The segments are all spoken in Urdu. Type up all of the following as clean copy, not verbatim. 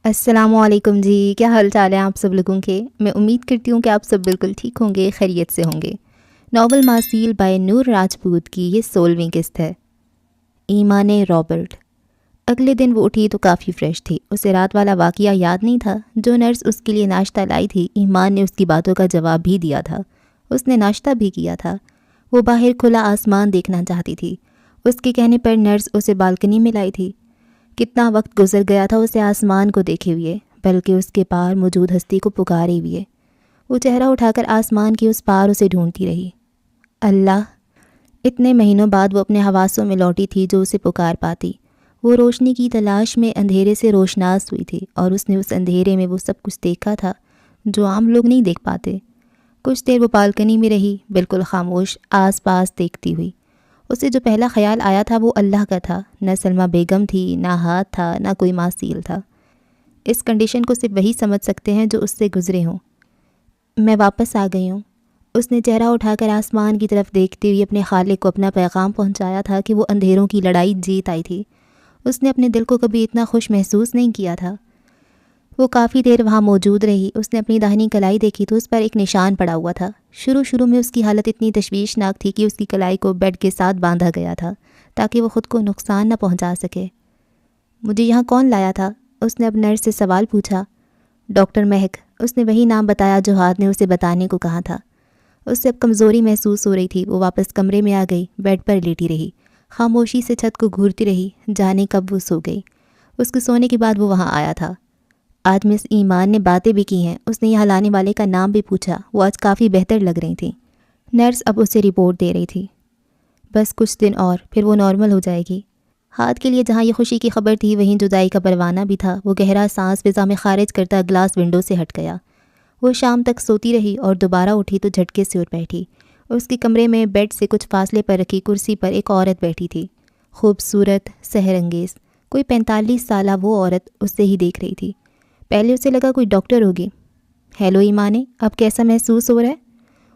السلام علیکم جی، کیا حال چال ہے آپ سب لوگوں کے؟ میں امید کرتی ہوں کہ آپ سب بالکل ٹھیک ہوں گے، خیریت سے ہوں گے۔ ناول ماسیل بائی نور راجپوت کی یہ 16ویں قسط ہے، ایمان رابرٹ۔ اگلے دن وہ اٹھی تو کافی فریش تھی۔ اسے رات والا واقعہ یاد نہیں تھا۔ جو نرس اس کے لیے ناشتہ لائی تھی، ایمان نے اس کی باتوں کا جواب بھی دیا تھا۔ اس نے ناشتہ بھی کیا تھا۔ وہ باہر کھلا آسمان دیکھنا چاہتی تھی۔ اس کے کہنے پر نرس اسے بالکنی میں لائی تھی۔ کتنا وقت گزر گیا تھا اسے آسمان کو دیکھے ہوئے، بلکہ اس کے پار موجود ہستی کو پکارے ہوئے۔ وہ چہرہ اٹھا کر آسمان کی اس پار اسے ڈھونڈتی رہی۔ اللہ! اتنے مہینوں بعد وہ اپنے حواسوں میں لوٹی تھی جو اسے پکار پاتی۔ وہ روشنی کی تلاش میں اندھیرے سے روشناس ہوئی تھی، اور اس نے اس اندھیرے میں وہ سب کچھ دیکھا تھا جو عام لوگ نہیں دیکھ پاتے۔ کچھ دیر وہ بالکنی میں رہی، بالکل خاموش، آس پاس دیکھتی ہوئی۔ اسے جو پہلا خیال آیا تھا وہ اللہ کا تھا۔ نہ سلمہ بیگم تھی، نہ ہاتھ تھا، نہ کوئی ماسیل تھا۔ اس کنڈیشن کو صرف وہی سمجھ سکتے ہیں جو اس سے گزرے ہوں۔ میں واپس آ گئی ہوں۔ اس نے چہرہ اٹھا کر آسمان کی طرف دیکھتے ہوئے اپنے خالق کو اپنا پیغام پہنچایا تھا کہ وہ اندھیروں کی لڑائی جیت آئی تھی۔ اس نے اپنے دل کو کبھی اتنا خوش محسوس نہیں کیا تھا۔ وہ کافی دیر وہاں موجود رہی۔ اس نے اپنی داہنی کلائی دیکھی تو اس پر ایک نشان پڑا ہوا تھا۔ شروع میں اس کی حالت اتنی تشویشناک تھی کہ اس کی کلائی کو بیڈ کے ساتھ باندھا گیا تھا تاکہ وہ خود کو نقصان نہ پہنچا سکے۔ مجھے یہاں کون لایا تھا؟ اس نے اب نرس سے سوال پوچھا۔ ڈاکٹر مہک، اس نے وہی نام بتایا جو ہاتھ نے اسے بتانے کو کہا تھا۔ اس سے اب کمزوری محسوس ہو رہی تھی۔ وہ واپس کمرے میں آ گئی، بیڈ پر لیٹی رہی، خاموشی سے چھت کو گھورتی رہی، جانے کب وہ سو گئی۔ اس کے سونے کے بعد وہ وہاں آیا تھا۔ آج مس ایمان نے باتیں بھی کی ہیں۔ اس نے یہاں لانے والے کا نام بھی پوچھا۔ وہ آج کافی بہتر لگ رہی تھیں۔ نرس اب اسے رپورٹ دے رہی تھی۔ بس کچھ دن اور، پھر وہ نارمل ہو جائے گی۔ ہاتھ کے لیے جہاں یہ خوشی کی خبر تھی وہیں جدائی کا پروانہ بھی تھا۔ وہ گہرا سانس فضا میں خارج کرتا گلاس ونڈو سے ہٹ گیا۔ وہ شام تک سوتی رہی اور دوبارہ اٹھی تو جھٹکے سے اٹھ بیٹھی۔ اس کے کمرے میں بیڈ سے کچھ فاصلے پر رکھی کرسی پر ایک عورت بیٹھی تھی، خوبصورت، سحر انگیز۔ کوئی 45 سالہ وہ عورت اس سے ہی دیکھ رہی تھی۔ پہلے اسے لگا کوئی ڈاکٹر ہوگی۔ ہیلو ایمان، اب کیسا محسوس ہو رہا ہے؟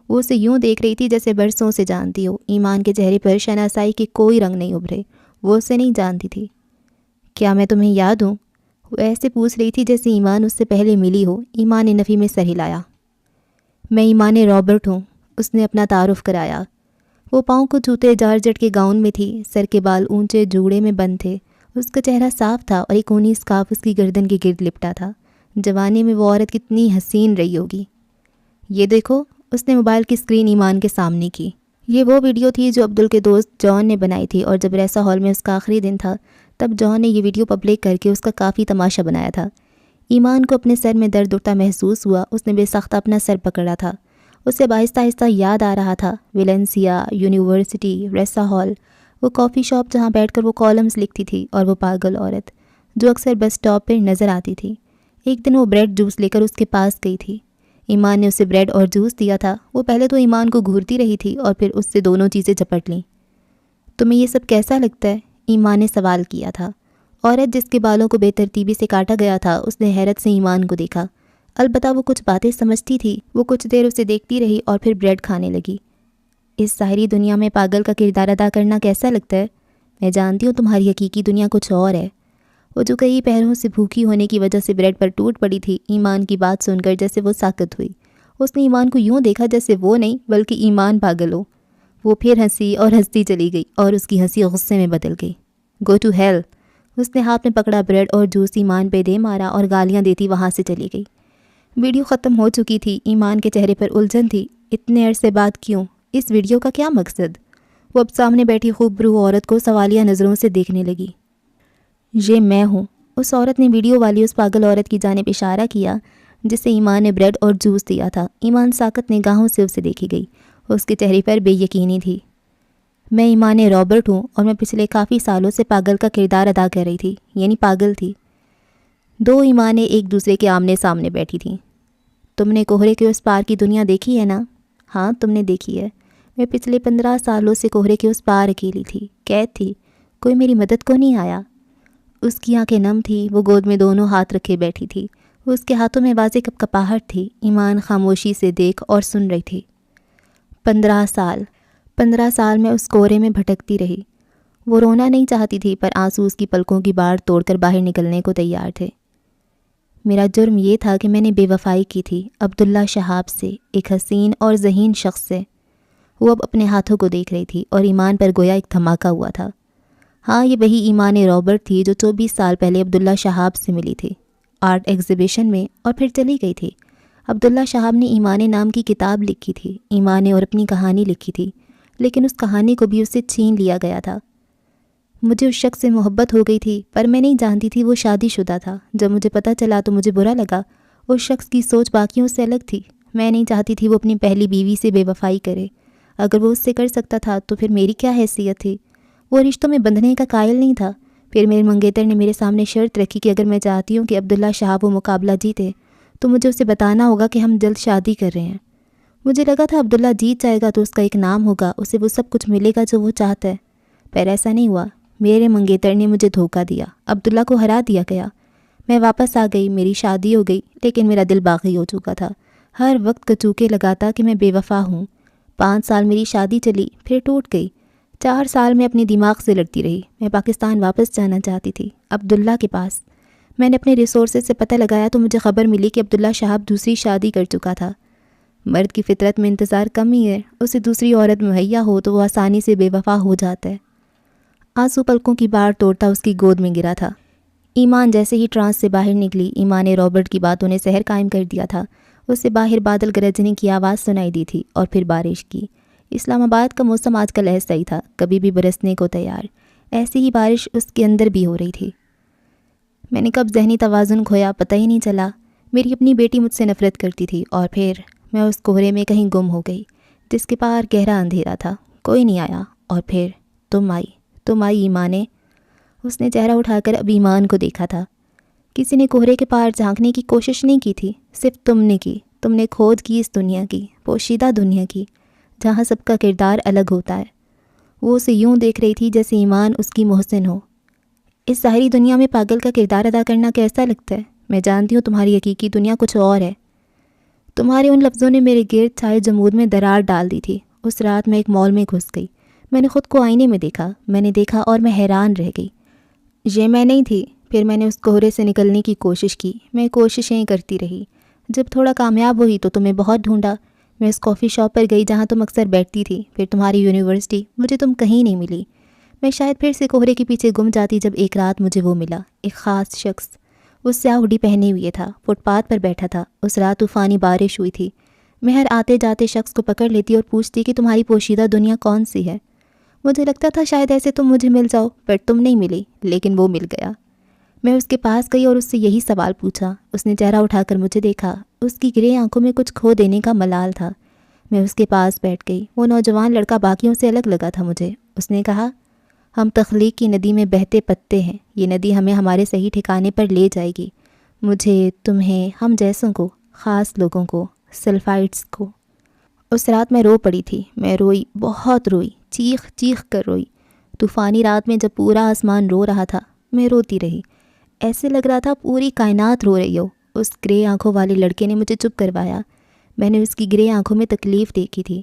وہ اسے یوں دیکھ رہی تھی جیسے برسوں سے جانتی ہو۔ ایمان کے چہرے پر شناسائی کے کوئی رنگ نہیں ابھرے۔ وہ اسے نہیں جانتی تھی۔ کیا میں تمہیں یاد ہوں؟ وہ ایسے پوچھ رہی تھی جیسے ایمان اس سے پہلے ملی ہو۔ ایمان نے نفی میں سر ہلایا۔ میں ایمان رابرٹ ہوں، اس نے اپنا تعارف کرایا۔ وہ پاؤں کو جوتے جارجٹ کے گاؤن میں تھی، سر کے بال اونچے جوڑے میں بند تھے۔ اس کا چہرہ صاف تھا اور ایک اونی اسکارف اس کی گردن کے گرد لپٹا تھا۔ جوانی میں وہ عورت کتنی حسین رہی ہوگی۔ یہ دیکھو، اس نے موبائل کی اسکرین ایمان کے سامنے کی۔ یہ وہ ویڈیو تھی جو عبدل کے دوست جان نے بنائی تھی، اور جب ریسا ہال میں اس کا آخری دن تھا تب جان نے یہ ویڈیو پبلک کر کے اس کا کافی تماشا بنایا تھا۔ ایمان کو اپنے سر میں درد اٹھتا محسوس ہوا۔ اس نے بے سختہ اپنا سر پکڑا تھا۔ اسے آہستہ آہستہ یاد آ رہا تھا، ویلنسیا، یونیورسٹی، ریسا ہال، وہ کافی شاپ جہاں بیٹھ کر وہ کالمز لکھتی تھی، اور وہ پاگل عورت جو اکثر بس اسٹاپ پہ نظر آتی تھی۔ ایک دن وہ بریڈ جوس لے کر اس کے پاس گئی تھی۔ ایمان نے اسے بریڈ اور جوس دیا تھا۔ وہ پہلے تو ایمان کو گھورتی رہی تھی اور پھر اس سے دونوں چیزیں جپٹ لیں۔ تمہیں یہ سب کیسا لگتا ہے؟ ایمان نے سوال کیا تھا۔ عورت جس کے بالوں کو بے ترتیبی سے کاٹا گیا تھا، اس نے حیرت سے ایمان کو دیکھا۔ البتہ وہ کچھ باتیں سمجھتی تھی۔ وہ کچھ دیر اسے دیکھتی رہی اور پھر بریڈ کھانے لگی۔ اس ظاہری دنیا میں پاگل کا کردار ادا کرنا کیسا لگتا ہے؟ میں جانتی ہوں تمہاری حقیقی دنیا کچھ اور ہے۔ وہ جو کئی پہروں سے بھوکی ہونے کی وجہ سے بریڈ پر ٹوٹ پڑی تھی، ایمان کی بات سن کر جیسے وہ ساکت ہوئی۔ اس نے ایمان کو یوں دیکھا جیسے وہ نہیں بلکہ ایمان پاگل ہو۔ وہ پھر ہنسی اور ہنستی چلی گئی، اور اس کی ہنسی غصے میں بدل گئی۔ Go to heel! اس نے ہاتھ میں پکڑا بریڈ اور جوس ایمان پہ دے مارا اور گالیاں دیتی وہاں سے چلی گئی۔ ویڈیو ختم ہو چکی تھی۔ ایمان کے چہرے پر الجھن تھی۔ اتنے عرصے بعد کیوں؟ اس ویڈیو کا کیا مقصد؟ وہ اب سامنے بیٹھی خوبرو عورت کو سوالیہ نظروں سے دیکھنے لگی۔ یہ میں ہوں، اس عورت نے ویڈیو والی اس پاگل عورت کی جانب اشارہ کیا جسے ایمان نے بریڈ اور جوس دیا تھا۔ ایمان ساکت نگاہوں سے اسے دیکھی گئی۔ اس کے چہرے پر بے یقینی تھی۔ میں ایمان رابرٹ ہوں، اور میں پچھلے کافی سالوں سے پاگل کا کردار ادا کر رہی تھی، یعنی پاگل تھی۔ دو ایمانیں ایک دوسرے کے آمنے سامنے بیٹھی تھیں۔ تم نے کوہرے کے اس پار کی دنیا دیکھی ہے نا؟ ہاں، تم نے دیکھی ہے۔ میں پچھلے 15 سالوں سے کوہرے کے اس پار اکیلی تھی، قید تھی۔ کوئی میری مدد کو نہیں آیا۔ اس کی آنکھیں نم تھی۔ وہ گود میں دونوں ہاتھ رکھے بیٹھی تھی۔ اس کے ہاتھوں میں واضح کپ کپاہٹ تھی۔ ایمان خاموشی سے دیکھ اور سن رہی تھی۔ 15 سال میں اس کوہرے میں بھٹکتی رہی۔ وہ رونا نہیں چاہتی تھی، پر آنسو اس کی پلکوں کی باڑ توڑ کر باہر نکلنے کو تیار تھے۔ میرا جرم یہ تھا کہ میں نے بے وفائی کی تھی عبداللہ شہاب سے، ایک حسین اور ذہین شخص سے۔ وہ اب اپنے ہاتھوں کو دیکھ رہی تھی اور ایمان پر گویا ایک دھماکہ ہوا تھا۔ ہاں، یہ وہی ایمان رابرٹ تھی جو 24 سال پہلے عبداللہ شہاب سے ملی تھی آرٹ ایگزیبیشن میں اور پھر چلی گئی تھی۔ عبداللہ شہاب نے ایمان نام کی کتاب لکھی تھی، ایمان نے اور اپنی کہانی لکھی تھی، لیکن اس کہانی کو بھی اس سے چھین لیا گیا تھا۔ مجھے اس شخص سے محبت ہو گئی تھی، پر میں نہیں جانتی تھی وہ شادی شدہ تھا۔ جب مجھے پتہ چلا تو مجھے برا لگا۔ اس شخص کی سوچ باقیوں سے الگ تھی۔ میں نہیں چاہتی تھی وہ اپنی پہلی بیوی سے بے وفائی کرے۔ اگر وہ اس سے کر سکتا تھا تو پھر میری کیا حیثیت تھی؟ وہ رشتوں میں بندھنے کا قائل نہیں تھا۔ پھر میرے منگیتر نے میرے سامنے شرط رکھی کہ اگر میں چاہتی ہوں کہ عبداللہ شہاب وہ مقابلہ جیتے تو مجھے اسے بتانا ہوگا کہ ہم جلد شادی کر رہے ہیں۔ مجھے لگا تھا عبداللہ جیت جائے گا تو اس کا ایک نام ہوگا، اسے وہ سب کچھ ملے گا جو وہ چاہتا ہے، پر ایسا نہیں ہوا۔ میرے منگیتر نے مجھے دھوکہ دیا، عبداللہ کو ہرا دیا گیا۔ میں واپس آ گئی، میری شادی ہو گئی، لیکن میرا دل باغی ہو چکا تھا۔ ہر وقت کچوکے لگاتا کہ میں بے وفا ہوں۔ 5 سال میری شادی چلی، پھر ٹوٹ گئی۔ 4 سال میں اپنے دماغ سے لڑتی رہی۔ میں پاکستان واپس جانا چاہتی تھی، عبداللہ کے پاس۔ میں نے اپنے ریسورسز سے پتہ لگایا تو مجھے خبر ملی کہ عبداللہ شہاب دوسری شادی کر چکا تھا۔ مرد کی فطرت میں انتظار کم ہی ہے، اسے دوسری عورت مہیا ہو تو وہ آسانی سے بے وفا ہو جاتا ہے۔ آنسو پلکوں کی بار توڑتا اس کی گود میں گرا تھا۔ ایمان جیسے ہی ٹرانس سے باہر نکلی، ایمان رابرٹ کی باتوں نے سحر قائم کر دیا تھا۔ اس سے باہر بادل گرجنے کی آواز سنائی دی تھی اور پھر بارش کی۔ اسلام آباد کا موسم آج کل ایسا ہی تھا، کبھی بھی برسنے کو تیار۔ ایسی ہی بارش اس کے اندر بھی ہو رہی تھی۔ میں نے کب ذہنی توازن کھویا پتہ ہی نہیں چلا۔ میری اپنی بیٹی مجھ سے نفرت کرتی تھی اور پھر میں اس کوہرے میں کہیں گم ہو گئی جس کے پار گہرا اندھیرا تھا۔ کوئی نہیں آیا اور پھر تم آئی ایمان نے۔ اس نے چہرہ اٹھا کر اب ایمان کو دیکھا تھا۔ کسی نے کوہرے کے پار جھانکنے کی کوشش نہیں کی تھی، صرف تم نے کی۔ تم نے کھوج کی اس دنیا کی، پوشیدہ دنیا کی، جہاں سب کا کردار الگ ہوتا ہے۔ وہ اسے یوں دیکھ رہی تھی جیسے ایمان اس کی محسن ہو۔ اس ظاہری دنیا میں پاگل کا کردار ادا کرنا کیسا لگتا ہے؟ میں جانتی ہوں تمہاری حقیقی دنیا کچھ اور ہے۔ تمہارے ان لفظوں نے میرے گرد چھائے جمود میں درار ڈال دی تھی۔ اس رات میں ایک مال میں گھس گئی۔ میں نے خود کو آئینے میں دیکھا، میں نے دیکھا اور میں حیران رہ گئی۔ یہ میں نہیں تھی۔ پھر میں نے اس کوہرے سے نکلنے کی کوشش کی، میں کوششیں کرتی رہی۔ جب تھوڑا کامیاب ہوئی تو تمہیں بہت ڈھونڈا۔ میں اس کافی شاپ پر گئی جہاں تم اکثر بیٹھتی تھی، پھر تمہاری یونیورسٹی، مجھے تم کہیں نہیں ملی۔ میں شاید پھر سے کوہرے کے پیچھے گم جاتی جب ایک رات مجھے وہ ملا، ایک خاص شخص۔ وہ سیاہ ہڈی پہنے ہوئے تھا، فٹ پاتھ پر بیٹھا تھا۔ اس رات طوفانی بارش ہوئی تھی۔ میں ہر آتے جاتے شخص کو پکڑ لیتی اور پوچھتی کہ تمہاری پوشیدہ دنیا کون سی ہے۔ مجھے لگتا تھا شاید ایسے تم مجھے مل جاؤ، پر تم نہیں ملی، لیکن وہ مل گیا۔ میں اس کے پاس گئی اور اس سے یہی سوال پوچھا۔ اس نے چہرہ اٹھا کر مجھے دیکھا۔ اس کی گرے آنکھوں میں کچھ کھو دینے کا ملال تھا۔ میں اس کے پاس بیٹھ گئی۔ وہ نوجوان لڑکا باقیوں سے الگ لگا تھا مجھے۔ اس نے کہا، ہم تخلیق کی ندی میں بہتے پتے ہیں، یہ ندی ہمیں ہمارے صحیح ٹھکانے پر لے جائے گی، مجھے، تمہیں، ہم جیسوں کو، خاص لوگوں کو، سلفائٹس کو۔ اس رات میں رو پڑی تھی۔ میں روئی، بہت روئی، چیخ چیخ کر روئی۔ طوفانی رات میں جب پورا آسمان رو رہا تھا، میں روتی رہی۔ ایسے لگ رہا تھا پوری کائنات رو رہی ہو۔ اس گرے آنکھوں والے لڑکے نے مجھے چپ کروایا۔ میں نے اس کی گرے آنکھوں میں تکلیف دیکھی تھی۔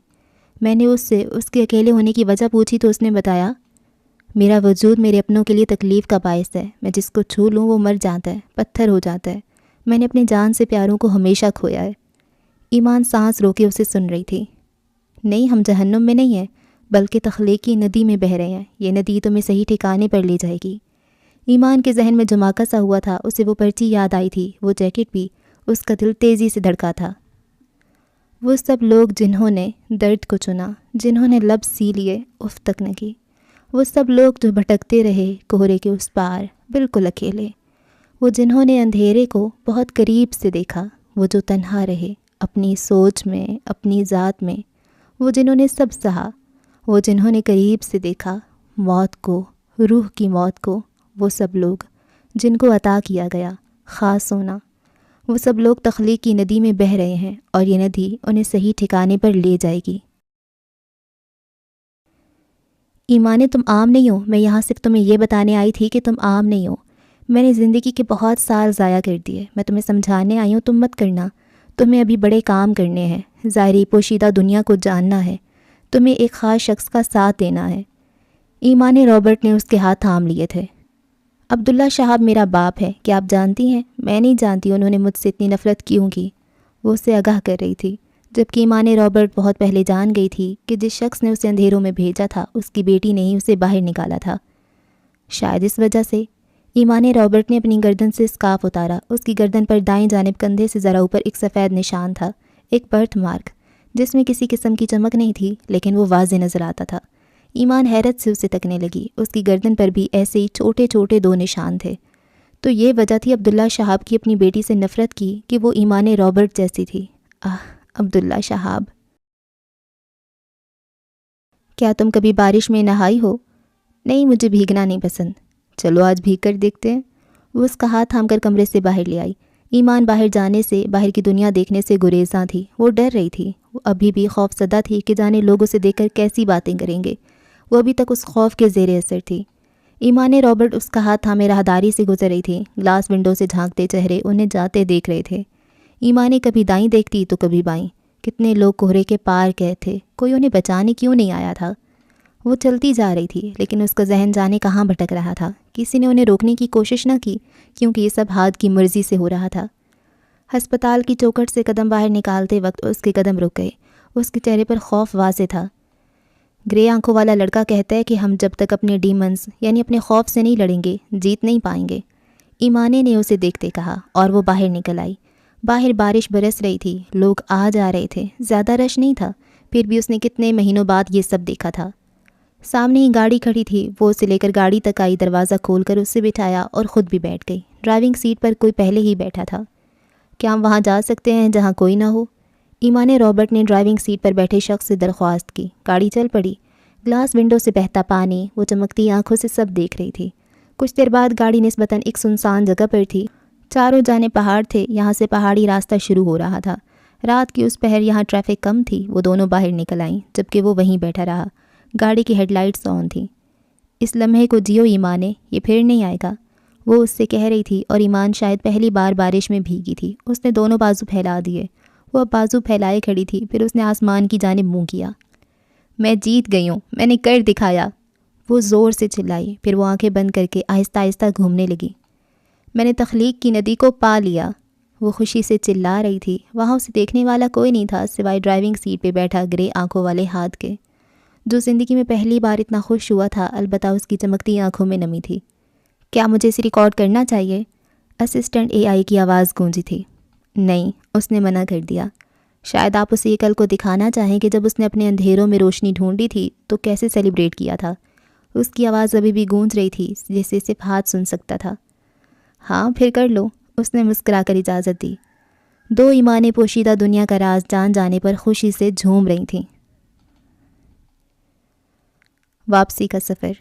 میں نے اس سے اس کے اکیلے ہونے کی وجہ پوچھی تو اس نے بتایا، میرا وجود میرے اپنوں کے لیے تکلیف کا باعث ہے۔ میں جس کو چھو لوں وہ مر جاتا ہے، پتھر ہو جاتا ہے۔ میں نے اپنے جان سے پیاروں کو ہمیشہ کھویا ہے۔ ایمان سانس روکے اسے سن رہی تھی۔ نہیں، ہم جہنم میں نہیں ہیں، بلکہ تخلیقی ندی میں بہہ رہے ہیں۔ یہ ندی تمہیں صحیح ٹھکانے پر لے جائے گی۔ ایمان کے ذہن میں جماکہ سا ہوا تھا۔ اسے وہ پرچی یاد آئی تھی، وہ جیکٹ بھی۔ اس کا دل تیزی سے دھڑکا تھا۔ وہ سب لوگ جنہوں نے درد کو چنا، جنہوں نے لب سی لیے، اف تک نہ کی۔ وہ سب لوگ جو بھٹکتے رہے کوہرے کے اس پار، بالکل اکیلے۔ وہ جنہوں نے اندھیرے کو بہت قریب سے دیکھا، وہ جو تنہا رہے اپنی سوچ میں، اپنی ذات میں۔ وہ جنہوں نے سب سہا، وہ جنہوں نے قریب سے دیکھا موت کو، روح کی موت کو۔ وہ سب لوگ جن کو عطا کیا گیا خاص ہونا۔ وہ سب لوگ تخلیق کی ندی میں بہہ رہے ہیں اور یہ ندی انہیں صحیح ٹھکانے پر لے جائے گی۔ ایمان، تم عام نہیں ہو۔ میں یہاں صرف تمہیں یہ بتانے آئی تھی کہ تم عام نہیں ہو۔ میں نے زندگی کے بہت سال ضائع کر دیے۔ میں تمہیں سمجھانے آئی ہوں، تم مت کرنا۔ تمہیں ابھی بڑے کام کرنے ہیں، ظاہری پوشیدہ دنیا کو جاننا ہے، تمہیں ایک خاص شخص کا ساتھ دینا ہے۔ ایمان رابرٹ نے اس کے ہاتھ تھام لیے تھے۔ عبداللہ شہاب میرا باپ ہے، کیا آپ جانتی ہیں؟ میں نہیں جانتی انہوں نے مجھ سے اتنی نفرت کیوں کی، وہ اسے آگاہ کر رہی تھی، جبکہ ایمان رابرٹ بہت پہلے جان گئی تھی کہ جس شخص نے اسے اندھیروں میں بھیجا تھا اس کی بیٹی نے ہی اسے باہر نکالا تھا۔ شاید اس وجہ سے ایمان رابرٹ نے اپنی گردن سے اسکارف اتارا۔ اس کی گردن پر دائیں جانب کندھے سے ذرا اوپر ایک سفید نشان تھا، ایک برتھ مارک، جس میں کسی قسم کی چمک نہیں تھی لیکن وہ واضح نظر آتا تھا۔ ایمان حیرت سے اسے تکنے لگی، اس کی گردن پر بھی ایسے ہی چھوٹے چھوٹے 2 نشان تھے۔ تو یہ وجہ تھی عبداللہ شہاب کی اپنی بیٹی سے نفرت کی کہ وہ ایمان رابرٹ جیسی تھی۔ عبداللہ شہاب، کیا تم کبھی بارش میں نہائی ہو؟ نہیں، مجھے بھیگنا نہیں پسند۔ چلو آج بھیگ کر دیکھتے ہیں۔ وہ اس کا ہاتھ تھام کر کمرے سے باہر لے آئی۔ ایمان باہر جانے سے، باہر کی دنیا دیکھنے سے گریزاں تھی۔ وہ ڈر رہی تھی، وہ ابھی بھی خوف زدہ تھی کہ جانے لوگ اسے دیکھ کر کیسی باتیں کریں گے۔ وہ ابھی تک اس خوف کے زیر اثر تھی۔ ایمان رابرٹ اس کا ہاتھ تھامے راہداری سے گزر رہی تھی۔ گلاس ونڈو سے جھانکتے چہرے انہیں جاتے دیکھ رہے تھے۔ ایمان کبھی دائیں دیکھتی تو کبھی بائیں۔ کتنے لوگ کوہرے کے پار گئے تھے، کوئی انہیں بچانے کیوں نہیں آیا تھا؟ وہ چلتی جا رہی تھی لیکن اس کا ذہن جانے کہاں بھٹک رہا تھا۔ کسی نے انہیں روکنے کی کوشش نہ کی کیونکہ یہ سب ہاتھ کی مرضی سے ہو رہا تھا۔ ہسپتال کی چوکھٹ سے قدم باہر نکالتے وقت اس کے قدم رک گئے۔ اس کے چہرے پر خوف واضح تھا۔ گرے آنکھوں والا لڑکا کہتا ہے کہ ہم جب تک اپنے ڈیمنز یعنی اپنے خوف سے نہیں لڑیں گے، جیت نہیں پائیں گے، ایمانے نے اسے دیکھتے کہا، اور وہ باہر نکل آئی۔ باہر بارش برس رہی تھی، لوگ آ جا رہے تھے، زیادہ رش نہیں تھا، پھر بھی اس نے کتنے مہینوں بعد یہ سب دیکھا تھا۔ سامنے ہی گاڑی کھڑی تھی، وہ اسے لے کر گاڑی تک آئی، دروازہ کھول کر اسے بٹھایا اور خود بھی بیٹھ گئی۔ ڈرائیونگ سیٹ پر کوئی پہلے ہی بیٹھا تھا۔ کیا ہم وہاں جا سکتے ہیں جہاں کوئی نہ ہو؟ ایمان رابرٹ نے ڈرائیونگ سیٹ پر بیٹھے شخص سے درخواست کی۔ گاڑی چل پڑی۔ گلاس ونڈو سے بہتا پانی وہ چمکتی آنکھوں سے سب دیکھ رہی تھی۔ کچھ دیر بعد گاڑی نسبتاً ایک سنسان جگہ پر تھی۔ چاروں جانے پہاڑ تھے، یہاں سے پہاڑی راستہ شروع ہو رہا تھا۔ رات کی اس پہر یہاں ٹریفک کم تھی۔ وہ دونوں باہر نکل آئیں جبکہ وہ وہیں بیٹھا رہا۔ گاڑی کی ہیڈ لائٹس آن تھیں۔ اس لمحے کو جیو ایمانے، یہ پھر نہیں آئے گا، وہ اس سے کہہ رہی تھی، اور ایمان شاید پہلی بار بارش میں بھیگی تھی۔ اس نے دونوں بازو پھیلا دیے۔ وہ اب بازو پھیلائے کھڑی تھی، پھر اس نے آسمان کی جانب منہ کیا۔ میں جیت گئی ہوں، میں نے کر دکھایا، وہ زور سے چلائی، پھر وہ آنکھیں بند کر کے آہستہ آہستہ گھومنے لگی۔ میں نے تخلیق کی ندی کو پا لیا، وہ خوشی سے چلا رہی تھی۔ وہاں اسے دیکھنے والا کوئی نہیں تھا سوائے ڈرائیونگ سیٹ پہ بیٹھا گرے آنکھوں والے ہاتھ کے، جو زندگی میں پہلی بار اتنا خوش ہوا تھا، البتہ اس کی چمکتی آنکھوں میں نمی تھی۔ کیا مجھے اسے ریکارڈ کرنا چاہیے؟ اسسٹنٹ اے آئی کی آواز گونجی تھی۔ نہیں، اس نے منع کر دیا۔ شاید آپ اسے یہ کل کو دکھانا چاہیں کہ جب اس نے اپنے اندھیروں میں روشنی ڈھونڈی تھی تو کیسے سیلیبریٹ کیا تھا۔ اس کی آواز ابھی بھی گونج رہی تھی جیسے صرف ہاتھ سن سکتا تھا۔ ہاں پھر کر لو، اس نے مسکرا کر اجازت دی۔ دو ایمانیں پوشیدہ دنیا کا راز جان جانے پر خوشی سے جھوم رہی تھیں۔ واپسی کا سفر۔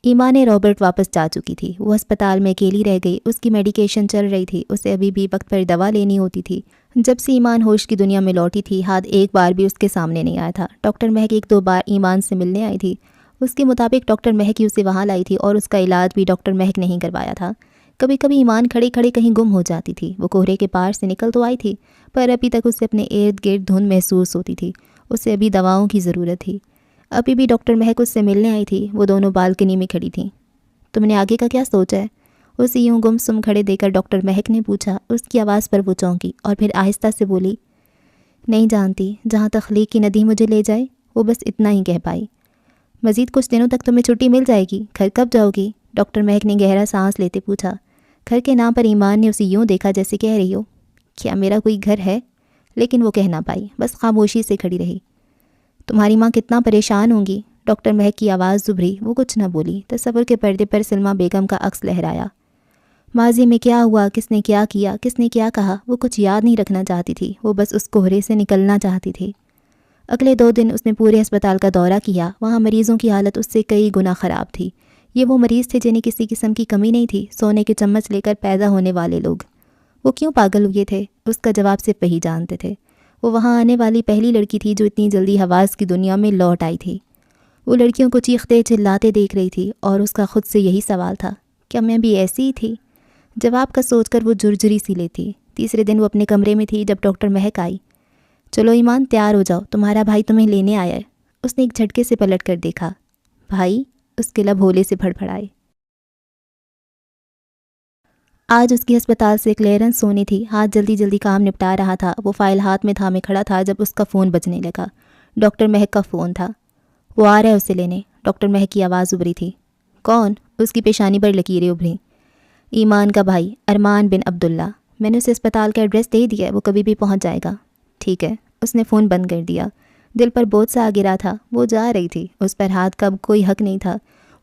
ایمان رابرٹ واپس جا چکی تھی۔ وہ ہسپتال میں اکیلی رہ گئی۔ اس کی میڈیکیشن چل رہی تھی، اسے ابھی بھی وقت پر دوا لینی ہوتی تھی۔ جب سے ایمان ہوش کی دنیا میں لوٹی تھی، ہاتھ ایک بار بھی اس کے سامنے نہیں آیا تھا۔ ڈاکٹر مہک 1-2 بار ایمان سے ملنے آئی تھی۔ اس کے مطابق ڈاکٹر مہک ہی اسے وہاں لائی تھی اور اس کا علاج بھی ڈاکٹر مہک نے ہی کروایا تھا۔ کبھی کبھی ایمان کھڑے کھڑے کہیں گم ہو جاتی تھی۔ وہ کوہرے کے پار سے نکل تو آئی تھی، پر ابھی تک اسے اپنے ارد گرد دھند محسوس ہوتی تھی۔ اسے ابھی دواؤں کی ضرورت تھی۔ ابھی بھی ڈاکٹر مہک اس سے ملنے آئی تھی۔ وہ دونوں بالکنی میں کھڑی تھیں۔ تم نے آگے کا کیا سوچا ہے؟ اسے یوں گم سم کھڑے دیکھ کر ڈاکٹر مہک نے پوچھا۔ اس کی آواز پر وہ چونکی اور پھر آہستہ سے بولی، نہیں جانتی، جہاں تخلیق کی ندی مجھے لے جائے۔ وہ بس اتنا ہی کہہ پائی۔ مزید کچھ دنوں تک تمہیں چھٹی مل جائے گی، گھر کب جاؤ گی؟ ڈاکٹر مہک نے گہرا سانس لیتے پوچھا۔ گھر کے نام پر ایمان نے اسے یوں دیکھا جیسے کہہ رہی ہو، کیا میرا کوئی گھر ہے؟ لیکن وہ کہہ نہ پائی، بس خاموشی سے کھڑی رہی۔ تمہاری ماں کتنا پریشان ہوں گی؟ ڈاکٹر مہک کی آواز ابھری۔ وہ کچھ نہ بولی۔ تصور کے پردے پر سلمیٰ بیگم کا عکس لہرایا۔ ماضی میں کیا ہوا، کس نے کیا کیا، کس نے کیا کہا، وہ کچھ یاد نہیں رکھنا چاہتی تھی۔ وہ بس اس کوہرے سے نکلنا چاہتی تھی۔ اگلے 2 دن اس نے پورے ہسپتال کا دورہ کیا۔ وہاں مریضوں کی حالت اس سے کئی گنا خراب تھی۔ یہ وہ مریض تھے جنہیں کسی قسم کی کمی نہیں تھی، سونے کے چمچ لے کر پیدا ہونے والے لوگ۔ وہ کیوں پاگل ہوئے تھے؟ اس کا جواب صرف وہی جانتے تھے۔ وہ وہاں آنے والی پہلی لڑکی تھی جو اتنی جلدی حواس کی دنیا میں لوٹ آئی تھی۔ وہ لڑکیوں کو چیختے چلاتے دیکھ رہی تھی اور اس کا خود سے یہی سوال تھا، کیا میں بھی ایسی ہی تھی؟ جواب کا سوچ کر وہ جھرجھری سی لیتی۔ تیسرے دن وہ اپنے کمرے میں تھی جب ڈاکٹر مہک آئی۔ چلو ایمان، تیار ہو جاؤ، تمہارا بھائی تمہیں لینے آیا ہے۔ اس نے ایک جھٹکے سے پلٹ کر دیکھا۔ بھائی؟ اس کے لب ہولے سے پھڑپھڑائے۔ آج اس کی ہسپتال سے کلیئرنس ہونی تھی، ہاتھ جلدی جلدی کام نپٹا رہا تھا۔ وہ فائل ہاتھ میں تھامے کھڑا تھا جب اس کا فون بجنے لگا۔ ڈاکٹر مہک کا فون تھا۔ وہ آ رہا ہے اسے لینے، ڈاکٹر مہک کی آواز ابھری تھی۔ کون؟ اس کی پیشانی پر لکیریں ابھریں۔ ایمان کا بھائی ارمان بن عبداللہ، میں نے اسے اسپتال کا ایڈریس دے دیا ہے، وہ کبھی بھی پہنچ جائے گا۔ ٹھیک ہے۔ اس نے فون بند کر دیا۔ دل پر بوجھ سا آ گرا تھا۔ وہ جا رہی تھی، اس پر ہاتھ کا کوئی حق نہیں تھا۔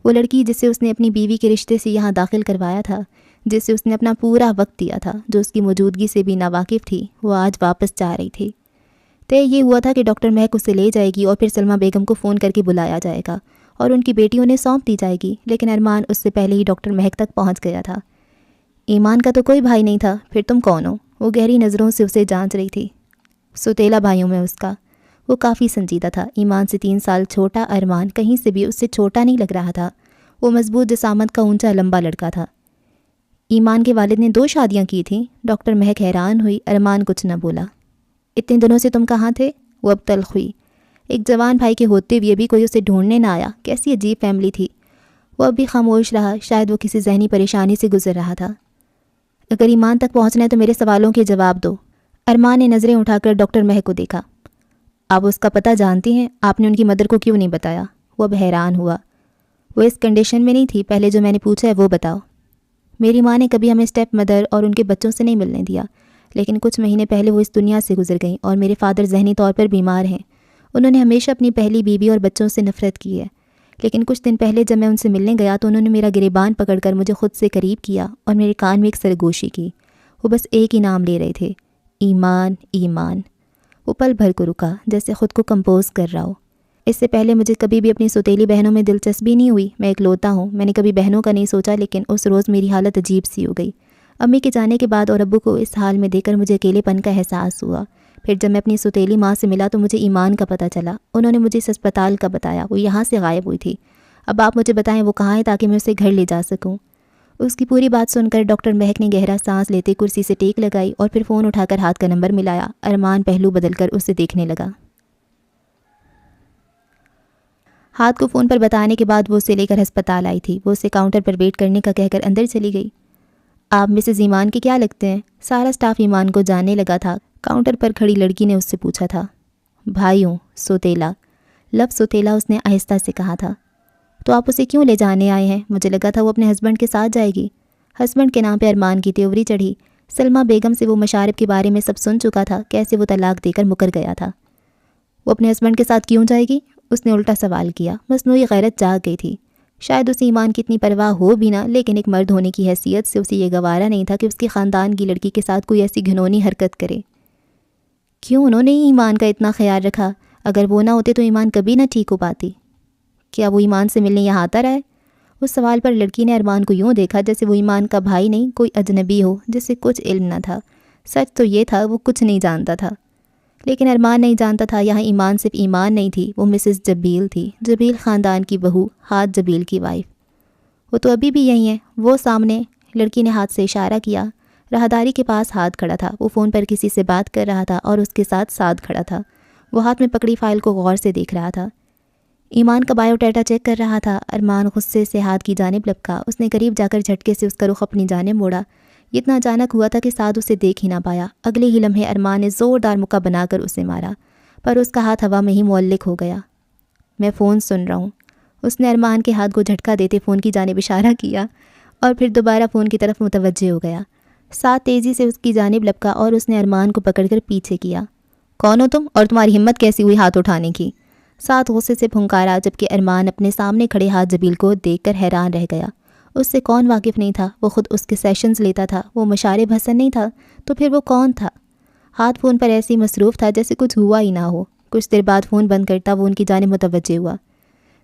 وہ لڑکی جسے اس نے اپنی بیوی کے رشتے سے یہاں داخل کروایا تھا، جسے اس نے اپنا پورا وقت دیا تھا، جو اس کی موجودگی سے بھی ناواقف تھی، وہ آج واپس جا رہی تھی۔ طے یہ ہوا تھا کہ ڈاکٹر مہک اسے لے جائے گی اور پھر سلمہ بیگم کو فون کر کے بلایا جائے گا اور ان کی بیٹی انہیں سونپ دی جائے گی، لیکن ارمان اس سے پہلے ہی ڈاکٹر مہک تک پہنچ گیا تھا۔ ایمان کا تو کوئی بھائی نہیں تھا، پھر تم کون ہو؟ وہ گہری نظروں سے اسے جانچ رہی تھی۔ سوتیلا بھائیوں میں اس کا۔ وہ کافی سنجیدہ تھا۔ ایمان سے 3 سال چھوٹا ارمان کہیں سے بھی اس سے چھوٹا نہیں لگ رہا تھا۔ وہ مضبوط جسامت کا اونچا لمبا لڑکا تھا۔ ایمان کے والد نے 2 شادیاں کی تھیں۔ ڈاکٹر مہک حیران ہوئی۔ ارمان کچھ نہ بولا۔ اتنے دنوں سے تم کہاں تھے؟ وہ اب تلخ ہوئی۔ ایک جوان بھائی کے ہوتے ہوئے بھی کوئی اسے ڈھونڈنے نہ آیا، کیسی عجیب فیملی تھی۔ وہ اب بھی خاموش رہا، شاید وہ کسی ذہنی پریشانی سے گزر رہا تھا۔ اگر ایمان تک پہنچنا ہے تو میرے سوالوں کے جواب دو۔ ارمان نے نظریں اٹھا کر ڈاکٹر مہک کو دیکھا۔ آپ اس کا پتہ جانتی ہیں؟ آپ نے ان کی مدر کو کیوں نہیں بتایا؟ وہ اب حیران ہوا۔ وہ اس کنڈیشن میں نہیں تھی، پہلے جو میں نے پوچھا ہے وہ بتاؤ۔ میری ماں نے کبھی ہمیں اسٹیپ مدر اور ان کے بچوں سے نہیں ملنے دیا، لیکن کچھ مہینے پہلے وہ اس دنیا سے گزر گئیں اور میرے فادر ذہنی طور پر بیمار ہیں۔ انہوں نے ہمیشہ اپنی پہلی بیوی اور بچوں سے نفرت کی ہے، لیکن کچھ دن پہلے جب میں ان سے ملنے گیا تو انہوں نے میرا گریبان پکڑ کر مجھے خود سے قریب کیا اور میرے کان میں ایک سرگوشی کی۔ وہ بس ایک ہی نام لے رہے تھے، ایمان ایمان۔ وہ پل بھر کو رکا، جیسے خود کو کمپوز کر رہا ہو۔ اس سے پہلے مجھے کبھی بھی اپنی سوتیلی بہنوں میں دلچسپی نہیں ہوئی، میں اکلوتا ہوں، میں نے کبھی بہنوں کا نہیں سوچا، لیکن اس روز میری حالت عجیب سی ہو گئی۔ امی کے جانے کے بعد اور ابو کو اس حال میں دیکھ کر مجھے اکیلے پن کا احساس ہوا۔ پھر جب میں اپنی سوتیلی ماں سے ملا تو مجھے ایمان کا پتہ چلا۔ انہوں نے مجھے اس اسپتال کا بتایا، وہ یہاں سے غائب ہوئی تھی۔ اب آپ مجھے بتائیں وہ کہاں ہے تاکہ میں اسے گھر لے جا سکوں۔ اس کی پوری بات سن کر ڈاکٹر مہک نے گہرا سانس لیتے کرسی سے ٹیک لگائی اور پھر فون اٹھا کر ہاتھ کا نمبر ملایا۔ ارمان پہلو بدل کر اسے دیکھنے لگا۔ ہاتھ کو فون پر بتانے کے بعد وہ اسے لے کر ہسپتال آئی تھی۔ وہ اسے کاؤنٹر پر ویٹ کرنے کا کہہ کر اندر چلی گئی۔ آپ مسز ایمان کے کیا لگتے ہیں؟ سارا سٹاف ایمان کو جاننے لگا تھا۔ کاؤنٹر پر کھڑی لڑکی نے اس سے پوچھا تھا۔ بھائی ہوں، سوتیلا۔ لفظ سوتیلا اس نے آہستہ سے کہا تھا۔ تو آپ اسے کیوں لے جانے آئے ہیں؟ مجھے لگا تھا وہ اپنے ہسبینڈ کے ساتھ جائے گی۔ ہسبینڈ کے نام پہ ارمان کی تیوری چڑھی۔ سلمہ بیگم سے وہ مشارب کے بارے میں سب سن چکا تھا، کیسے وہ طلاق دے کر مکر گیا تھا۔ وہ اپنے ہسبینڈ کے ساتھ کیوں جائے گی؟ اس نے الٹا سوال کیا۔ مصنوعی غیرت جاگ گئی تھی۔ شاید اسے ایمان کی اتنی پرواہ ہو بھی نہ، لیکن ایک مرد ہونے کی حیثیت سے اسے یہ گوارا نہیں تھا کہ اس کے خاندان کی لڑکی کے ساتھ کوئی ایسی گھنونی حرکت کرے۔ کیوں انہوں نے ایمان کا اتنا خیال رکھا؟ اگر وہ نہ ہوتے تو ایمان کبھی نہ ٹھیک ہو پاتی۔ کیا وہ ایمان سے ملنے یہاں آتا رہا ہے؟ اس سوال پر لڑکی نے ارمان کو یوں دیکھا جیسے وہ ایمان کا بھائی نہیں، کوئی اجنبی ہو جسے کچھ علم نہ تھا۔ سچ تو یہ تھا وہ کچھ نہیں جانتا تھا، لیکن ارمان نہیں جانتا تھا یہاں ایمان صرف ایمان نہیں تھی، وہ مسز جبیل تھی، جبیل خاندان کی بہو، ہاتھ جبیل کی وائف۔ وہ تو ابھی بھی یہی ہے، وہ سامنے۔ لڑکی نے ہاتھ سے اشارہ کیا۔ راہداری کے پاس ہاتھ کھڑا تھا، وہ فون پر کسی سے بات کر رہا تھا اور اس کے ساتھ سعد کھڑا تھا۔ وہ ہاتھ میں پکڑی فائل کو غور سے دیکھ رہا تھا۔ ایمان کا بایو ڈیٹا چیک کر رہا تھا۔ ارمان غصے سے ہاتھ کی جانب لپکا۔ اس نے قریب جا کر جھٹکے سے اس کا رخ اپنی جانب موڑا۔ یہ اتنا اچانک ہوا تھا کہ سعد اسے دیکھ ہی نہ پایا۔ اگلے ہی لمحے ارمان نے زوردار مکہ بنا کر اسے مارا، پر اس کا ہاتھ ہوا میں ہی معلق ہو گیا۔ میں فون سن رہا ہوں۔ اس نے ارمان کے ہاتھ کو جھٹکا دیتے فون کی جانب اشارہ کیا اور پھر دوبارہ فون کی طرف متوجہ ہو گیا۔ سعد تیزی سے اس کی جانب لپکا اور اس نے ارمان کو پکڑ کر پیچھے کیا۔ کون ہو تم اور تمہاری ہمت کیسی ہوئی ہاتھ اٹھانے کی؟ سعد غصے سے پھنکارا، جبکہ ارمان اپنے سامنے کھڑے ہاتھ جبیل کو دیکھ کر حیران رہ گیا۔ اس سے کون واقف نہیں تھا؟ وہ خود اس کے سیشنز لیتا تھا۔ وہ مشارب حسن نہیں تھا تو پھر وہ کون تھا؟ ہاتھ فون پر ایسی مصروف تھا جیسے کچھ ہوا ہی نہ ہو۔ کچھ دیر بعد فون بند کرتا وہ ان کی جانب متوجہ ہوا۔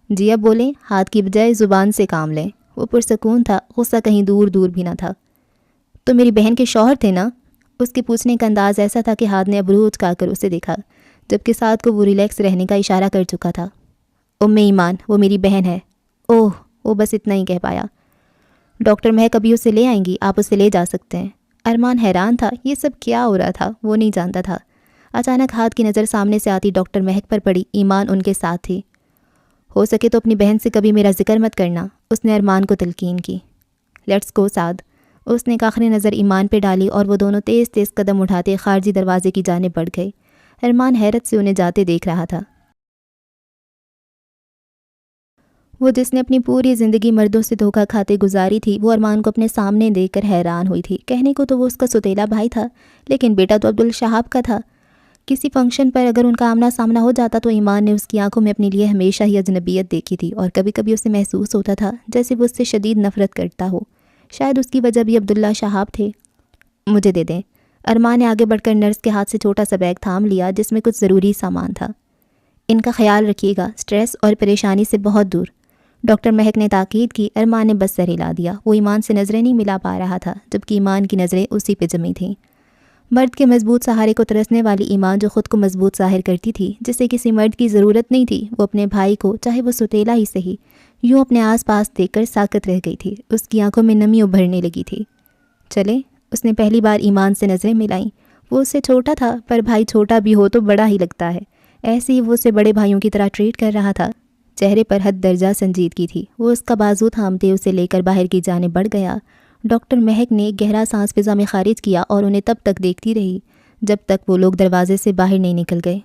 جی اب بولیں، ہاتھ کی بجائے زبان سے کام لیں۔ وہ پرسکون تھا، غصہ کہیں دور دور بھی نہ تھا۔ تو میری بہن کے شوہر تھے نا؟ اس کے پوچھنے کا انداز ایسا تھا کہ ہاتھ نے ابرو اچکا کر اسے دیکھا، جبکہ سعد کو وہ ریلیکس رہنے کا اشارہ کر چکا تھا۔ ایمان وہ میری بہن ہے۔ اوہ، وہ بس اتنا ہی کہہ پایا۔ ڈاکٹر مہک ابھی اسے لے آئیں گی، آپ اسے لے جا سکتے ہیں۔ ارمان حیران تھا، یہ سب کیا ہو رہا تھا، وہ نہیں جانتا تھا۔ اچانک ہاتھ کی نظر سامنے سے آتی ڈاکٹر مہک پر پڑی۔ ایمان ان کے ساتھ تھی۔ ہو سکے تو اپنی بہن سے کبھی میرا ذکر مت کرنا، اس نے ارمان کو تلقین کی۔ لیٹس گو سعد۔ اس نے ایک آخری نظر ایمان پہ ڈالی اور وہ دونوں تیز تیز قدم اٹھاتے خارجی دروازے کی جانب بڑھ گئے۔ ارمان حیرت سے انہیں جاتے دیکھ رہا تھا۔ وہ جس نے اپنی پوری زندگی مردوں سے دھوکہ کھاتے گزاری تھی، وہ ارمان کو اپنے سامنے دیکھ کر حیران ہوئی تھی۔ کہنے کو تو وہ اس کا سوتیلا بھائی تھا، لیکن بیٹا تو عبدالشہاب کا تھا۔ کسی فنکشن پر اگر ان کا آمنا سامنا ہو جاتا تو ایمان نے اس کی آنکھوں میں اپنے لیے ہمیشہ ہی اجنبیت دیکھی تھی، اور کبھی کبھی اسے محسوس ہوتا تھا جیسے وہ اس سے شدید نفرت کرتا ہو۔ شاید اس کی وجہ بھی عبداللہ شہاب تھے۔ مجھے دے دیں۔ ارمان نے آگے بڑھ کر نرس کے ہاتھ سے چھوٹا سا بیگ تھام لیا جس میں کچھ ضروری سامان تھا۔ ان کا خیال رکھیے گا، سٹریس اور پریشانی سے بہت دور، ڈاکٹر مہک نے تاکید کی۔ ارمان نے بس سر ہلا دیا۔ وہ ایمان سے نظریں نہیں ملا پا رہا تھا، جبکہ ایمان کی نظریں اسی پہ جمی تھیں۔ مرد کے مضبوط سہارے کو ترسنے والی ایمان جو خود کو مضبوط ظاہر کرتی تھی، جسے کسی مرد کی ضرورت نہیں تھی، وہ اپنے بھائی کو، چاہے وہ سوتیلا ہی صحیح، یوں اپنے آس پاس دیکھ کر ساکت رہ گئی تھی۔ اس کی آنکھوں میں نمی ابھرنے لگی تھی۔ چلے، اس نے پہلی بار ایمان سے نظریں ملائیں۔ وہ اس سے چھوٹا تھا، پر بھائی چھوٹا بھی ہو تو بڑا ہی لگتا ہے۔ ایسے ہی وہ اسے بڑے بھائیوں کی طرح ٹریٹ کر رہا تھا۔ چہرے پر حد درجہ سنجیدگی تھی۔ وہ اس کا بازو تھامتے اسے لے کر باہر کی جانب بڑھ گیا۔ ڈاکٹر مہک نے گہرا سانس فضا میں خارج کیا اور انہیں تب تک دیکھتی رہی جب تک وہ لوگ دروازے سے باہر نہیں نکل گئے۔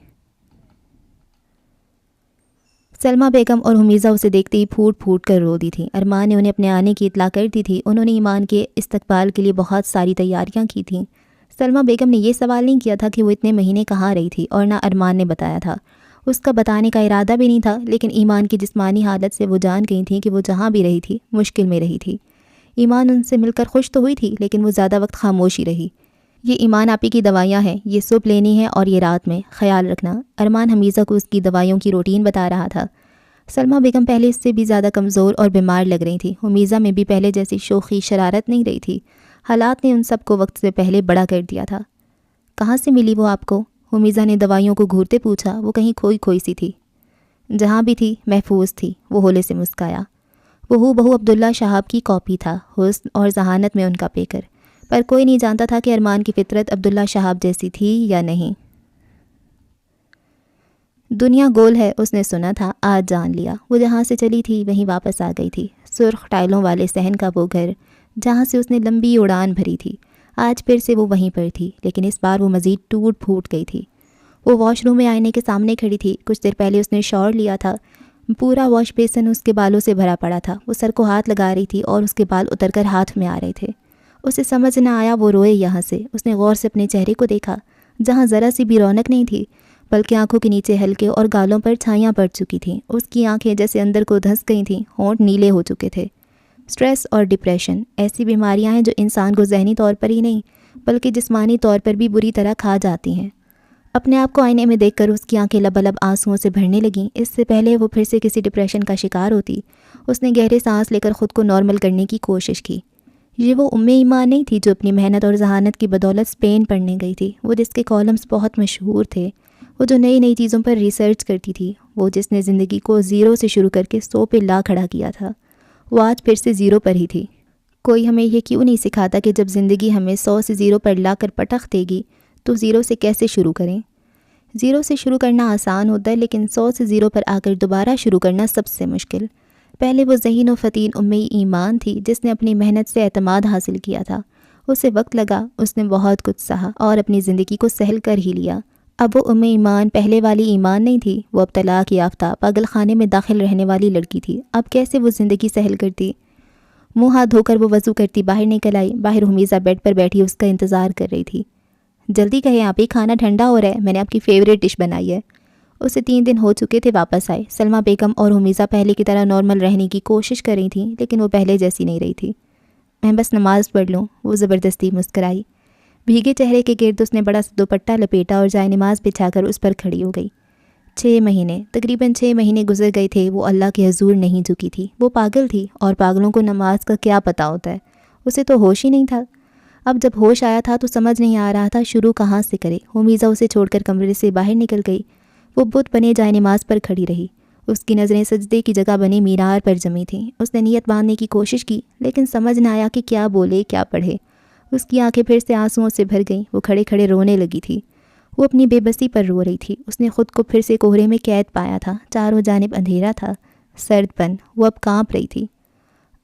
سلمہ بیگم اور حمیزہ اسے دیکھتے ہی پھوٹ پھوٹ کر رو دی تھیں۔ ارمان نے انہیں اپنے آنے کی اطلاع کر دی تھی۔ انہوں نے ایمان کے استقبال کے لیے بہت ساری تیاریاں کی تھیں۔ سلمہ بیگم نے یہ سوال نہیں کیا تھا کہ وہ اتنے مہینے کہاں رہی تھی، اور نہ ارمان نے بتایا تھا۔ اس کا بتانے کا ارادہ بھی نہیں تھا، لیکن ایمان کی جسمانی حالت سے وہ جان گئی تھیں کہ وہ جہاں بھی رہی تھی مشکل میں رہی تھی۔ ایمان ان سے مل کر خوش تو ہوئی تھی، لیکن وہ زیادہ وقت خاموشی رہی۔ یہ ایمان آپی کی دوائیاں ہیں، یہ صبح لینی ہے اور یہ رات میں، خیال رکھنا۔ ارمان حمیزہ کو اس کی دوائیوں کی روٹین بتا رہا تھا۔ سلمہ بیگم پہلے اس سے بھی زیادہ کمزور اور بیمار لگ رہی تھی۔ حمیزہ میں بھی پہلے جیسی شوخی شرارت نہیں رہی تھی۔ حالات نے ان سب کو وقت سے پہلے بڑا کر دیا تھا۔ کہاں سے ملی وہ آپ کو؟ حمیزہ نے دوائیوں کو گھورتے پوچھا۔ وہ کہیں کھوئی کھوئی سی تھی۔ جہاں بھی تھی محفوظ تھی، وہ ہولے سے مسکایا۔ وہ ہو بہو عبداللہ شہاب کی کاپی تھا، حسن اور ذہانت میں ان کا پیکر، پر کوئی نہیں جانتا تھا کہ ارمان کی فطرت عبداللہ شہاب جیسی تھی یا نہیں۔ دنیا گول ہے، اس نے سنا تھا، آج جان لیا۔ وہ جہاں سے چلی تھی وہیں واپس آ گئی تھی۔ سرخ ٹائلوں والے صحن کا وہ گھر جہاں سے اس نے لمبی اڑان بھری تھی، آج پھر سے وہ وہیں پر تھی، لیکن اس بار وہ مزید ٹوٹ پھوٹ گئی تھی۔ وہ واش روم میں آئینے کے سامنے کھڑی تھی۔ کچھ دیر پہلے اس نے شاور لیا تھا، پورا واش بیسن اس کے بالوں سے بھرا پڑا تھا۔ وہ سر کو ہاتھ لگا رہی تھی اور اس کے بال اتر کر ہاتھ میں آ رہے تھے۔ اسے سمجھ نہ آیا وہ روئے یہاں سے۔ اس نے غور سے اپنے چہرے کو دیکھا، جہاں ذرا سی بھی رونق نہیں تھی، بلکہ آنکھوں کے نیچے ہلکے اور گالوں پر چھائیاں پڑ چکی تھیں۔ اس کی آنکھیں جیسے اندر کو دھنس گئی تھیں، ہونٹ نیلے ہو چکے تھے۔ سٹریس اور ڈپریشن ایسی بیماریاں ہیں جو انسان کو ذہنی طور پر ہی نہیں بلکہ جسمانی طور پر بھی بری طرح کھا جاتی ہیں۔ اپنے آپ کو آئینے میں دیکھ کر اس کی آنکھیں لبالب آنسوؤں سے بھرنے لگیں۔ اس سے پہلے وہ پھر سے کسی ڈپریشن کا شکار ہوتی۔ اس نے گہرے سانس لے کر خود کو نارمل کرنے کی کوشش کی۔ یہ وہ ایمان نہیں تھی جو اپنی محنت اور ذہانت کی بدولت اسپین پڑھنے گئی تھی، وہ جس کے کالمز بہت مشہور تھے، وہ جو نئی نئی چیزوں پر ریسرچ کرتی تھی، وہ جس نے زندگی کو زیرو سے شروع کر کے 100 پہ لا کھڑا کیا تھا۔ وہ آج پھر سے زیرو پر ہی تھی۔ کوئی ہمیں یہ کیوں نہیں سکھاتا کہ جب زندگی ہمیں 100 سے زیرو پر لا کر پٹخ دے گی تو زیرو سے کیسے شروع کریں؟ زیرو سے شروع کرنا آسان ہوتا ہے، لیکن 100 سے زیرو پر آ کر دوبارہ شروع کرنا سب سے مشکل۔ پہلے وہ ذہین و فتین ایمان تھی جس نے اپنی محنت سے اعتماد حاصل کیا تھا۔ اسے وقت لگا، اس نے بہت کچھ سہا اور اپنی زندگی کو سہل کر ہی لیا۔ اب وہ ایمان پہلے والی ایمان نہیں تھی، وہ اب طلاق یافتہ پاگل خانے میں داخل رہنے والی لڑکی تھی۔ اب کیسے وہ زندگی سہل کرتی؟ منہ ہاتھ دھو کر وہ وضو کرتی باہر نکل آئی۔ باہر حمیزہ بیڈ پر بیٹھی اس کا انتظار کر رہی تھی۔ جلدی کہیں آپ ہی، کھانا ٹھنڈا ہو رہا ہے، میں نے آپ کی فیوریٹ ڈش بنائی ہے۔ اسے 3 دن ہو چکے تھے واپس آئے۔ سلمہ بیگم اور حمیزہ پہلے کی طرح نارمل رہنے کی کوشش کر رہی تھیں، لیکن وہ پہلے جیسی نہیں رہی تھی۔ میں بس نماز پڑھ لوں، وہ زبردستی مسکرائی۔ بھیگے چہرے کے گرد اس نے بڑا سا دوپٹہ لپیٹا اور جائے نماز بچھا کر اس پر کھڑی ہو گئی۔ 6 مہینے، تقریباً 6 مہینے گزر گئے تھے، وہ اللہ کے حضور نہیں جھکی تھی۔ وہ پاگل تھی، اور پاگلوں کو نماز کا کیا پتہ ہوتا ہے؟ اسے تو ہوش ہی نہیں تھا۔ اب جب ہوش آیا تھا تو سمجھ نہیں آ رہا تھا شروع کہاں سے کرے۔ حمیزہ اسے چھوڑ کر کمرے سے باہر نکل گئی۔ وہ بت بنے جائے نماز پر کھڑی رہی۔ اس کی نظریں سجدے کی جگہ بنے مینار پر جمی تھیں۔ اس نے نیت باندھنے کی کوشش کی، لیکن سمجھ نہ آیا کہ کیا بولے کیا پڑھے۔ اس کی آنکھیں پھر سے آنسوؤں سے بھر گئیں۔ وہ کھڑے کھڑے رونے لگی تھی۔ وہ اپنی بے بسی پر رو رہی تھی۔ اس نے خود کو پھر سے کوہرے میں قید پایا تھا۔ چاروں جانب اندھیرا تھا، سرد پن۔ وہ اب کانپ رہی تھی۔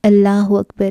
اللہ اکبر!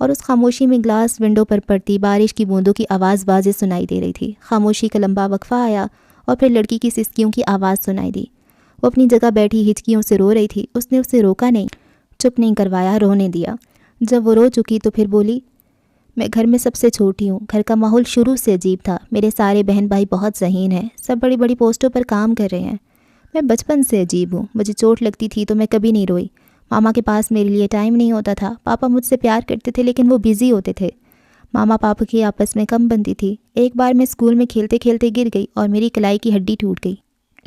اور اس خاموشی میں گلاس ونڈو پر پڑتی بارش کی بوندوں کی آواز واضح سنائی دے رہی تھی۔ خاموشی کا لمبا وقفہ آیا اور پھر لڑکی کی سسکیوں کی آواز سنائی دی۔ وہ اپنی جگہ بیٹھی ہچکیوں سے رو رہی تھی۔ اس نے اسے روکا نہیں، چپ نہیں کروایا، رونے دیا۔ جب وہ رو چکی تو پھر بولی، میں گھر میں سب سے چھوٹی ہوں، گھر کا ماحول شروع سے عجیب تھا، میرے سارے بہن بھائی بہت ذہین ہیں، سب بڑی بڑی پوسٹوں پر کام کر رہے ہیں، میں بچپن سے عجیب ہوں، مجھے چوٹ لگتی تھی تو میں کبھی نہیں روئی، ماما کے پاس میرے لیے ٹائم نہیں ہوتا تھا، پاپا مجھ سے پیار کرتے تھے لیکن وہ بیزی ہوتے تھے، ماما پاپا کی آپس میں کم بنتی تھی، ایک بار میں اسکول میں کھیلتے کھیلتے گر گئی اور میری کلائی کی ہڈی ٹوٹ گئی،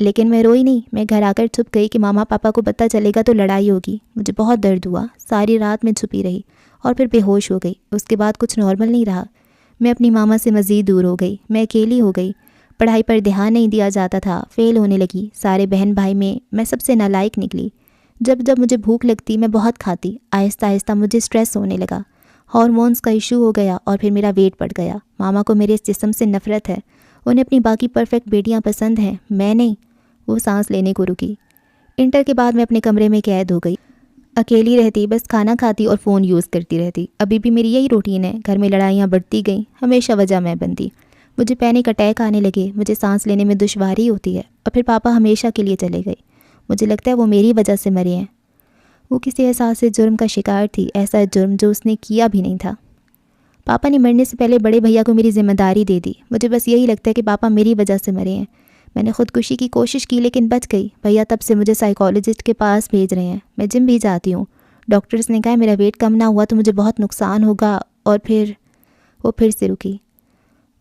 لیکن میں روئی نہیں، میں گھر آ کر چھپ گئی کہ ماما پاپا کو پتہ چلے گا تو لڑائی ہوگی، مجھے بہت درد ہوا، ساری رات میں چھپی رہی اور پھر بے ہوش ہو گئی، اس کے بعد کچھ نارمل نہیں رہا، میں اپنی ماما سے مزید دور ہو گئی، میں اکیلی ہو گئی، پڑھائی پر دھیان نہیں دیا جاتا تھا، فیل ہونے لگی، سارے بہن بھائی میں سب سے نالائق نکلی، جب مجھے بھوک لگتی میں بہت کھاتی، آہستہ آہستہ مجھے سٹریس ہونے لگا، ہارمونز کا ایشو ہو گیا اور پھر میرا ویٹ بڑھ گیا، ماما کو میرے اس جسم سے نفرت ہے، انہیں اپنی باقی پرفیکٹ بیٹیاں پسند ہیں، میں نہیں۔ وہ سانس لینے کو رکی۔ انٹر کے بعد میں اپنے کمرے میں قید ہو گئی، اکیلی رہتی، بس کھانا کھاتی اور فون یوز کرتی رہتی، ابھی بھی میری یہی روٹین ہے، گھر میں لڑائیاں بڑھتی گئیں، ہمیشہ وجہ میں بنتی، مجھے پینک اٹیک آنے لگے، مجھے سانس لینے میں دشواری ہوتی ہے، اور پھر پاپا ہمیشہ کے لیے چلے گئے، مجھے لگتا ہے وہ میری وجہ سے مرے ہیں۔ وہ کسی احساس سے جرم کا شکار تھی، ایسا جرم جو اس نے کیا بھی نہیں تھا۔ پاپا نے مرنے سے پہلے بڑے بھیا کو میری ذمہ داری دے دی، مجھے بس یہی لگتا ہے کہ پاپا میری وجہ سے مرے ہیں، میں نے خودکشی کی کوشش کی لیکن بچ گئی، بھیا تب سے مجھے سائیکالوجسٹ کے پاس بھیج رہے ہیں، میں جم بھی جاتی ہوں، ڈاکٹرز نے کہا میرا ویٹ کم نہ ہوا تو مجھے بہت نقصان ہوگا، اور وہ پھر سے رکی۔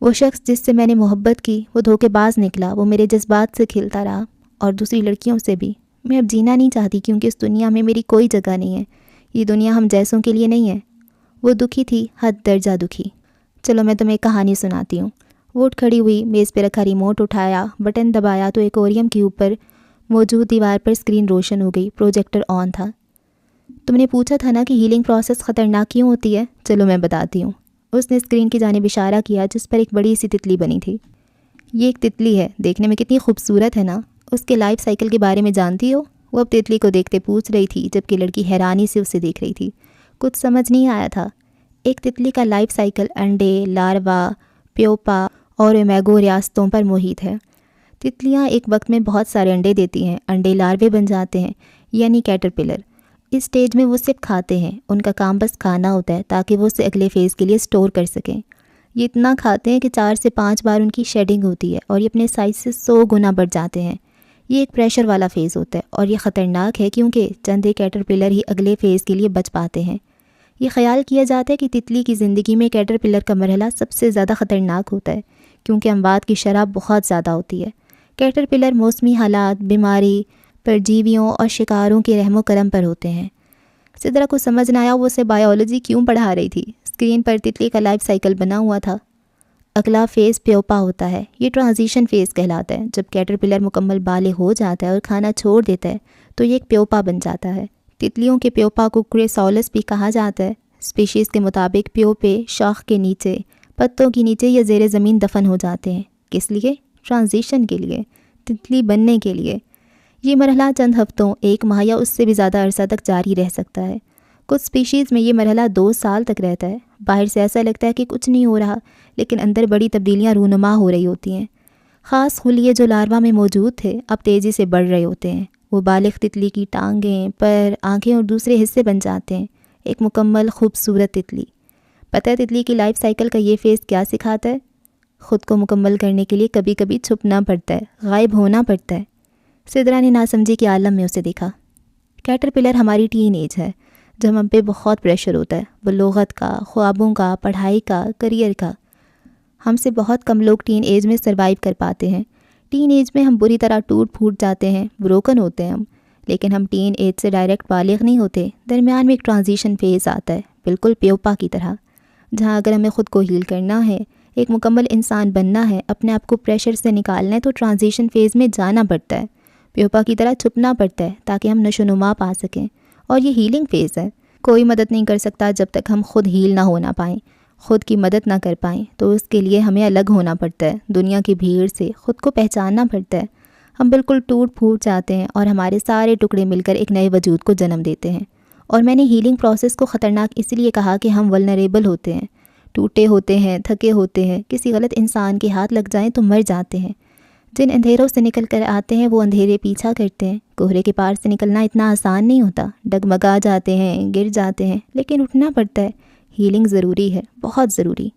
وہ شخص جس سے میں نے محبت کی وہ دھوکے باز نکلا، وہ میرے جذبات سے کھیلتا رہا اور دوسری لڑکیوں سے بھی۔ میں اب جینا نہیں چاہتی کیونکہ اس دنیا میں میری کوئی جگہ نہیں ہے، یہ دنیا ہم جیسوں کے لیے نہیں ہے۔ وہ دکھی تھی، حد درجہ دکھی۔ چلو میں تمہیں ایک کہانی سناتی ہوں۔ وہ اٹھ کھڑی ہوئی، میز پہ رکھا ریموٹ اٹھایا، بٹن دبایا تو ایکویریم کے اوپر موجود دیوار پر اسکرین روشن ہو گئی، پروجیکٹر آن تھا۔ تم نے پوچھا تھا نا کہ ہیلنگ پروسیس خطرناک کیوں ہوتی ہے؟ چلو میں بتاتی ہوں۔ اس نے اسکرین کی جانب اشارہ کیا جس پر ایک بڑی سی تتلی بنی تھی۔ یہ ایک تتلی ہے، دیکھنے میں کتنی خوبصورت ہے نا؟ اس کے لائف سائیکل کے بارے میں جانتی ہو؟ وہ اب تتلی کو دیکھتے پوچھ رہی تھی جبکہ لڑکی حیرانی سے اسے دیکھ رہی تھی۔ کچھ سمجھ نہیں آیا تھا۔ ایک تتلی کا لائف سائیکل انڈے، لاروا، پیوپا اور امیگو ریاستوں پر محیط ہے۔ تتلیاں ایک وقت میں بہت سارے انڈے دیتی ہیں، انڈے لاروے بن جاتے ہیں یعنی کیٹرپلر۔ اس سٹیج میں وہ صرف کھاتے ہیں، ان کا کام بس کھانا ہوتا ہے تاکہ وہ اسے اگلے فیز کے لیے سٹور کر سکیں۔ یہ اتنا کھاتے ہیں کہ 4 سے 5 بار ان کی شیڈنگ ہوتی ہے اور یہ اپنے سائز سے 100 گنا بڑھ جاتے ہیں۔ یہ ایک پریشر والا فیز ہوتا ہے اور یہ خطرناک ہے کیونکہ چند ایک کیٹرپلر ہی اگلے فیز کے لیے بچ پاتے ہیں۔ یہ خیال کیا جاتا ہے کہ تتلی کی زندگی میں کیٹرپلر کا مرحلہ سب سے زیادہ خطرناک ہوتا ہے کیونکہ اموات کی شرح بہت زیادہ ہوتی ہے۔ کیٹرپلر موسمی حالات، بیماری، پرجیویوں اور شکاروں کے رحم و کرم پر ہوتے ہیں۔ سدرا کو سمجھ نہ آیا وہ اسے بائیولوجی کیوں پڑھا رہی تھی۔ اسکرین پر تتلی کا لائف سائیکل بنا ہوا تھا۔ اگلا فیز پیوپا ہوتا ہے، یہ ٹرانزیشن فیز کہلاتا ہے۔ جب کیٹرپلر مکمل بالغ ہو جاتا ہے اور کھانا چھوڑ دیتا ہے تو یہ ایک پیوپا بن جاتا ہے۔ تتلیوں کے پیوپا کو کریسالس بھی کہا جاتا ہے۔ اسپیشیز کے مطابق پیوپے شاخ کے نیچے، پتوں کے نیچے یا زیر زمین دفن ہو جاتے ہیں۔ کس لیے؟ ٹرانزیشن کے لیے، تتلی بننے کے لیے۔ یہ مرحلہ چند ہفتوں، 1 ماہ یا اس سے بھی زیادہ عرصہ تک جاری رہ سکتا ہے۔ کچھ سپیشیز میں یہ مرحلہ 2 سال تک رہتا ہے۔ باہر سے ایسا لگتا ہے کہ کچھ نہیں ہو رہا لیکن اندر بڑی تبدیلیاں رونما ہو رہی ہوتی ہیں۔ خاص خلیے جو لاروا میں موجود تھے اب تیزی سے بڑھ رہے ہوتے ہیں۔ وہ بالغ تتلی کی ٹانگیں، پر، آنکھیں اور دوسرے حصے بن جاتے ہیں، ایک مکمل خوبصورت تتلی۔ پتہ ہے تتلی کی لائف سائیکل کا یہ فیز کیا سکھاتا ہے؟ خود کو مکمل کرنے کے لیے کبھی کبھی چھپنا پڑتا ہے، غائب ہونا پڑتا ہے۔ سدرا نے ناسمجھی کے عالم میں اسے دیکھا۔ کیٹرپلر ہماری ٹین ایج ہے جب ہم پہ بہت پریشر ہوتا ہے، بلوغت کا، خوابوں کا، پڑھائی کا، کریئر کا۔ ہم سے بہت کم لوگ ٹین ایج میں سروائیو کر پاتے ہیں۔ ٹین ایج میں ہم بری طرح ٹوٹ پھوٹ جاتے ہیں، بروکن ہوتے ہیں ہم، لیکن ہم ٹین ایج سے ڈائریکٹ بالغ نہیں ہوتے۔ درمیان میں ایک ٹرانزیشن فیز آتا ہے، بالکل پیوپا کی طرح، جہاں اگر ہمیں خود کو ہیل کرنا ہے، ایک مکمل انسان بننا ہے، اپنے آپ کو پریشر سے نکالنا ہے تو ٹرانزیشن فیز میں جانا پڑتا ہے، پیوپا کی طرح چھپنا پڑتا ہے تاکہ ہم نشو و نما پا سکیں۔ اور یہ ہیلنگ فیز ہے۔ کوئی مدد نہیں کر سکتا جب تک ہم خود ہیل نہ ہونا پائیں، خود کی مدد نہ کر پائیں، تو اس کے لیے ہمیں الگ ہونا پڑتا ہے، دنیا کی بھیڑ سے خود کو پہچاننا پڑتا ہے۔ ہم بالکل ٹوٹ پھوٹ جاتے ہیں اور ہمارے سارے ٹکڑے مل کر ایک نئے وجود کو جنم دیتے ہیں، اور میں نے ہیلنگ پروسیس کو خطرناک اس لیے کہا کہ ہم ولنریبل ہوتے ہیں، ٹوٹے ہوتے ہیں، تھکے ہوتے ہیں، کسی غلط انسان کے ہاتھ لگ جائیں تو مر جاتے ہیں۔ جن اندھیروں سے نکل کر آتے ہیں وہ اندھیرے پیچھا کرتے ہیں۔ کوہرے کے پار سے نکلنا اتنا آسان نہیں ہوتا، ڈگمگا جاتے ہیں، گر جاتے ہیں، لیکن اٹھنا پڑتا ہے۔ ہیلنگ ضروری ہے، بہت ضروری،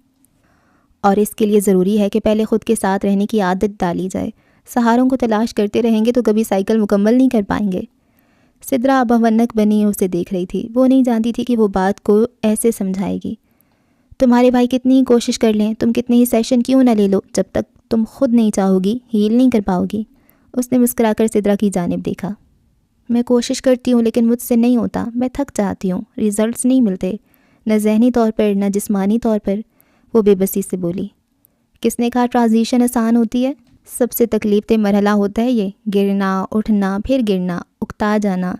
اور اس کے لیے ضروری ہے کہ پہلے خود کے ساتھ رہنے کی عادت ڈالی جائے۔ سہاروں کو تلاش کرتے رہیں گے تو کبھی سائیکل مکمل نہیں کر پائیں گے۔ سدرا ابا ونک بنی اسے دیکھ رہی تھی۔ وہ نہیں جانتی تھی کہ وہ بات کو ایسے سمجھائے گی۔ تمہارے بھائی کتنی ہی کوشش کر لیں، تم کتنے ہی سیشن کیوں نہ لے لو، جب تک تم خود نہیں چاہو گی ہیل نہیں کر پاؤ گی۔ اس نے مسکرا کر سدرا کی جانب دیکھا۔ میں کوشش کرتی ہوں لیکن مجھ سے نہیں ہوتا، میں تھک جاتی ہوں، ریزلٹس نہیں ملتے، نہ ذہنی طور پر نہ جسمانی طور پر۔ وہ بے بسی سے بولی۔ کس نے کہا ٹرانزیشن آسان ہوتی ہے؟ سب سے تکلیف دہ مرحلہ ہوتا ہے یہ، گرنا، اٹھنا، پھر گرنا، اکتا جانا۔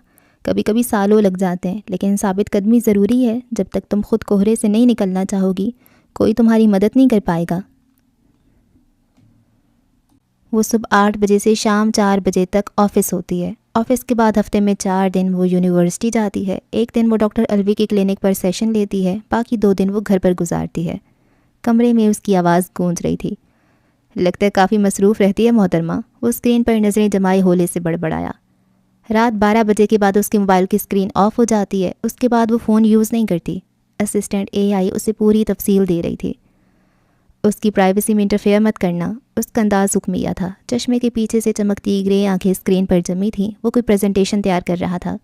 کبھی کبھی سالوں لگ جاتے ہیں، لیکن ثابت قدمی ضروری ہے۔ جب تک تم خود کوہرے سے نہیں نکلنا چاہو گی، کوئی تمہاری مدد نہیں کر پائے گا۔ وہ صبح 8 بجے سے شام 4 بجے تک آفس ہوتی ہے۔ آفس کے بعد ہفتے میں 4 دن وہ یونیورسٹی جاتی ہے۔ ایک دن وہ ڈاکٹر الوی کی کلینک پر سیشن لیتی ہے، باقی 2 دن وہ گھر پر گزارتی ہے۔ کمرے میں اس کی آواز گونج رہی تھی۔ لگتا ہے کافی مصروف رہتی ہے محترمہ۔ وہ اسکرین پر نظریں جمائے ہولے سے بڑبڑایا۔ رات 12 بجے کے بعد اس کے موبائل کی اسکرین آف ہو جاتی ہے۔ اس کے بعد وہ فون یوز نہیں کرتی۔ اسسٹنٹ اے آئی اسے پوری تفصیل دے رہی تھی۔ اس کی پرائیویسی میں انٹرفیئر مت کرنا۔ اس کا انداز حکمیہ تھا۔ چشمے کے پیچھے سے چمکتی گرے آنکھیں اسکرین پر جمی تھیں۔ وہ کوئی پریزنٹیشن تیار کر رہا تھا۔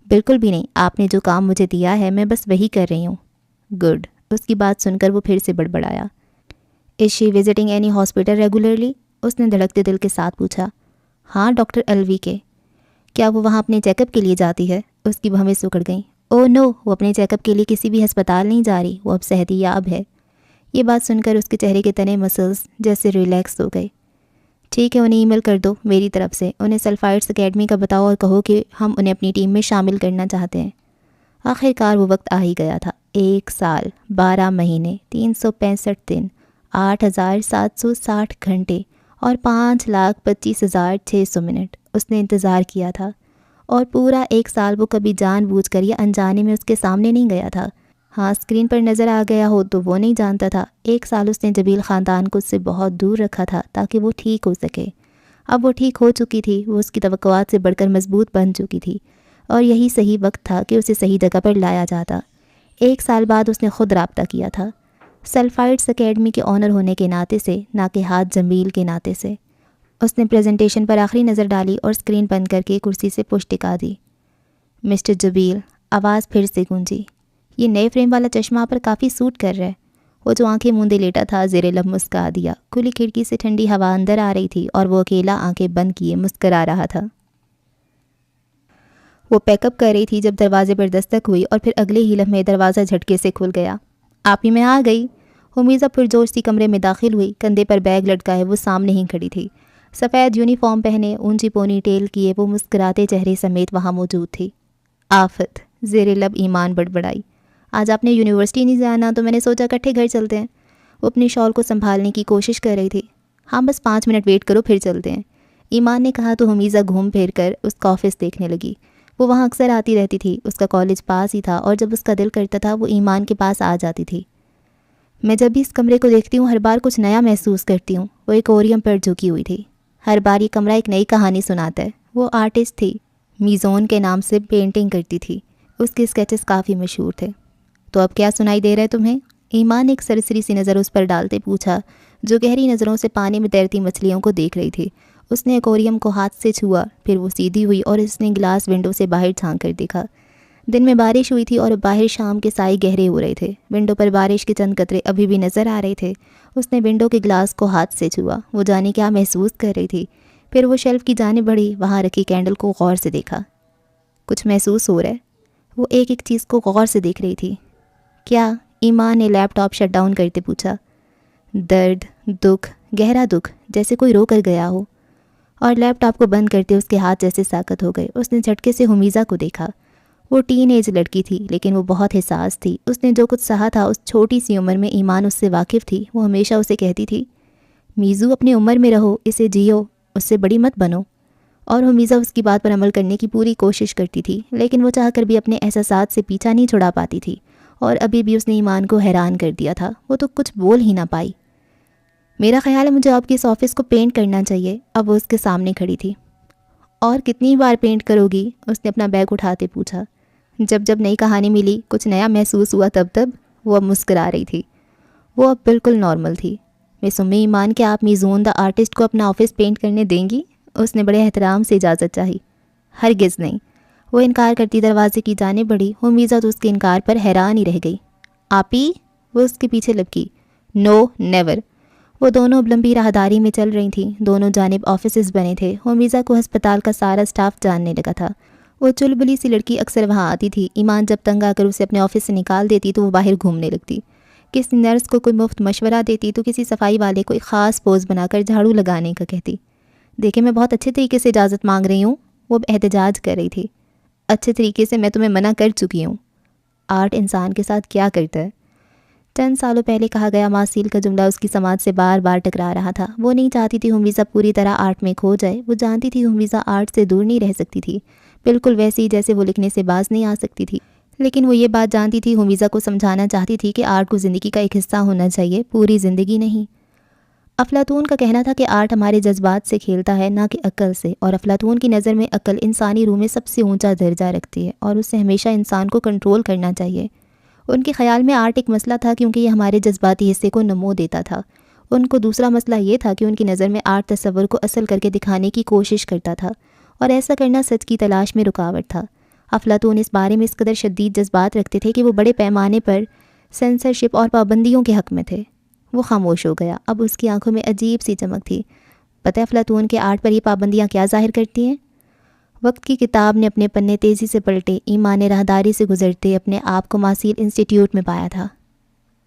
بالکل بھی نہیں، آپ نے جو کام مجھے دیا ہے میں بس وہی کر رہی ہوں۔ گڈ۔ اس کی بات سن کر وہ پھر سے بڑبڑایا۔ از شی وزٹنگ اینی ہاسپٹل ریگولرلی؟ اس نے دھڑکتے دل کے ساتھ پوچھا۔ ہاں، ڈاکٹر الوی کے۔ کیا وہ وہاں اپنے چیک اپ کے لیے جاتی ہے؟ اس کی بھویں سکڑ گئیں۔ او نو، وہ اپنے چیک اپ کے لیے کسی بھی ہسپتال نہیں جا رہی، وہ اب صحت یاب ہے۔ یہ بات سن کر اس کے چہرے کے تنے مسلز جیسے ریلیکس ہو گئے۔ ٹھیک ہے، انہیں ای میل کر دو میری طرف سے۔ انہیں سلفائڈس اکیڈمی کا بتاؤ اور کہو کہ ہم انہیں اپنی ٹیم میں شامل کرنا چاہتے ہیں۔ آخر وہ وقت آ ہی گیا تھا۔ 1 سال 12 مہینے 365 دن 8,760 گھنٹے اور 5,25,600 منٹ اس نے انتظار کیا تھا، اور پورا 1 سال وہ کبھی جان بوجھ کر یا انجانے میں اس کے سامنے نہیں گیا تھا۔ ہاں، اسکرین پر نظر آ گیا ہو تو وہ نہیں جانتا تھا۔ 1 سال اس نے جبیل خاندان کو اس سے بہت دور رکھا تھا تاکہ وہ ٹھیک ہو سکے۔ اب وہ ٹھیک ہو چکی تھی، وہ اس کی توقعات سے بڑھ کر مضبوط بن چکی تھی، اور یہی صحیح وقت تھا کہ اسے صحیح جگہ پر لایا جاتا۔ 1 سال بعد اس نے خود رابطہ کیا تھا، سلفائڈس اکیڈمی کے آنر ہونے کے ناطے سے، نہ کہ ہاتھ جمیل کے ناطے سے۔ اس نے پریزنٹیشن پر آخری نظر ڈالی اور اسکرین بند کر کے کرسی سے پشت ٹکا دی۔ مسٹر جبیل، آواز پھر سے گونجی۔ یہ نئے فریم والا چشمہ آپ پر کافی سوٹ کر رہا ہے۔ وہ جو آنکھیں موندے لیٹا تھا زیر لب مسکرا دیا۔ کھلی کھڑکی سے ٹھنڈی ہوا اندر آ رہی تھی اور وہ اکیلا آنکھیں بند کیے مسکرا رہا تھا۔ وہ پیک اپ کر رہی تھی جب دروازے پر دستک ہوئی اور پھر اگلے ہی لمحے دروازہ جھٹکے سے کھل گیا۔ آپ ہی میں آ گئی۔ حمیزہ پرجوش سی کمرے میں داخل ہوئی، کندھے پر بیگ لٹکائے وہ سامنے ہی کھڑی تھی۔ سفید یونیفارم پہنے، اونچی پونی ٹیل کیے وہ مسکراتے چہرے سمیت وہاں موجود تھی۔ آفت، زیر لب ایمان بڑبڑائی۔ آج آپ نے یونیورسٹی نہیں جانا تو میں نے سوچا اکٹھے گھر چلتے ہیں۔ وہ اپنی شال کو سنبھالنے کی کوشش کر رہی تھی۔ ہاں، بس 5 منٹ ویٹ کرو پھر چلتے ہیں، ایمان نے کہا تو حمیزہ گھوم پھیر کر اس کا آفس دیکھنے لگی۔ وہ وہاں اکثر آتی رہتی تھی، اس کا کالج پاس ہی تھا، اور جب اس کا دل کرتا تھا وہ ایمان کے پاس آ جاتی تھی۔ میں جب بھی اس کمرے کو دیکھتی ہوں ہر بار کچھ نیا محسوس کرتی ہوں۔ وہ ایکوریم پر جھکی ہوئی تھی۔ ہر بار یہ کمرہ ایک نئی کہانی سناتا ہے۔ وہ آرٹسٹ تھی، میزون کے نام سے پینٹنگ کرتی تھی۔ اس کے اسکیچز کافی مشہور تھے۔ تو اب کیا سنائی دے رہا ہے تمہیں؟ ایمان نے ایک سرسری سی نظر اس پر ڈالتے پوچھا، جو گہری نظروں سے پانی میں تیرتی مچھلیوں کو دیکھ رہی تھی۔ اس نے ایکوریم کو ہاتھ سے چھوا، پھر وہ سیدھی ہوئی اور اس نے گلاس ونڈو سے باہر جھانک کر دیکھا۔ دن میں بارش ہوئی تھی اور باہر شام کے سائے گہرے ہو رہے تھے۔ ونڈو پر بارش کے چند قطرے ابھی بھی نظر آ رہے تھے۔ اس نے ونڈو کے گلاس کو ہاتھ سے چھوا، وہ جانے کیا محسوس کر رہی تھی۔ پھر وہ شیلف کی جانب بڑھی، وہاں رکھی کینڈل کو غور سے دیکھا۔ کچھ محسوس ہو رہا ہے؟ وہ ایک ایک چیز کو غور سے دیکھ رہی تھی۔ کیا؟ ایمان نے لیپ ٹاپ شٹ ڈاؤن کرتے پوچھا۔ درد، دکھ، گہرا دکھ، جیسے کوئی رو کر گیا ہو۔ اور لیپ ٹاپ کو بند کرتے اس کے ہاتھ جیسے ساکت ہو گئے۔ اس نے جھٹکے سے حمیزہ کو دیکھا۔ وہ ٹین ایج لڑکی تھی، لیکن وہ بہت حساس تھی۔ اس نے جو کچھ سہا تھا اس چھوٹی سی عمر میں، ایمان اس سے واقف تھی۔ وہ ہمیشہ اسے کہتی تھی، میزو اپنی عمر میں رہو، اسے جیو، اس سے بڑی مت بنو۔ اور حمیزہ اس کی بات پر عمل کرنے کی پوری کوشش کرتی تھی، لیکن وہ چاہ کر بھی اپنے احساسات سے پیچھا نہیں چھڑا پاتی تھی، اور ابھی بھی اس نے ایمان کو حیران کر دیا تھا۔ وہ تو کچھ بول ہی نہ پائی۔ میرا خیال ہے مجھے آپ کے اس آفس کو پینٹ کرنا چاہیے۔ اب وہ اس کے سامنے کھڑی تھی۔ اور کتنی بار پینٹ کرو گی؟ اس نے اپنا بیگ اٹھاتے پوچھا۔ جب جب نئی کہانی ملی، کچھ نیا محسوس ہوا تب وہ اب مسکرا رہی تھی۔ وہ اب بالکل نارمل تھی۔ مس ایمان، کیا آپ میزون دا آرٹسٹ کو اپنا آفس پینٹ کرنے دیں گی؟ اس نے بڑے احترام سے اجازت چاہی۔ ہرگز نہیں، وہ انکار کرتی دروازے کی جانب بڑھی۔ حمیزہ تو اس کے انکار پر حیران ہی رہ گئی۔ آپی، وہ اس کے پیچھے لپکی۔ نو نیور۔ وہ دونوں اب لمبی راہداری میں چل رہی تھیں۔ دونوں جانب آفسز بنے تھے۔ حمیزہ کو ہسپتال کا سارا سٹاف جاننے لگا تھا۔ وہ چلبلی سی لڑکی اکثر وہاں آتی تھی۔ ایمان جب تنگ آ کر اسے اپنے آفس سے نکال دیتی تو وہ باہر گھومنے لگتی۔ کسی نرس کو کوئی مفت مشورہ دیتی تو کسی صفائی والے کو ایک خاص پوز بنا کر جھاڑو لگانے کا کہتی۔ دیکھیں، میں بہت اچھے طریقے سے اجازت مانگ رہی ہوں، وہ احتجاج کر رہی تھی۔ اچھے طریقے سے میں تمہیں منع کر چکی ہوں۔ آرٹ انسان کے ساتھ کیا کرتا ہے؟ چند سالوں پہلے کہا گیا ماسیل کا جملہ اس کی سماعت سے بار بار ٹکرا رہا تھا۔ وہ نہیں چاہتی تھی حمیزہ پوری طرح آرٹ میں کھو جائے۔ وہ جانتی تھی حمیزہ آرٹ سے دور نہیں رہ سکتی تھی، بالکل ویسی ہی جیسے وہ لکھنے سے باز نہیں آ سکتی تھی۔ لیکن وہ یہ بات جانتی تھی، حمیزہ کو سمجھانا چاہتی تھی کہ آرٹ کو زندگی کا ایک حصہ ہونا چاہیے، پوری زندگی نہیں۔ افلاطون کا کہنا تھا کہ آرٹ ہمارے جذبات سے کھیلتا ہے، نہ کہ عقل سے، اور افلاطون کی نظر میں عقل انسانی روح میں سب سے اونچا درجہ رکھتی ہے اور اسے ہمیشہ انسان کو کنٹرول کرنا چاہیے۔ ان کے خیال میں آرٹ ایک مسئلہ تھا کیونکہ یہ ہمارے جذباتی حصے کو نمو دیتا تھا۔ ان کو دوسرا مسئلہ یہ تھا کہ ان کی نظر میں آرٹ تصور کو اصل کر کے دکھانے کی کوشش کرتا تھا، اور ایسا کرنا سچ کی تلاش میں رکاوٹ تھا۔ افلاطون اس بارے میں اس قدر شدید جذبات رکھتے تھے کہ وہ بڑے پیمانے پر سینسرشپ اور پابندیوں کے حق میں تھے۔ وہ خاموش ہو گیا۔ اب اس کی آنکھوں میں عجیب سی چمک تھی۔ پتہ ہے افلاطون کے آرٹ پر یہ پابندیاں کیا ظاہر کرتی ہیں؟ وقت کی کتاب نے اپنے پنے تیزی سے پلٹے۔ ایمان نے راہداری سے گزرتے اپنے آپ کو ماسیل انسٹیٹیوٹ میں پایا تھا۔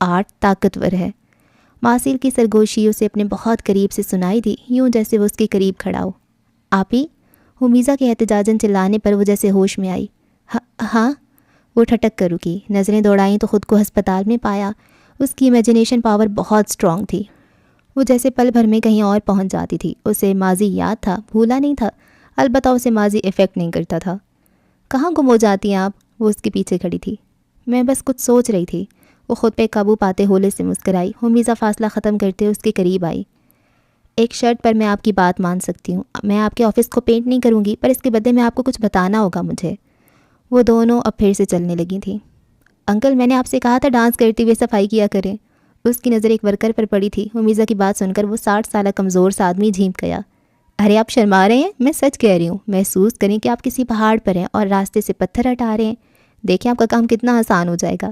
آرٹ طاقتور ہے۔ ماسیل کی سرگوشی اسے اپنے بہت قریب سے سنائی دی، یوں جیسے وہ اس کے قریب کھڑا ہو۔ آپی، حمیزہ کے احتجاجاً چلانے پر وہ جیسے ہوش میں آئی۔ ہاں، وہ ٹھٹک کر رکی، نظریں دوڑائیں تو خود کو ہسپتال میں پایا۔ اس کی امیجنیشن پاور بہت سٹرونگ تھی۔ وہ جیسے پل بھر میں کہیں اور پہنچ جاتی تھی۔ اسے ماضی یاد تھا، بھولا نہیں تھا، البتہ اسے ماضی افیکٹ نہیں کرتا تھا۔ کہاں گم ہو جاتی ہیں آپ؟ وہ اس کے پیچھے کھڑی تھی۔ میں بس کچھ سوچ رہی تھی۔ وہ خود پہ قابو پاتے ہولے سے مسکرائی۔ حمیزہ فاصلہ ختم کرتے اس کے قریب آئی۔ ایک شرط پر میں آپ کی بات مان سکتی ہوں۔ میں آپ کے آفس کو پینٹ نہیں کروں گی، پر اس کے بدلے میں آپ کو کچھ بتانا ہوگا مجھے۔ وہ دونوں اب پھر سے چلنے لگی تھیں۔ انکل، میں نے آپ سے کہا تھا ڈانس کرتے ہوئے صفائی کیا کریں۔ اس کی نظر ایک ورکر پر پڑی تھی۔ حمیزہ کی بات سن کر وہ 60 سالہ کمزور سا آدمی جھینک گیا۔ ارے آپ شرما رہے ہیں؟ میں سچ کہہ رہی ہوں۔ محسوس کریں کہ آپ کسی پہاڑ پر ہیں اور راستے سے پتھر ہٹا رہے ہیں۔ دیکھیں آپ کا کام کتنا آسان ہو جائے گا۔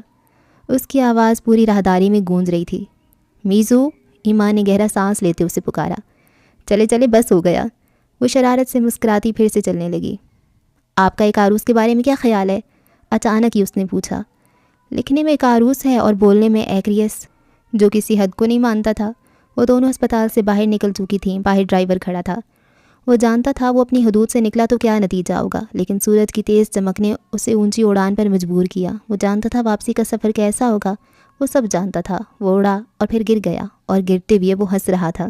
اس کی آواز پوری راہداری میں گونج رہی تھی۔ میزو، ایمان نے گہرا سانس لیتے اسے پکارا۔ چلے چلے، بس ہو گیا۔ وہ شرارت سے مسکراتی پھر سے چلنے لگی۔ آپ کا ایک عروس کے بارے میں کیا خیال ہے؟ اچانک ہی اس نے پوچھا۔ لکھنے میں ایک عروس ہے اور بولنے میں ایکریس، جو کسی حد کو نہیں مانتا تھا۔ وہ دونوں اسپتال سے باہر نکل چکی تھیں۔ باہر ڈرائیور کھڑا تھا۔ وہ جانتا تھا وہ اپنی حدود سے نکلا تو کیا نتیجہ ہوگا، لیکن سورج کی تیز چمک نے اسے اونچی اڑان پر مجبور کیا۔ وہ جانتا تھا واپسی کا سفر کیسا ہوگا، وہ سب جانتا تھا۔ وہ اڑا اور پھر گر گیا، اور گرتے ہوئے وہ ہنس رہا تھا۔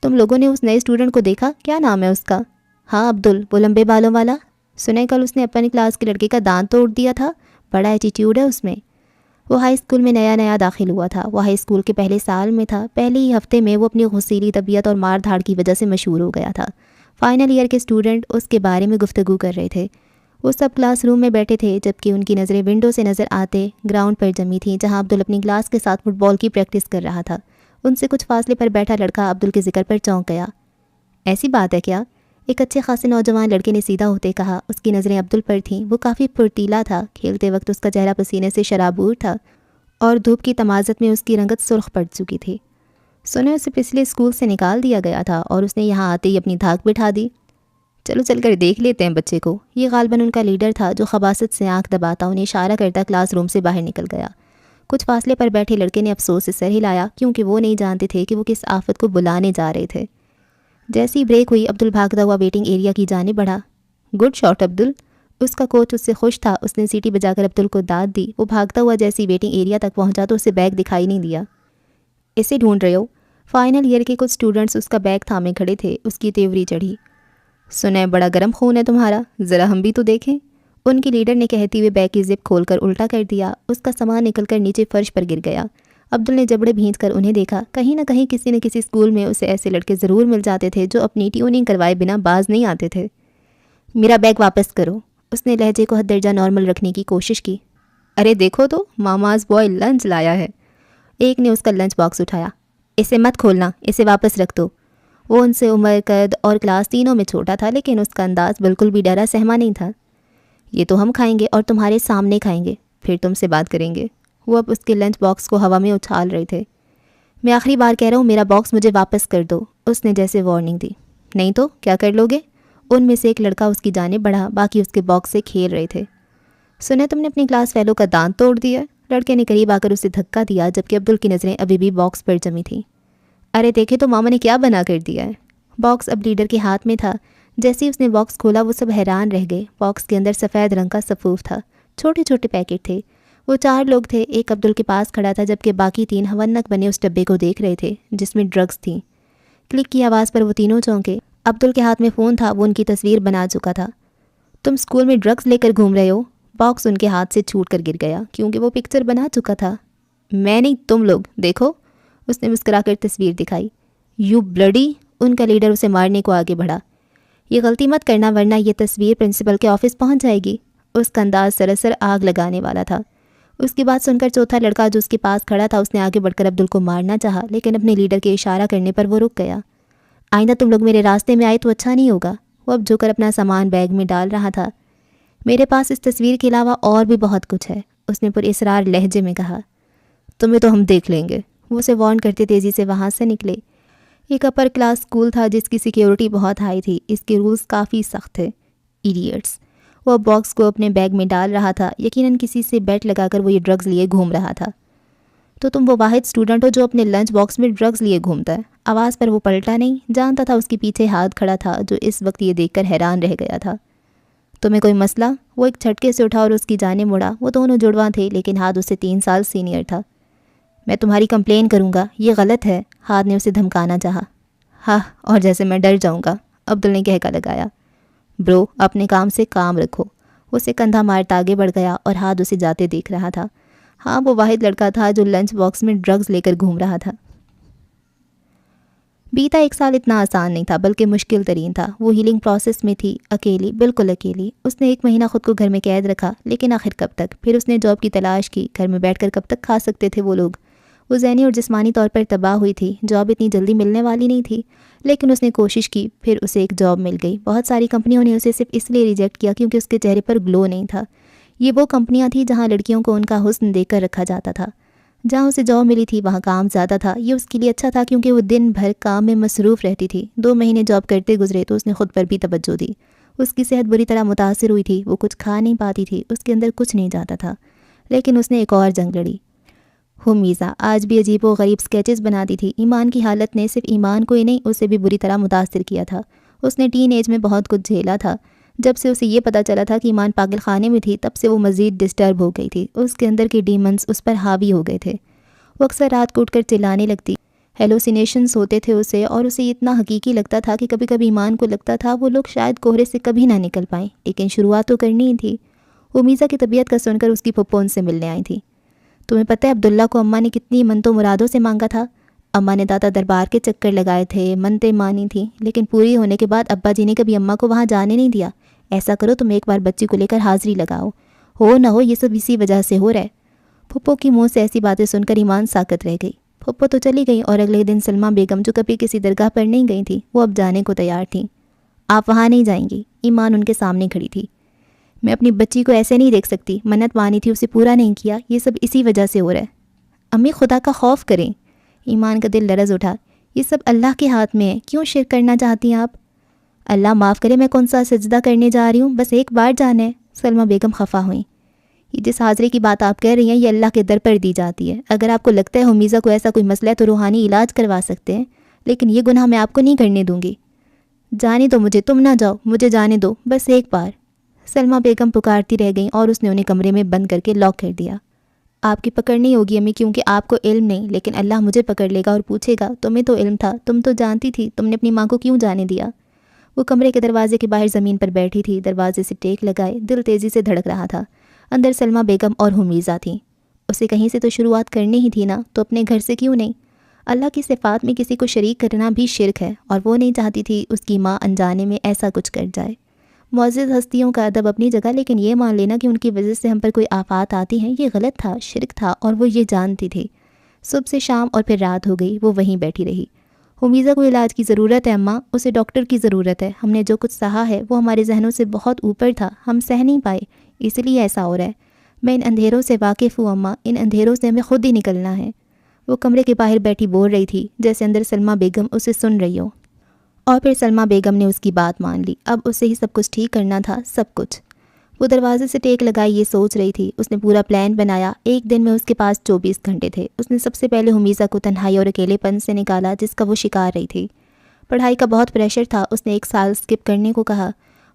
تم لوگوں نے اس نئے اسٹوڈنٹ کو دیکھا؟ کیا نام ہے اس کا؟ ہاں، عبدل، وہ لمبے بالوں والا۔ سنے کل اس نے اپنی کلاس کے لڑکے کا دانت توڑ دیا تھا۔ بڑا ایٹیٹیوڈ ہے اس میں۔ وہ ہائی اسکول میں نیا داخل ہوا تھا۔ وہ ہائی اسکول کے پہلے سال میں تھا۔ پہلے ہی ہفتے میں وہ اپنی غصیلی طبیعت اور مار دھاڑ کی وجہ سے مشہور ہو گیا تھا۔ فائنل ایئر کے اسٹوڈنٹ اس کے بارے میں گفتگو کر رہے تھے۔ وہ سب کلاس روم میں بیٹھے تھے، جبکہ ان کی نظریں ونڈو سے نظر آتے گراؤنڈ پر جمی تھیں، جہاں عبدل اپنی کلاس کے ساتھ فٹ بال کی پریکٹس کر رہا تھا۔ ان سے کچھ فاصلے پر بیٹھا لڑکا عبدل کے ذکر پر چونک گیا۔ ایسی بات ہے کیا؟ ایک اچھے خاصے نوجوان لڑکے نے سیدھا ہوتے کہا۔ اس کی نظریں عبدل پر تھیں۔ وہ کافی پھرتیلا تھا۔ کھیلتے وقت اس کا چہرہ پسینے سے شرابور تھا، اور دھوپ کی تمازت میں اس کی رنگت سرخ پڑ چکی تھی۔ سنے اسے پچھلے اسکول سے نکال دیا گیا تھا، اور اس نے یہاں آتے ہی اپنی دھاک بٹھا دی۔ چلو چل کر دیکھ لیتے ہیں بچے کو۔ یہ غالباً ان کا لیڈر تھا، جو خباثت سے آنکھ دباتا انہیں اشارہ کرتا کلاس روم سے باہر نکل گیا۔ کچھ فاصلے پر بیٹھے لڑکے نے افسوس سے سر ہلایا، کیونکہ وہ نہیں جانتے تھے کہ وہ کس آفت کو بلانے جا رہے تھے۔ جیسی بریک ہوئی، عبدل بھاگتا ہوا ویٹنگ ایریا کی جانب بڑھا۔ Good shot Abdul. اس کا کوچ اس سے خوش تھا۔ اس نے سیٹی بجا کر عبدل کو داد دی۔ وہ بھاگتا ہوا جیسی ویٹنگ ایریا تک پہنچا تو اسے بیگ دکھائی نہیں دیا۔ اسے ڈھونڈ رہے ہو؟ فائنل ایئر کے کچھ اسٹوڈنٹس اس کا بیگ تھامے کھڑے تھے۔ اس کی تیوری چڑھی۔ سنیں بڑا گرم خون ہے تمہارا، ذرا ہم بھی تو دیکھیں۔ ان کے لیڈر نے کہتے ہوئے بیگ کی زپ کھول کر الٹا کر دیا۔ اس کا سامان نکل کر نیچے فرش پر گر گیا۔ عبدل نے جبڑے بھینچ کر انہیں دیکھا۔ کہیں نہ کہیں کسی نہ کسی اسکول میں اسے ایسے لڑکے ضرور مل جاتے تھے جو اپنی ٹیوننگ کروائے بنا باز نہیں آتے تھے۔ میرا بیگ واپس کرو۔ اس نے لہجے کو حد درجہ نارمل رکھنے کی کوشش کی۔ ارے دیکھو تو ماماز بوائے لنچ لایا ہے۔ ایک نے اس کا لنچ باکس اٹھایا۔ اسے مت کھولنا، اسے واپس رکھ دو۔ وہ ان سے عمر، قد اور کلاس تینوں میں چھوٹا تھا، لیکن اس کا انداز بالکل بھی ڈرا سہما نہیں تھا۔ یہ تو ہم کھائیں گے اور تمہارے سامنے کھائیں گے، پھر تم سے بات کریں گے۔ وہ اب اس کے لنچ باکس کو ہوا میں اچھال رہے تھے۔ میں آخری بار کہہ رہا ہوں، میرا باکس مجھے واپس کر دو، اس نے جیسے وارننگ دی۔ نہیں تو کیا کر لو گے؟ ان میں سے ایک لڑکا اس کی جانب بڑھا، باقی اس کے باکس سے کھیل رہے تھے۔ سنا تم نے اپنی کلاس فیلو کا دانت توڑ دیا؟ لڑکے نے قریب آ کر اسے دھکا دیا، جبکہ عبدل کی نظریں ابھی بھی باکس پر جمی تھیں۔ ارے دیکھے تو ماما نے کیا بنا کر دیا ہے۔ باکس اب لیڈر کے ہاتھ میں تھا۔ جیسے ہی اس نے باکس کھولا وہ سب حیران رہ گئے۔ باکس کے اندر سفید رنگ کا صفوف تھا، چھوٹے چھوٹے پیکٹ تھے۔ وہ 4 لوگ تھے، ایک عبدل کے پاس کھڑا تھا، جبکہ باقی 3 ہونک بنے اس ڈبے کو دیکھ رہے تھے جس میں ڈرگز تھیں۔ کلک کی آواز پر وہ تینوں چونکے۔ عبدل کے ہاتھ میں فون تھا، وہ ان کی تصویر بنا چکا تھا۔ تم اسکول میں ڈرگز لے کر گھوم رہے ہو؟ باکس ان کے ہاتھ سے چھوٹ کر گر گیا کیونکہ وہ پکچر بنا چکا تھا۔ میں نہیں، تم لوگ دیکھو، اس نے مسکرا کر تصویر دکھائی۔ یو بلڈی، ان کا لیڈر اسے مارنے کو آگے بڑھا۔ یہ غلطی مت کرنا ورنہ یہ تصویر پرنسپل کے آفس پہنچ جائے گی۔ اس کا انداز سراسر آگ لگانے والا تھا۔ اس کی بات سن کر چوتھا لڑکا جو اس کے پاس کھڑا تھا، اس نے آگے بڑھ کر عبدل کو مارنا چاہا، لیکن اپنے لیڈر کے اشارہ کرنے پر وہ رک گیا۔ آئندہ تم لوگ میرے راستے میں آئے تو اچھا نہیں ہوگا۔ وہ اب جھک کر اپنا سامان بیگ میں ڈال رہا تھا۔ میرے پاس اس تصویر کے علاوہ اور بھی بہت کچھ ہے، اس نے پر اصرار لہجے میں کہا۔ تمہیں تو ہم دیکھ لیں گے، وہ اسے وارن کرتے تیزی سے وہاں سے نکلے۔ ایک اپر کلاس اسکول تھا جس کی سیکیورٹی بہت ہائی تھی، اس کے رولز کافی سخت تھے۔ ایڈیٹس۔ وہ باکس کو اپنے بیگ میں ڈال رہا تھا، یقیناً کسی سے بیٹ لگا کر وہ یہ ڈرگز لیے گھوم رہا تھا۔ تو تم وہ واحد اسٹوڈنٹ ہو جو اپنے لنچ باکس میں ڈرگز لیے گھومتا ہے؟ آواز پر وہ پلٹا نہیں، جانتا تھا اس کے پیچھے ہاتھ کھڑا تھا جو اس وقت یہ دیکھ کر حیران رہ گیا تھا۔ تمہیں کوئی مسئلہ؟ وہ ایک جھٹکے سے اٹھا اور اس کی جانب مڑا۔ وہ دونوں جڑواں تھے، لیکن ہاتھ اس سے 3 سال سینئر تھا۔ میں تمہاری کمپلین کروں گا، یہ غلط ہے، ہاتھ نے اسے دھمکانا چاہا۔ ہاں، اور جیسے میں ڈر جاؤں گا، عبدل نے کہکا لگایا۔ برو، اپنے کام سے کام رکھو۔ اسے کندھا مارتا آگے بڑھ گیا اور ہاتھ اسے جاتے دیکھ رہا تھا۔ ہاں، وہ واحد لڑکا تھا جو لنچ باکس میں ڈرگز لے کر گھوم رہا تھا۔ بیتا 1 سال اتنا آسان نہیں تھا، بلکہ مشکل ترین تھا۔ وہ ہیلنگ پروسیس میں تھی، اکیلی، بالکل اکیلی۔ اس نے 1 مہینہ خود کو گھر میں قید رکھا، لیکن آخر کب تک؟ پھر اس نے جاب کی تلاش کی، گھر میں بیٹھ کر کب تک کھا سکتے تھے وہ لوگ؟ وہ ذہنی اور جسمانی طور پر تباہ ہوئی تھی۔ جاب اتنی جلدی ملنے والی نہیں تھی، لیکن اس نے کوشش کی، پھر اسے ایک جاب مل گئی۔ بہت ساری کمپنیوں نے اسے صرف اس لیے ریجیکٹ کیا کیونکہ اس کے چہرے پر گلو نہیں تھا۔ یہ وہ کمپنیاں تھیں جہاں لڑکیوں کو ان کا حسن دیکھ کر رکھا جاتا تھا۔ جہاں اسے جاب ملی تھی وہاں کام زیادہ تھا۔ یہ اس کے لیے اچھا تھا کیونکہ وہ دن بھر کام میں مصروف رہتی تھی۔ 2 مہینے جاب کرتے گزرے تو اس نے خود پر بھی توجہ دی۔ اس کی صحت بری طرح متاثر ہوئی تھی، وہ کچھ کھا نہیں پاتی تھی، اس کے اندر کچھ نہیں جاتا تھا۔ لیکن اس نے ایک اور جنگ لڑی۔ میزا آج بھی عجیب و غریب سکیچز بناتی تھی۔ ایمان کی حالت نے صرف ایمان کو ہی نہیں، اسے بھی بری طرح متاثر کیا تھا۔ اس نے ٹین ایج میں بہت کچھ جھیلا تھا۔ جب سے اسے یہ پتہ چلا تھا کہ ایمان پاگل خانے میں تھی، تب سے وہ مزید ڈسٹرب ہو گئی تھی۔ اس کے اندر کے ڈیمنز اس پر حاوی ہو گئے تھے۔ وہ اکثر رات کو اٹھ کر چلانے لگتی، ہیلوسینیشنز ہوتے تھے اسے، اور اسے اتنا حقیقی لگتا تھا کہ کبھی کبھی ایمان کو لگتا تھا وہ لوگ شاید کوہرے سے کبھی نہ نکل پائیں، لیکن شروعات تو کرنی ہی تھی۔ میزا کی طبیعت کا سن کر اس کی پھپھو ان سے ملنے آئی تھی۔ تمہیں پتہ ہے عبداللہ کو اماں نے کتنی منتوں مرادوں سے مانگا تھا؟ اماں نے دادا دربار کے چکر لگائے تھے، منتیں مانی تھیں، لیکن پوری ہونے کے بعد ابا جی نے کبھی اماں کو وہاں جانے نہیں دیا۔ ایسا کرو، تم ایک بار بچی کو لے کر حاضری لگاؤ، ہو نہ ہو یہ سب اسی وجہ سے ہو رہا ہے۔ پھپھو کی منہ سے ایسی باتیں سن کر ایمان ساکت رہ گئی۔ پھپھو تو چلی گئی اور اگلے دن سلمہ بیگم جو کبھی کسی درگاہ پر نہیں گئی تھی، وہ اب جانے کو تیار تھیں۔ آپ وہاں نہیں جائیں گی؟ ایمان ان کے سامنے کھڑی تھی۔ میں اپنی بچی کو ایسے نہیں دیکھ سکتی، منت مانی تھی، اسے پورا نہیں کیا، یہ سب اسی وجہ سے ہو رہا ہے۔ امی خدا کا خوف کریں۔ ایمان کا دل لرز اٹھا۔ یہ سب اللہ کے ہاتھ میں ہے، کیوں شرک کرنا چاہتی ہیں آپ؟ اللہ معاف کرے، میں کون سا سجدہ کرنے جا رہی ہوں، بس ایک بار جانا ہے۔ سلمہ بیگم خفا ہوئیں۔ یہ جس حاضرے کی بات آپ کہہ رہی ہیں یہ اللہ کے در پر دی جاتی ہے۔ اگر آپ کو لگتا ہے حمیزہ کو ایسا کوئی مسئلہ ہے تو روحانی علاج کروا سکتے ہیں، لیکن یہ گناہ میں آپ کو نہیں کرنے دوں گی۔ جانے دو مجھے، تم نہ جاؤ، مجھے جانے دو، بس ایک بار۔ سلمہ بیگم پکارتی رہ گئیں اور اس نے انہیں کمرے میں بند کر کے لاک کر دیا۔ آپ کی پکڑ نہیں ہوگی امی، کیونکہ آپ کو علم نہیں، لیکن اللہ مجھے پکڑ لے گا اور پوچھے گا تمہیں تو علم تھا، تم تو جانتی تھی، تم نے اپنی ماں کو کیوں جانے دیا؟ وہ کمرے کے دروازے کے باہر زمین پر بیٹھی تھی، دروازے سے ٹیک لگائے، دل تیزی سے دھڑک رہا تھا۔ اندر سلمیٰ بیگم اور حمیزہ تھیں۔ اسے کہیں سے تو شروعات کرنی ہی تھی نا، تو اپنے گھر سے کیوں نہیں؟ اللہ کی صفات میں کسی کو شریک کرنا بھی شرک ہے، اور وہ نہیں چاہتی تھی اس کی ماں انجانے میں ایسا کچھ کر جائے۔ معزز ہستیوں کا ادب اپنی جگہ، لیکن یہ مان لینا کہ ان کی وجہ سے ہم پر کوئی آفات آتی ہیں، یہ غلط تھا، شرک تھا، اور وہ یہ جانتی تھی۔ صبح سے شام اور پھر رات ہو گئی، وہ وہیں بیٹھی رہی۔ حمیزہ کو علاج کی ضرورت ہے اماں، اسے ڈاکٹر کی ضرورت ہے، ہم نے جو کچھ سہا ہے وہ ہمارے ذہنوں سے بہت اوپر تھا، ہم سہ نہیں پائے، اس لیے ایسا ہو رہا ہے۔ میں ان اندھیروں سے واقف ہوں اماں، ان اندھیروں سے ہمیں خود ہی نکلنا ہے۔ وہ کمرے کے باہر بیٹھی بول رہی تھی، جیسے اندر سلمیٰ بیگم اسے سن رہی ہو۔ اور پھر سلمیٰ بیگم نے اس کی بات مان لی، اب اسے ہی سب کچھ ٹھیک کرنا تھا، سب کچھ۔ وہ دروازے سے ٹیک لگائی یہ سوچ رہی تھی، اس نے پورا پلان بنایا۔ ایک دن میں اس کے پاس 24 گھنٹے تھے۔ اس نے سب سے پہلے حمیزہ کو تنہائی اور اکیلے پن سے نکالا جس کا وہ شکار رہی تھی۔ پڑھائی کا بہت پریشر تھا، اس نے 1 سال اسکپ کرنے کو کہا۔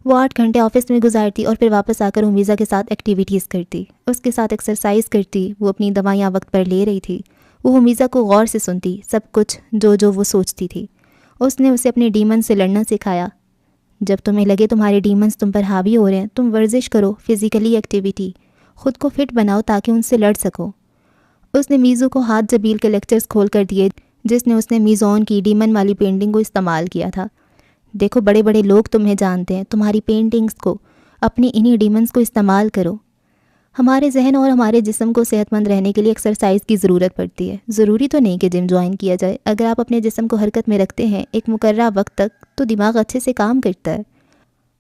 وہ 8 گھنٹے آفس میں گزارتی اور پھر واپس آ کر حمیزہ کے ساتھ ایکٹیویٹیز کرتی، اس کے ساتھ ایکسرسائز کرتی، وہ اپنی دوائیاں وقت پر لے رہی تھی۔ وہ حمیزہ کو غور سے سنتی، سب کچھ جو وہ سوچتی تھی۔ اس نے اسے اپنے ڈیمن سے لڑنا سکھایا۔ جب تمہیں لگے تمہارے ڈیمنز تم پر حاوی ہو رہے ہیں، تم ورزش کرو، فزیکلی ایکٹیویٹی، خود کو فٹ بناؤ تاکہ ان سے لڑ سکو۔ اس نے میزو کو ہاتھ جبیل کے لیکچرز کھول کر دیے جس نے اس نے میزون کی ڈیمن والی پینٹنگ کو استعمال کیا تھا۔ دیکھو بڑے بڑے لوگ تمہیں جانتے ہیں، تمہاری پینٹنگز کو، اپنی انہی ڈیمنز کو استعمال کرو۔ ہمارے ذہن اور ہمارے جسم کو صحت مند رہنے کے لیے ایکسرسائز کی ضرورت پڑتی ہے۔ ضروری تو نہیں کہ جم جوائن کیا جائے، اگر آپ اپنے جسم کو حرکت میں رکھتے ہیں ایک مقررہ وقت تک تو دماغ اچھے سے کام کرتا ہے۔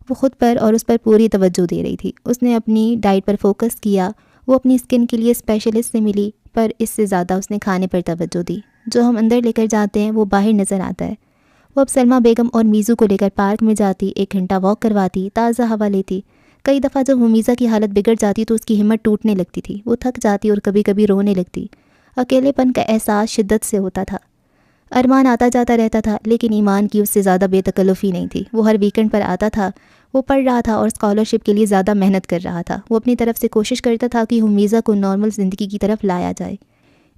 وہ خود پر اور اس پر پوری توجہ دے رہی تھی۔ اس نے اپنی ڈائٹ پر فوکس کیا، وہ اپنی اسکن کے لیے اسپیشلسٹ سے ملی، پر اس سے زیادہ اس نے کھانے پر توجہ دی۔ جو ہم اندر لے کر جاتے ہیں وہ باہر نظر آتا ہے۔ وہ اب سلمیٰ بیگم اور میزو کو لے کر پارک میں جاتی، 1 گھنٹہ واک کرواتی، تازہ ہوا لیتی۔ کئی دفعہ جب حمیزہ کی حالت بگڑ جاتی تو اس کی ہمت ٹوٹنے لگتی تھی، وہ تھک جاتی اور کبھی کبھی رونے لگتی۔ اکیلے پن کا احساس شدت سے ہوتا تھا۔ ارمان آتا جاتا رہتا تھا، لیکن ایمان کی اس سے زیادہ بے تکلفی نہیں تھی۔ وہ ہر ویکنڈ پر آتا تھا، وہ پڑھ رہا تھا اور اسکالرشپ کے لیے زیادہ محنت کر رہا تھا۔ وہ اپنی طرف سے کوشش کرتا تھا کہ حمیزہ کو نارمل زندگی کی طرف لایا جائے۔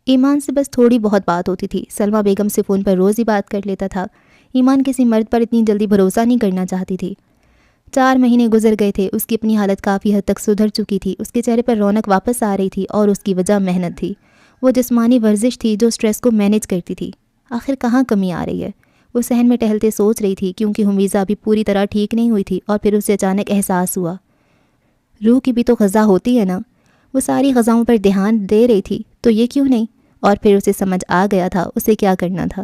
ایمان سے بس تھوڑی بہت بات ہوتی تھی، سلمیٰ بیگم سے فون پر روز ہی بات کر لیتا تھا۔ ایمان کسی مرد پر اتنی جلدی بھروسہ نہیں کرنا چاہتی تھی۔ 4 مہینے گزر گئے تھے، اس کی اپنی حالت کافی حد تک سدھر چکی تھی، اس کے چہرے پر رونق واپس آ رہی تھی اور اس کی وجہ محنت تھی۔ وہ جسمانی ورزش تھی جو سٹریس کو مینیج کرتی تھی۔ آخر کہاں کمی آ رہی ہے؟ وہ صحن میں ٹہلتے سوچ رہی تھی، کیونکہ حمیزہ ابھی پوری طرح ٹھیک نہیں ہوئی تھی، اور پھر اسے اچانک احساس ہوا، روح کی بھی تو غذا ہوتی ہے نا۔ وہ ساری غذاؤں پر دھیان دے رہی تھی، تو یہ کیوں نہیں؟ اور پھر اسے سمجھ آ گیا تھا اسے کیا کرنا تھا۔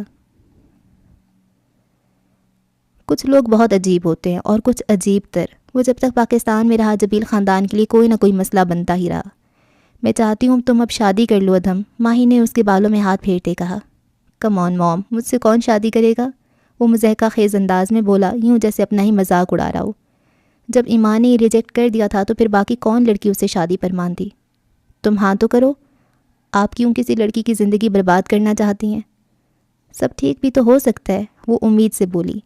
کچھ لوگ بہت عجیب ہوتے ہیں اور کچھ عجیب تر۔ وہ جب تک پاکستان میں رہا جبیل خاندان کے لیے کوئی نہ کوئی مسئلہ بنتا ہی رہا۔ میں چاہتی ہوں تم اب شادی کر لو ادھم، ماہی نے اس کے بالوں میں ہاتھ پھیرتے کہا۔ کم آن موم، مجھ سے کون شادی کرے گا؟ وہ مضحکہ خیز انداز میں بولا، یوں جیسے اپنا ہی مذاق اڑا رہا ہو۔ جب ایمان نے ریجیکٹ کر دیا تھا تو پھر باقی کون لڑکی اسے شادی پر مانتی؟ تم ہاں تو کرو۔ آپ کیوں کسی لڑکی کی زندگی برباد کرنا چاہتی ہیں؟ سب ٹھیک بھی تو ہو سکتا ہے، وہ امید سے بولی۔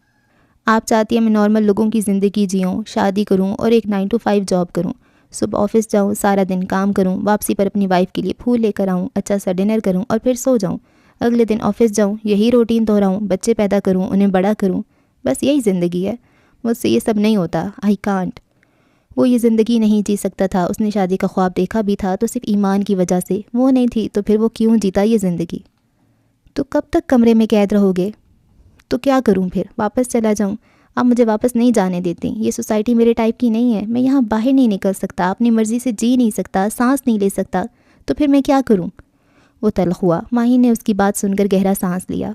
آپ چاہتی ہیں میں نارمل لوگوں کی زندگی جیوں، شادی کروں اور ایک 9 to 5 جاب کروں، صبح آفس جاؤں، سارا دن کام کروں، واپسی پر اپنی وائف کے لیے پھول لے کر آؤں، اچھا سا ڈنر کروں اور پھر سو جاؤں، اگلے دن آفس جاؤں، یہی روٹین دہراؤں، بچے پیدا کروں، انہیں بڑا کروں، بس یہی زندگی ہے۔ مجھ سے یہ سب نہیں ہوتا، آئی کانٹ۔ وہ یہ زندگی نہیں جی سکتا تھا۔ اس نے شادی کا خواب دیکھا بھی تھا تو صرف ایمان کی وجہ سے، وہ نہیں تھی تو پھر وہ کیوں جیتا یہ زندگی؟ تو کب تک کمرے میں قید رہو گے؟ تو کیا کروں پھر؟ واپس چلا جاؤں؟ آپ مجھے واپس نہیں جانے دیتی، یہ سوسائٹی میرے ٹائپ کی نہیں ہے، میں یہاں باہر نہیں نکل سکتا، اپنی مرضی سے جی نہیں سکتا، سانس نہیں لے سکتا، تو پھر میں کیا کروں؟ وہ تلخ ہوا۔ ماہی نے اس کی بات سن کر گہرا سانس لیا۔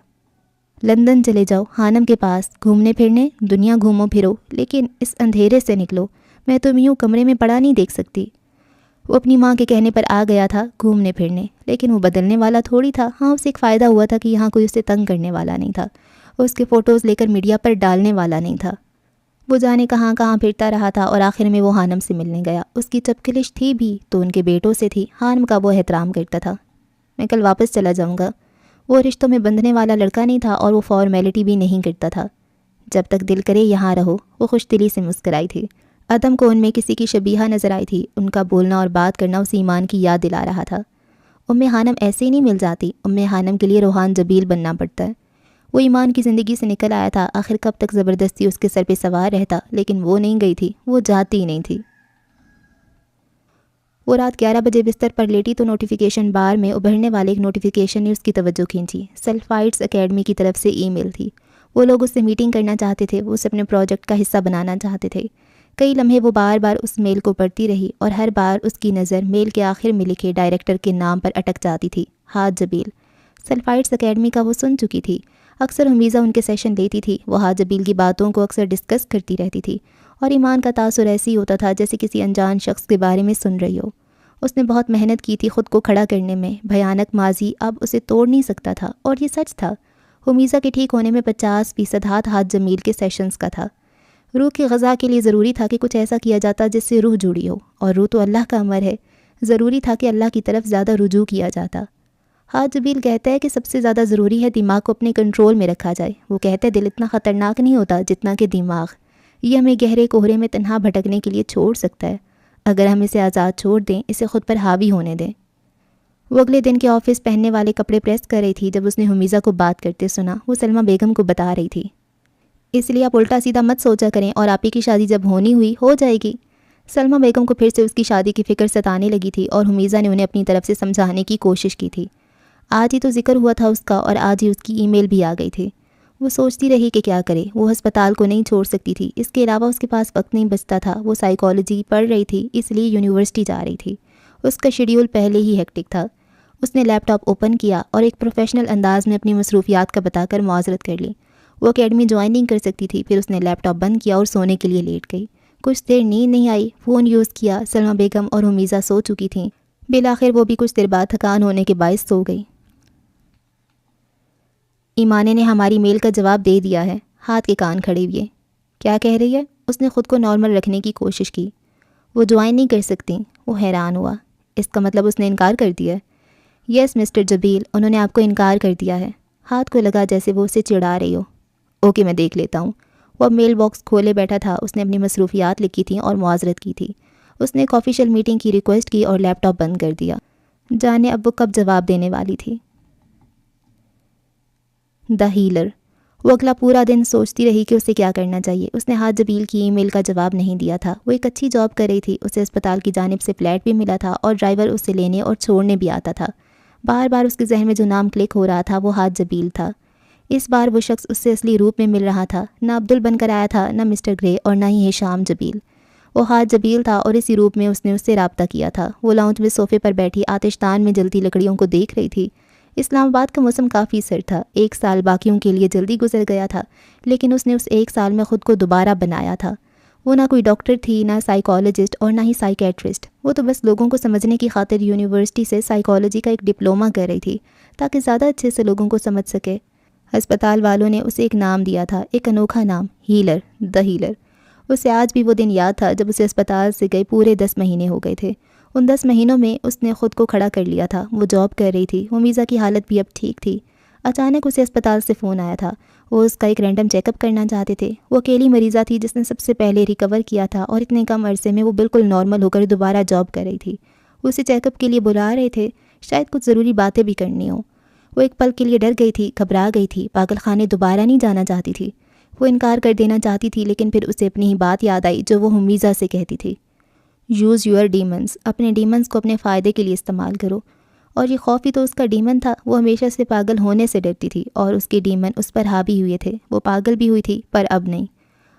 لندن چلے جاؤ، خانم کے پاس، گھومنے پھرنے، دنیا گھومو پھرو، لیکن اس اندھیرے سے نکلو، میں تم یوں کمرے میں پڑا نہیں دیکھ سکتی۔ وہ اپنی ماں کے کہنے پر آ گیا تھا گھومنے پھرنے، لیکن وہ بدلنے والا تھوڑی تھا۔ ہاں اسے ایک فائدہ ہوا تھا کہ یہاں کوئی اسے تنگ کرنے والا نہیں تھا، اس کے فوٹوز لے کر میڈیا پر ڈالنے والا نہیں تھا۔ وہ جانے کہاں کہاں پھرتا رہا تھا اور آخر میں وہ خانم سے ملنے گیا۔ اس کی چپکلش تھی بھی تو ان کے بیٹوں سے تھی، خانم کا وہ احترام کرتا تھا۔ میں کل واپس چلا جاؤں گا۔ وہ رشتوں میں بندھنے والا لڑکا نہیں تھا اور وہ فارمیلٹی بھی نہیں کرتا تھا۔ جب تک دل کرے یہاں رہو۔ وہ خوش دلی سے مسکرائی تھی۔ ادم کو ان میں کسی کی شبیہہ نظر آئی تھی، ان کا بولنا اور بات کرنا اسے ایمان کی یاد دلا رہا تھا۔ خانم ایسے ہی نہیں مل جاتی، خانم کے لیے روحان جبیل بننا پڑتا ہے۔ وہ ایمان کی زندگی سے نکل آیا تھا، آخر کب تک زبردستی اس کے سر پہ سوار رہتا، لیکن وہ نہیں گئی تھی، وہ جاتی ہی نہیں تھی۔ وہ رات 11 بجے بستر پر لیٹی تو نوٹیفیکیشن بار میں ابھرنے والے ایک نوٹیفیکیشن نے اس کی توجہ کھینچی۔ سلفائٹس اکیڈمی کی طرف سے ای میل تھی۔ وہ لوگ اس سے میٹنگ کرنا چاہتے تھے، وہ اسے اپنے پروجیکٹ کا حصہ بنانا چاہتے تھے۔ کئی لمحے وہ بار بار اس میل کو پڑھتی رہی اور ہر بار اس کی نظر میل کے آخر میں لکھے ڈائریکٹر کے نام پر اٹک جاتی تھی، حاج جبیل۔ سلفائٹس اکیڈمی کا وہ سن چکی تھی، اکثر حمیزہ ان کے سیشن لیتی تھی، وہ حاج جبیل کی باتوں کو اکثر ڈسکس کرتی رہتی تھی، اور ایمان کا تاثر ایسے ہی ہوتا تھا جیسے کسی انجان شخص کے بارے میں سن رہی ہو۔ اس نے بہت محنت کی تھی خود کو کھڑا کرنے میں، بھیانک ماضی اب اسے توڑ نہیں سکتا تھا، اور یہ سچ تھا۔ حمیزہ کے ٹھیک ہونے میں 50% ہاتھ حاج جمیل کے سیشنز کا تھا۔ روح کی غذا کے لیے ضروری تھا کہ کچھ ایسا کیا جاتا جس سے روح جڑی ہو، اور روح تو اللہ کا امر ہے، ضروری تھا کہ اللہ کی طرف زیادہ رجوع کیا جاتا۔ حاج جبیل کہتا ہے کہ سب سے زیادہ ضروری ہے دماغ کو اپنے کنٹرول میں رکھا جائے۔ وہ کہتے ہیں دل اتنا خطرناک نہیں ہوتا جتنا کہ دماغ، یہ ہمیں گہرے کوہرے میں تنہا بھٹکنے کے لیے چھوڑ سکتا ہے اگر ہم اسے آزاد چھوڑ دیں، اسے خود پر حاوی ہونے دیں۔ وہ اگلے دن کے آفس پہننے والے کپڑے پریس کر رہی تھی جب اس نے حمیزہ کو بات کرتے سنا۔ وہ سلمہ بیگم کو بتا رہی تھی، اس لیے آپ الٹا سیدھا مت سوچا کریں، اور آپ ہی کی شادی جب ہونی ہوئی ہو جائے گی۔ سلمہ بیگم کو پھر سے اس کی شادی کی فکر ستانے لگی تھی، اور حمیزہ نے انہیں اپنی طرف سے سمجھانے کی کوشش کی تھی۔ آج ہی تو ذکر ہوا تھا اس کا، اور آج ہی اس کی ای میل بھی آ گئی تھی۔ وہ سوچتی رہی کہ کیا کرے، وہ ہسپتال کو نہیں چھوڑ سکتی تھی، اس کے علاوہ اس کے پاس وقت نہیں بچتا تھا۔ وہ سائیکالوجی پڑھ رہی تھی، اس لیے یونیورسٹی جا رہی تھی۔ اس کا شیڈیول پہلے ہی ہیکٹک تھا۔ اس نے لیپ ٹاپ اوپن کیا اور ایک پروفیشنل انداز میں اپنی مصروفیات کا بتا کر معذرت کر لی۔ وہ اکیڈمی جوائن نہیں کر سکتی تھی۔ پھر اس نے لیپ ٹاپ بند کیا اور سونے کے لیے لیٹ گئی۔ کچھ دیر نیند نہیں آئی، فون یوز کیا۔ سلمہ بیگم اور حمیزہ سو چکی تھیں۔ بالآخر وہ بھی کچھ دیر بعد تھکان ہونے کے باعث سو گئی۔ ایمانے نے ہماری میل کا جواب دے دیا ہے، ہاتھ کے کان کھڑے ہوئے۔ کیا کہہ رہی ہے؟ اس نے خود کو نارمل رکھنے کی کوشش کی۔ وہ جوائن نہیں کر سکتی۔ وہ حیران ہوا، اس کا مطلب اس نے انکار کر دیا؟ یس مسٹر جبیل، انہوں نے آپ کو انکار کر دیا ہے۔ ہاتھ کو لگا جیسے وہ اسے چڑھا رہی ہو۔ اوکے میں دیکھ لیتا ہوں۔ وہ اب میل باکس کھولے بیٹھا تھا۔ اس نے اپنی مصروفیات لکھی تھیں اور معذرت کی تھی۔ اس نے ایک آفیشیل میٹنگ کی ریکویسٹ کی اور لیپ ٹاپ بند کر دیا۔ جانے اب وہ کب جواب دینے والی تھی۔ The healer. وہ اگلا پورا دن سوچتی رہی کہ اسے کیا کرنا چاہیے۔ اس نے حاج جبیل کی ای میل کا جواب نہیں دیا تھا۔ وہ ایک اچھی جاب کر رہی تھی، اسے اسپتال کی جانب سے فلیٹ بھی ملا تھا اور ڈرائیور اسے لینے اور چھوڑنے بھی آتا تھا۔ بار بار اس کے ذہن میں جو نام کلک ہو رہا تھا وہ حاج جبیل تھا۔ اس بار وہ شخص اس سے اصلی روپ میں مل رہا تھا، نہ عبدل بن کر آیا تھا، نہ مسٹر گرے، اور نہ ہی ہشام جبیل۔ وہ حاج جبیل تھا اور اسی روپ میں اس نے اس سے رابطہ کیا تھا۔ وہ لاؤنج میں صوفے پر بیٹھی آتش دان میں جلتی لکڑیوں کو دیکھ رہی تھی۔ اسلام آباد کا موسم کافی سرد تھا۔ ایک سال باقیوں کے لیے جلدی گزر گیا تھا، لیکن اس نے اس ایک سال میں خود کو دوبارہ بنایا تھا۔ وہ نہ کوئی ڈاکٹر تھی، نہ سائیکالوجسٹ اور نہ ہی سائیکیٹرسٹ۔ وہ تو بس لوگوں کو سمجھنے کی خاطر یونیورسٹی سے سائیکالوجی کا ایک ڈپلومہ کر رہی تھی تاکہ زیادہ اچھے سے لوگوں کو سمجھ سکے۔ ہسپتال والوں نے اسے ایک نام دیا تھا، ایک انوکھا نام، ہیلر، دا ہیلر۔ اسے آج بھی وہ دن یاد تھا جب اسے اسپتال سے گئے پورے 10 مہینے ہو گئے تھے۔ ان 10 مہینوں میں اس نے خود کو کھڑا کر لیا تھا۔ وہ جاب کر رہی تھی، حمیزہ کی حالت بھی اب ٹھیک تھی۔ اچانک اسے اسپتال سے فون آیا تھا۔ وہ اس کا ایک رینڈم چیک اپ کرنا چاہتے تھے۔ وہ اکیلی مریضہ تھی جس نے سب سے پہلے ریکور کیا تھا، اور اتنے کم عرصے میں وہ بالکل نارمل ہو کر دوبارہ جاب کر رہی تھی۔ وہ اسے چیک اپ کے لیے بلا رہے تھے، شاید کچھ ضروری باتیں بھی کرنی ہوں۔ وہ ایک پل کے لیے ڈر گئی تھی، گھبرا گئی تھی، پاگل خانے دوبارہ نہیں جانا چاہتی تھی۔ وہ انکار کر دینا چاہتی تھی، لیکن پھر اسے اپنی ہی بات یاد آئی جو وہ حمیزہ سے کہتی تھی، یوز یور ڈیمنز، اپنے ڈیمنز کو اپنے فائدے کے لیے استعمال کرو۔ اور یہ خوف ہی تو اس کا ڈیمن تھا۔ وہ ہمیشہ سے پاگل ہونے سے ڈرتی تھی، اور اس کے ڈیمن اس پر حاوی ہوئے تھے۔ وہ پاگل بھی ہوئی تھی، پر اب نہیں۔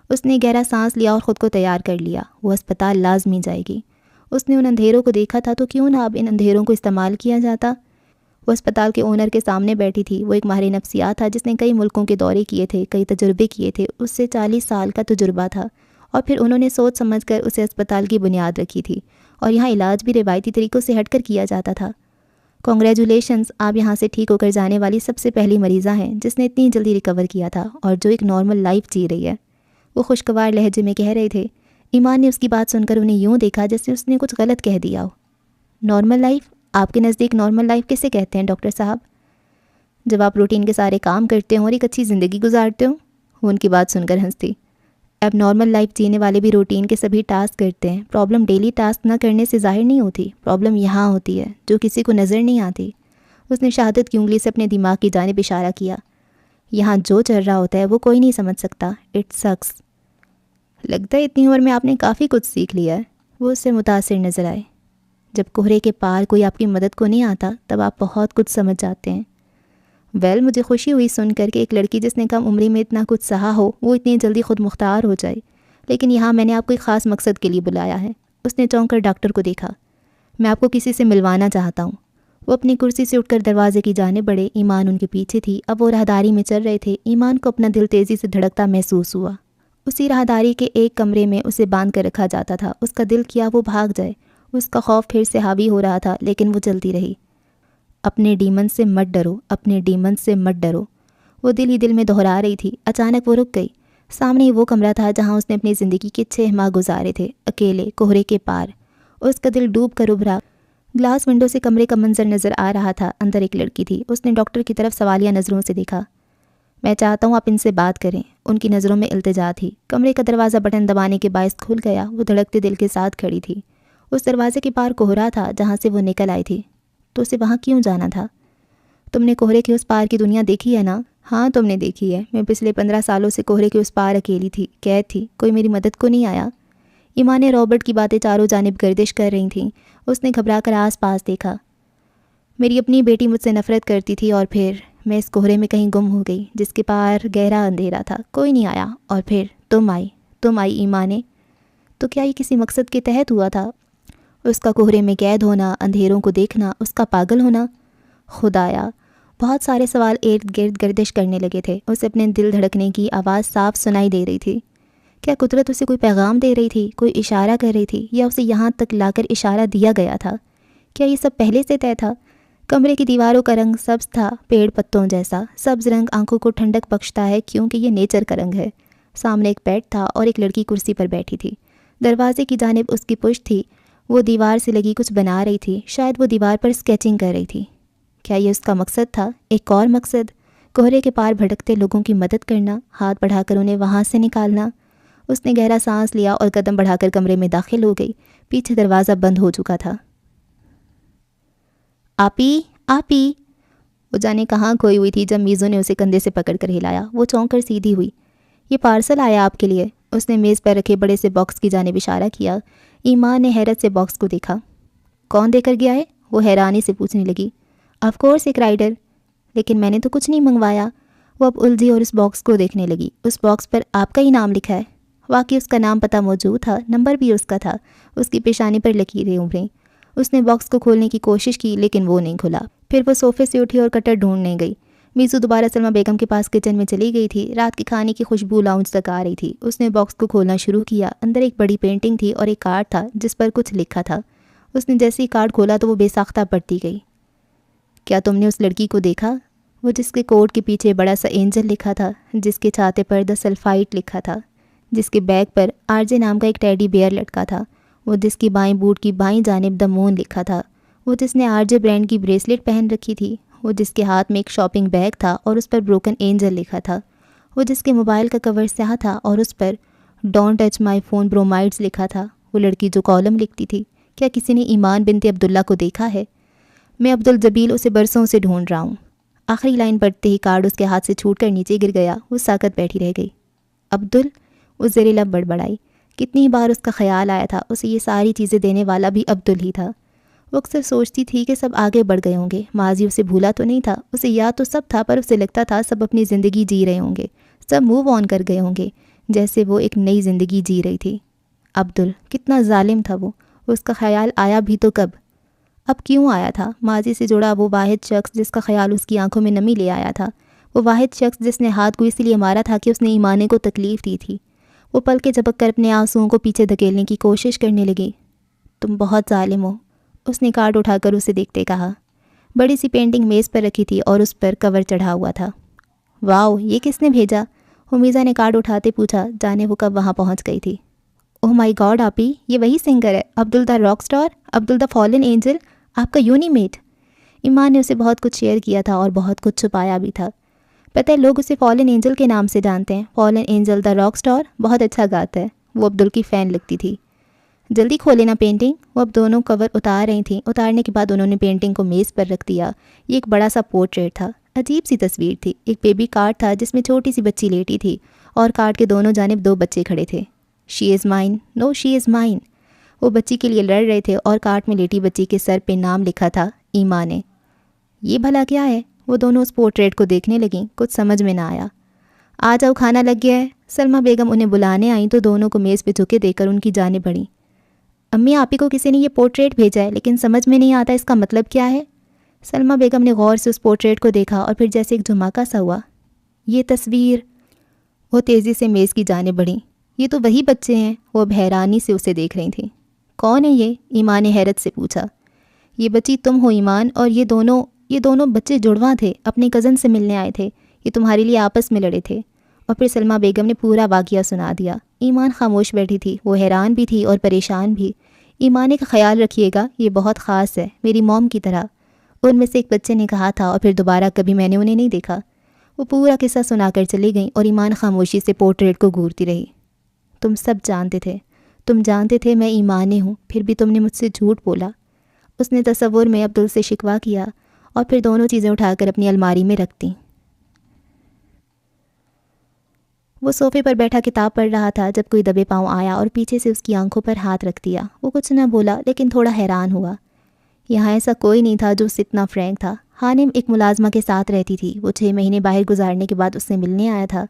اس نے گہرا سانس لیا اور خود کو تیار کر لیا۔ وہ اسپتال لازمی جائے گی۔ اس نے ان اندھیروں کو دیکھا تھا، تو کیوں نہ اب ان اندھیروں کو استعمال کیا جاتا۔ وہ اسپتال کے اونر کے سامنے بیٹھی تھی۔ وہ ایک ماہر نفسیات تھا جس نے کئی ملکوں کے دورے کیے تھے، کئی تجربے کیے تھے۔ اس سے 40 سال کا تجربہ تھا، اور پھر انہوں نے سوچ سمجھ کر اسے اسپتال کی بنیاد رکھی تھی، اور یہاں علاج بھی روایتی طریقوں سے ہٹ کر کیا جاتا تھا۔ کنگریچولیشنز، آپ یہاں سے ٹھیک ہو کر جانے والی سب سے پہلی مریضہ ہیں جس نے اتنی جلدی ریکور کیا تھا، اور جو ایک نارمل لائف جی رہی ہے۔ وہ خوشگوار لہجے میں کہہ رہے تھے۔ ایمان نے اس کی بات سن کر انہیں یوں دیکھا جیسے اس نے کچھ غلط کہہ دیا ہو۔ Normal life? آپ کے نزدیک نارمل لائف کسے کہتے ہیں ڈاکٹر صاحب؟ جب آپ روٹین کے سارے کام کرتے ہوں اور ایک اچھی زندگی گزارتے ہوں۔ وہ ان کی بات سن کر ہنس تھی۔ اب نارمل لائف جینے والے بھی روٹین کے سبھی ٹاسک کرتے ہیں. پرابلم ڈیلی ٹاسک نہ کرنے سے ظاہر نہیں ہوتی، پرابلم یہاں ہوتی ہے جو کسی کو نظر نہیں آتی. اس نے شہادت کی انگلی سے اپنے دماغ کی جانب اشارہ کیا. یہاں جو چل رہا ہوتا ہے وہ کوئی نہیں سمجھ سکتا. It six. لگتا ہے اتنی عمر میں آپ نے کافی کچھ سیکھ لیا ہے. وہ اس سے متاثر نظر آئے. جب کوہرے کے پار کوئی آپ کی مدد کو نہیں آتا تب آپ بہت کچھ سمجھ جاتے ہیں. مجھے خوشی ہوئی سن کر کہ ایک لڑکی جس نے کم عمری میں اتنا کچھ سہا ہو وہ اتنی جلدی خود مختار ہو جائے. لیکن یہاں میں نے آپ کو ایک خاص مقصد کے لیے بلایا ہے. اس نے چونک کر ڈاکٹر کو دیکھا. میں آپ کو کسی سے ملوانا چاہتا ہوں. وہ اپنی کرسی سے اٹھ کر دروازے کی جانب بڑھے. ایمان ان کے پیچھے تھی. اب وہ راہداری میں چل رہے تھے. ایمان کو اپنا دل تیزی سے دھڑکتا محسوس ہوا. اسی راہداری کے ایک کمرے میں اسے باندھ کر رکھا جاتا تھا. اس کا دل کیا وہ بھاگ جائے. اس کا خوف پھر سے حاوی ہو رہا تھا لیکن وہ چلتی رہی. اپنے ڈیمن سے مت ڈرو، اپنے ڈیمن سے مت ڈرو، وہ دل ہی دل میں دہرا رہی تھی. اچانک وہ رک گئی. سامنے ہی وہ کمرہ تھا جہاں اس نے اپنی زندگی کے 6 ماہ گزارے تھے، اکیلے کوہرے کے پار. اس کا دل ڈوب کر ابھرا. گلاس ونڈو سے کمرے کا منظر نظر آ رہا تھا. اندر ایک لڑکی تھی. اس نے ڈاکٹر کی طرف سوالیہ نظروں سے دیکھا. میں چاہتا ہوں آپ ان سے بات کریں. ان کی نظروں میں التجا تھی. کمرے کا دروازہ بٹن دبانے کے باعث کھل گیا. وہ دھڑکتے دل کے ساتھ کھڑی تھی. اس دروازے کے پار کوہرا تھا جہاں سے وہ نکل آئی تھی. تو اسے وہاں کیوں جانا تھا؟ تم نے کوہرے کے اس پار کی دنیا دیکھی ہے نا؟ ہاں تم نے دیکھی ہے. میں پچھلے 15 سالوں سے کوہرے کے اس پار اکیلی تھی، قید تھی. کوئی میری مدد کو نہیں آیا. ایمان رابرٹ کی باتیں چاروں جانب گردش کر رہی تھیں. اس نے گھبرا کر آس پاس دیکھا. میری اپنی بیٹی مجھ سے نفرت کرتی تھی اور پھر میں اس کوہرے میں کہیں گم ہو گئی جس کے پار گہرا اندھیرا تھا. کوئی نہیں آیا اور پھر تم آئی ایمان. تو کیا یہ کسی مقصد کے تحت ہوا تھا؟ اس کا کوہرے میں قید ہونا، اندھیروں کو دیکھنا، اس کا پاگل ہونا. خدایا، بہت سارے سوال ارد گرد گردش کرنے لگے تھے. اسے اپنے دل دھڑکنے کی آواز صاف سنائی دے رہی تھی. کیا قدرت اسے کوئی پیغام دے رہی تھی، کوئی اشارہ کر رہی تھی، یا اسے یہاں تک لا کر اشارہ دیا گیا تھا؟ کیا یہ سب پہلے سے طے تھا؟ کمرے کی دیواروں کا رنگ سبز تھا، پیڑ پتوں جیسا. سبز رنگ آنکھوں کو ٹھنڈک بخشتا ہے کیونکہ یہ نیچر کا رنگ ہے. سامنے ایک بیڈ تھا اور ایک لڑکی کرسی پر بیٹھی تھی. دروازے کی جانب اس کی پشت تھی. وہ دیوار سے لگی کچھ بنا رہی تھی. شاید وہ دیوار پر اسکیچنگ کر رہی تھی. کیا یہ اس کا مقصد تھا؟ ایک اور مقصد، کوہرے کے پار بھٹکتے لوگوں کی مدد کرنا، ہاتھ بڑھا کر انہیں وہاں سے نکالنا. اس نے گہرا سانس لیا اور قدم بڑھا کر کمرے میں داخل ہو گئی. پیچھے دروازہ بند ہو چکا تھا. آپی وہ جانے کہاں کھوئی ہوئی تھی جب میزو نے اسے کندھے سے پکڑ کر ہلایا. وہ چونک کر سیدھی ہوئی. یہ پارسل آیا آپ کے لیے. اس نے میز پر رکھے بڑے سے باکس کی جانب اشارہ کیا. ایمان نے حیرت سے باکس کو دیکھا. کون دے کر گیا ہے؟ وہ حیرانی سے پوچھنے لگی. آف کورس ایک رائڈر. لیکن میں نے تو کچھ نہیں منگوایا. وہ اب الجھی اور اس باکس کو دیکھنے لگی. اس باکس پر آپ کا ہی نام لکھا ہے. واقعی اس کا نام پتہ موجود تھا، نمبر بھی اس کا تھا. اس کی پیشانی پر لکیریں ابھریں. اس نے باکس کو کھولنے کی کوشش کی لیکن وہ نہیں کھلا. پھر وہ صوفے سے اٹھی اور کٹر ڈھونڈنے گئی. میزو دوبارہ سلمہ بیگم کے پاس کچن میں چلی گئی تھی. رات کے کھانے کی خوشبو لاؤنج تک آ رہی تھی. اس نے باکس کو کھولنا شروع کیا. اندر ایک بڑی پینٹنگ تھی اور ایک کارڈ تھا جس پر کچھ لکھا تھا. اس نے جیسے ہی کارڈ کھولا تو وہ بے ساختہ پڑتی گئی. کیا تم نے اس لڑکی کو دیکھا؟ وہ جس کے کوٹ کے پیچھے بڑا سا اینجل لکھا تھا، جس کے چھاتے پر دا سلفائٹ لکھا تھا، جس کے بیگ پر آر جے نام کا ایک ٹیڈی بیئر لٹکا تھا، وہ جس کی بائیں بوٹ کی بائیں جانب دا مون لکھا تھا، وہ جس نے آر جے برانڈ کی بریسلیٹ پہن رکھی تھی، وہ جس کے ہاتھ میں ایک شاپنگ بیگ تھا اور اس پر بروکن اینجل لکھا تھا، وہ جس کے موبائل کا کور سیاہ تھا اور اس پر ڈونٹ ٹچ مائی فون برومائڈز لکھا تھا، وہ لڑکی جو کالم لکھتی تھی. کیا کسی نے ایمان بنت عبداللہ کو دیکھا ہے؟ میں عبدالجبیل اسے برسوں سے ڈھونڈ رہا ہوں. آخری لائن پڑھتے ہی کارڈ اس کے ہاتھ سے چھوٹ کر نیچے گر گیا. وہ ساکت بیٹھی رہ گئی. وہ زیر لب بڑبڑائی. کتنی بار اس کا خیال آیا تھا اسے یہ ساری چیزیں دینے والا بھی عبدل ہی تھا. وہ اکثر سوچتی تھی کہ سب آگے بڑھ گئے ہوں گے. ماضی اسے بھولا تو نہیں تھا، اسے یاد تو سب تھا، پر اسے لگتا تھا سب اپنی زندگی جی رہے ہوں گے، سب موو آن کر گئے ہوں گے، جیسے وہ ایک نئی زندگی جی رہی تھی. عبدل کتنا ظالم تھا وہ. اس کا خیال آیا بھی تو کب؟ اب کیوں آیا تھا؟ ماضی سے جڑا وہ واحد شخص جس کا خیال اس کی آنکھوں میں نمی لے آیا تھا، وہ واحد شخص جس نے ہاتھ کو اس لیے مارا تھا کہ اس نے ایمانے کو تکلیف دی تھی. وہ پل کے جھپک کر اپنے آنسوؤں کو پیچھے دھکیلنے کی کوشش کرنے لگی. تم بہت ظالم ہو، اس نے کارڈ اٹھا کر اسے دیکھتے کہا. بڑی سی پینٹنگ میز پر رکھی تھی اور اس پر کور چڑھا ہوا تھا. واؤ، یہ کس نے بھیجا؟ حمیزہ نے کارڈ اٹھاتے پوچھا، جانے وہ کب وہاں پہنچ گئی تھی. اوہ مائی گاڈ آپی، یہ وہی سنگر ہے، Abdul the rock star, Abdul the fallen angel, آپ کا یونی میٹ. ایمان نے اسے بہت کچھ شیئر کیا تھا اور بہت کچھ چھپایا بھی تھا. پتہ ہے لوگ اسے فالن اینجل کے نام سے جانتے ہیں. فالن اینجل دا راک اسٹار. بہت اچھا گاتا ہے. وہ عبدل کی فین لگتی تھی. جلدی کھولے نا پینٹنگ. وہ اب دونوں کور اتار رہی تھیں. اتارنے کے بعد انہوں نے پینٹنگ کو میز پر رکھ دیا. یہ ایک بڑا سا پورٹریٹ تھا. عجیب سی تصویر تھی. ایک بیبی کارڈ تھا جس میں چھوٹی سی بچی لیٹی تھی اور کارڈ کے دونوں جانب 2 بچے کھڑے تھے. She is mine. No she is mine. وہ بچی کے لیے لڑ رہے تھے اور کارڈ میں لیٹی بچی کے سر پہ نام لکھا تھا ایما نے. یہ بھلا کیا ہے؟ وہ دونوں اس پورٹریٹ کو دیکھنے لگیں. کچھ سمجھ میں نہ آیا. آ جاؤ کھانا لگ گیا ہے. سلمہ بیگم انہیں بلانے آئیں تو دونوں کو میز پہ جھکے دے کر ان کی جانب بڑھیں. امی آپ ہی کو کسی نے یہ پورٹریٹ بھیجا ہے لیکن سمجھ میں نہیں آتا اس کا مطلب کیا ہے. سلمہ بیگم نے غور سے اس پورٹریٹ کو دیکھا اور پھر جیسے ایک دھماکہ سا ہوا. یہ تصویر. وہ تیزی سے میز کی جانب بڑھیں. یہ تو وہی بچے ہیں. وہ اب حیرانی سے اسے دیکھ رہی تھیں. کون ہے یہ؟ ایمان نے حیرت سے پوچھا. یہ بچی تم ہو ایمان، اور یہ دونوں بچے جڑواں تھے. اپنے کزن سے ملنے آئے تھے. یہ تمہارے لیے آپس میں لڑے تھے. اور پھر سلمہ بیگم نے پورا واقعہ سنا دیا. ایمان خاموش بیٹھی تھی. وہ حیران بھی تھی اور پریشان بھی. ایمان کا خیال رکھیے گا، یہ بہت خاص ہے، میری موم کی طرح. ان میں سے ایک بچے نے کہا تھا اور پھر دوبارہ کبھی میں نے انہیں نہیں دیکھا. وہ پورا قصہ سنا کر چلی گئیں اور ایمان خاموشی سے پورٹریٹ کو گھورتی رہی. تم سب جانتے تھے. تم جانتے تھے میں ایمانے ہوں، پھر بھی تم نے مجھ سے جھوٹ بولا. اس نے تصور میں عبدل سے شکوہ کیا اور پھر دونوں چیزیں اٹھا کر اپنی الماری میں رکھ دیں. وہ صوفے پر بیٹھا کتاب پڑھ رہا تھا جب کوئی دبے پاؤں آیا اور پیچھے سے اس کی آنکھوں پر ہاتھ رکھ دیا. وہ کچھ نہ بولا لیکن تھوڑا حیران ہوا. یہاں ایسا کوئی نہیں تھا جو اس سے اتنا فرینک تھا. حانم ایک ملازمہ کے ساتھ رہتی تھی. وہ 6 مہینے باہر گزارنے کے بعد اس سے ملنے آیا تھا.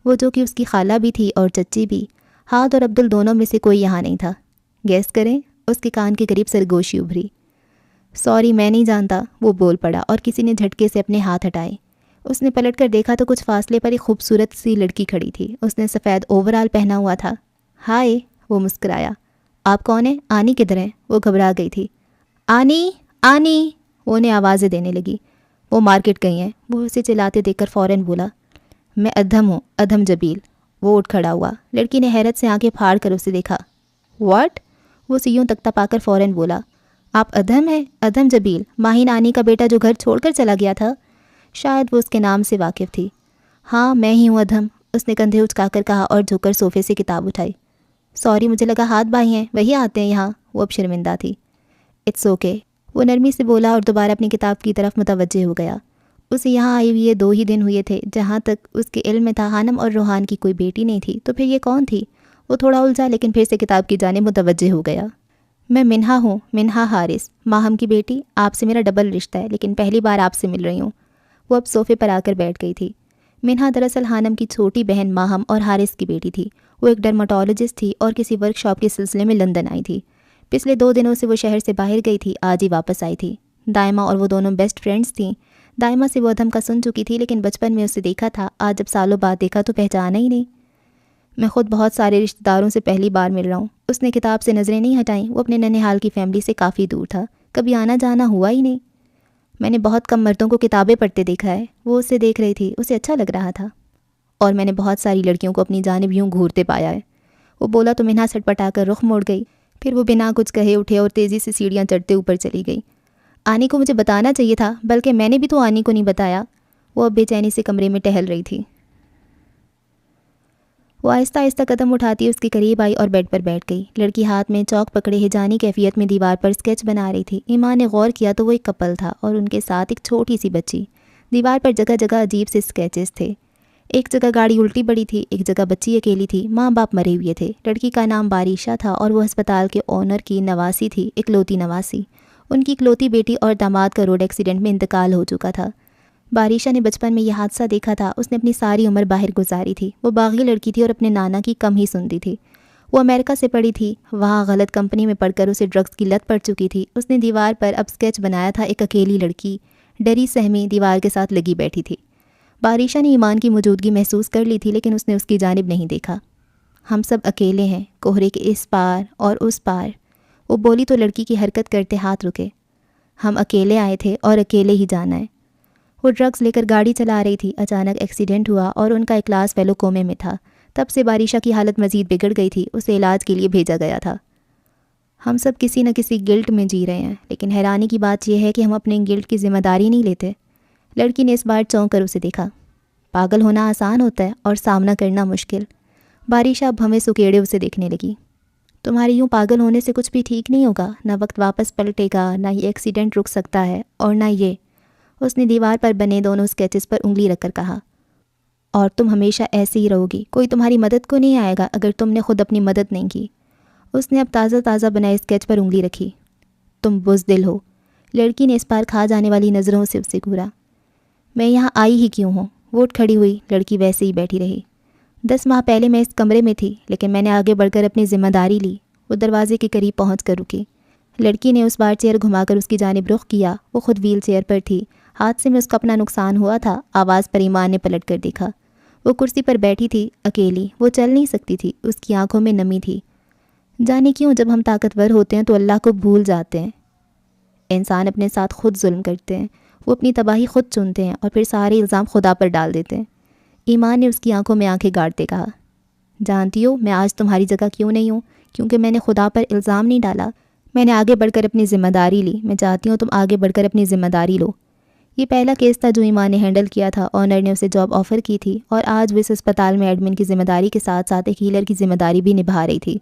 وہ جو کہ اس کی خالہ بھی تھی اور چچی بھی. ہاتھ اور عبدل دونوں میں سے کوئی یہاں نہیں تھا. گیس کریں. اس کے کان کے قریب سرگوشی ابھری. سوری میں نہیں جانتا، وہ بول پڑا اور کسی نے جھٹکے سے اپنے ہاتھ ہٹائے. اس نے پلٹ کر دیکھا تو کچھ فاصلے پر ایک خوبصورت سی لڑکی کھڑی تھی. اس نے سفید اوور آل پہنا ہوا تھا. ہائے. وہ مسکرایا. آپ کون ہیں؟ آنی کدھر ہیں؟ وہ گھبرا گئی تھی. آنی آنی. وہ انہیں آوازیں دینے لگی. وہ مارکیٹ گئی ہیں. وہ اسے چلاتے دیکھ کر فوراً بولا. میں ادھم ہوں، ادھم جبیل. وہ اٹھ کھڑا ہوا. لڑکی نے حیرت سے آنکھیں پھاڑ کر اسے دیکھا. واٹ؟ وہ سیوں تکتا پا کر فوراً بولا. آپ ادھم ہیں؟ ادھم جبیل، ماہین آنی کا بیٹا جو گھر چھوڑ کر چلا گیا تھا؟ شاید وہ اس کے نام سے واقف تھی. ہاں میں ہی ہوں ادھم. اس نے کندھے اچکا کر کہا اور جھک کر صوفے سے کتاب اٹھائی. سوری مجھے لگا ہاتھ بھائی ہیں، وہی آتے ہیں یہاں. وہ اب شرمندہ تھی. It's okay. وہ نرمی سے بولا اور دوبارہ اپنی کتاب کی طرف متوجہ ہو گیا. اسے یہاں آئے ہوئے 2 ہی دن ہوئے تھے. جہاں تک اس کے علم میں تھا حانم اور روحان کی کوئی بیٹی نہیں تھی. تو پھر یہ کون تھی؟ وہ تھوڑا الجھا لیکن پھر سے کتاب کی جانب متوجہ ہو گیا. میں منہا ہوں، منہا حارث، ماہم کی بیٹی. آپ سے میرا ڈبل رشتہ ہے لیکن پہلی بار آپ سے مل رہی ہوں. وہ اب صوفے پر آ کر بیٹھ گئی تھی. منہا دراصل حانم کی چھوٹی بہن ماہم اور حارث کی بیٹی تھی. وہ ایک ڈرماٹولوجسٹ تھی اور کسی ورک شاپ کے سلسلے میں لندن آئی تھی. پچھلے 2 دنوں سے وہ شہر سے باہر گئی تھی. آج ہی واپس آئی تھی. دائمہ اور وہ دونوں بیسٹ فرینڈز تھیں. دائمہ سے وہ ادھم کا سن چکی تھی لیکن بچپن میں اسے دیکھا تھا. آج جب سالوں بعد دیکھا تو پہچانا ہی نہیں. میں خود بہت سارے رشتہ داروں سے پہلی بار مل رہا ہوں. اس نے کتاب سے نظریں نہیں ہٹائیں. وہ اپنے ننھیال کی فیملی سے کافی دور تھا. کبھی آنا جانا ہوا ہی نہیں. میں نے بہت کم مردوں کو کتابیں پڑھتے دیکھا ہے. وہ اسے دیکھ رہی تھی. اسے اچھا لگ رہا تھا. اور میں نے بہت ساری لڑکیوں کو اپنی جانب یوں گھورتے پایا ہے. وہ بولا تو منہا سٹ پٹا کر رخ موڑ گئی. پھر وہ بنا کچھ کہے اٹھے اور تیزی سے سیڑھیاں چڑھتے اوپر چلی گئی. آنی کو مجھے بتانا چاہیے تھا، بلکہ میں نے بھی تو آنی کو نہیں بتایا. وہ اب بے چینی سے کمرے میں ٹہل رہی تھی. وہ آہستہ آہستہ قدم اٹھاتی اس کے قریب آئی اور بیڈ پر بیٹھ گئی. لڑکی ہاتھ میں چوک پکڑے ہجانی کیفیت میں دیوار پر اسکیچ بنا رہی تھی. ایمان نے غور کیا تو وہ ایک کپل تھا اور ان کے ساتھ ایک چھوٹی سی بچی. دیوار پر جگہ جگہ عجیب سے اسکیچز تھے. ایک جگہ گاڑی الٹی پڑی تھی، ایک جگہ بچی اکیلی تھی. ماں باپ مرے ہوئے تھے. لڑکی کا نام باریشہ تھا اور وہ ہسپتال کے اونر کی نواسی تھی، اکلوتی نواسی. ان کی اکلوتی بیٹی اور داماد کا روڈ ایکسیڈنٹ میں انتقال ہو چکا تھا. باریشہ نے بچپن میں یہ حادثہ دیکھا تھا. اس نے اپنی ساری عمر باہر گزاری تھی. وہ باغی لڑکی تھی اور اپنے نانا کی کم ہی سنتی تھی. وہ امریکہ سے پڑھی تھی. وہاں غلط کمپنی میں پڑھ کر اسے ڈرگز کی لت پڑ چکی تھی. اس نے دیوار پر اب اسکیچ بنایا تھا. ایک اکیلی لڑکی ڈری سہمی دیوار کے ساتھ لگی بیٹھی تھی. باریشہ نے ایمان کی موجودگی محسوس کر لی تھی لیکن اس نے اس کی جانب نہیں دیکھا. ہم سب اکیلے ہیں، کوہرے کے اس پار اور اس پار. وہ بولی تو لڑکی کی حرکت کرتے ہاتھ رکے. ہم اکیلے آئے تھے اور اکیلے ہی جانا ہے. وہ ڈرگز لے کر گاڑی چلا رہی تھی. اچانک ایکسیڈنٹ ہوا اور ان کا ایک کلاس فیلو کومے میں تھا. تب سے باریشہ کی حالت مزید بگڑ گئی تھی. اسے علاج کے لیے بھیجا گیا تھا. ہم سب کسی نہ کسی گلٹ میں جی رہے ہیں لیکن حیرانی کی بات یہ ہے کہ ہم اپنے گلٹ کی ذمہ داری نہیں لیتے. لڑکی نے اس بار چونک کر اسے دیکھا. پاگل ہونا آسان ہوتا ہے اور سامنا کرنا مشکل۔ بارشہ اب ہمیں سکیڑے اسے دیکھنے لگی۔ تمہارے یوں پاگل ہونے سے کچھ بھی ٹھیک نہیں ہوگا، نہ وقت واپس پلٹے گا، نہ یہ ایکسیڈنٹ رک سکتا ہے، اور نہ یہ۔ اس نے دیوار پر بنے دونوں اسکیچز پر انگلی رکھ کر کہا، اور تم ہمیشہ ایسے ہی رہو گی، کوئی تمہاری مدد کو نہیں آئے گا اگر تم نے خود اپنی مدد نہیں کی۔ اس نے اب تازہ بنائے اسکیچ پر انگلی رکھی۔ تم بزدل ہو۔ لڑکی نے اس بار کھا جانے والی نظروں سے اسے گھورا۔ میں یہاں آئی ہی کیوں ہوں؟ وہ اٹھ کھڑی ہوئی، لڑکی ویسے ہی بیٹھی رہی۔ 10 ماہ پہلے میں اس کمرے میں تھی، لیکن میں نے آگے بڑھ کر اپنی ذمہ داری لی۔ وہ دروازے کے قریب پہنچ کر رکی۔ لڑکی نے اس بار چیئر گھما کر اس کی جانب رخ کیا۔ وہ خود ویل چیئر پر تھی، حادثے میں اس کا اپنا نقصان ہوا تھا۔ آواز پر ایمان نے پلٹ کر دیکھا۔ وہ کرسی پر بیٹھی تھی، اکیلی، وہ چل نہیں سکتی تھی، اس کی آنکھوں میں نمی تھی۔ جانے کیوں جب ہم طاقتور ہوتے ہیں تو اللہ کو بھول جاتے ہیں۔ انسان اپنے ساتھ خود ظلم کرتے ہیں، وہ اپنی تباہی خود چنتے ہیں اور پھر سارے الزام خدا پر ڈال دیتے ہیں۔ ایمان نے اس کی آنکھوں میں آنکھیں گاڑتے کہا، جانتی ہو میں آج تمہاری جگہ کیوں نہیں ہوں؟ کیونکہ میں نے خدا پر الزام نہیں ڈالا، میں نے آگے بڑھ کر اپنی ذمہ داری لی۔ میں چاہتی ہوں تم آگے بڑھ کر اپنی ذمہ داری لو۔ یہ پہلا کیس تھا جو ایمان نے ہینڈل کیا تھا۔ آنر نے اسے جاب آفر کی تھی اور آج وہ اس اسپتال میں ایڈمن کی ذمہ داری کے ساتھ ساتھ ایک ہیلر کی ذمہ داری بھی نبھا رہی تھی۔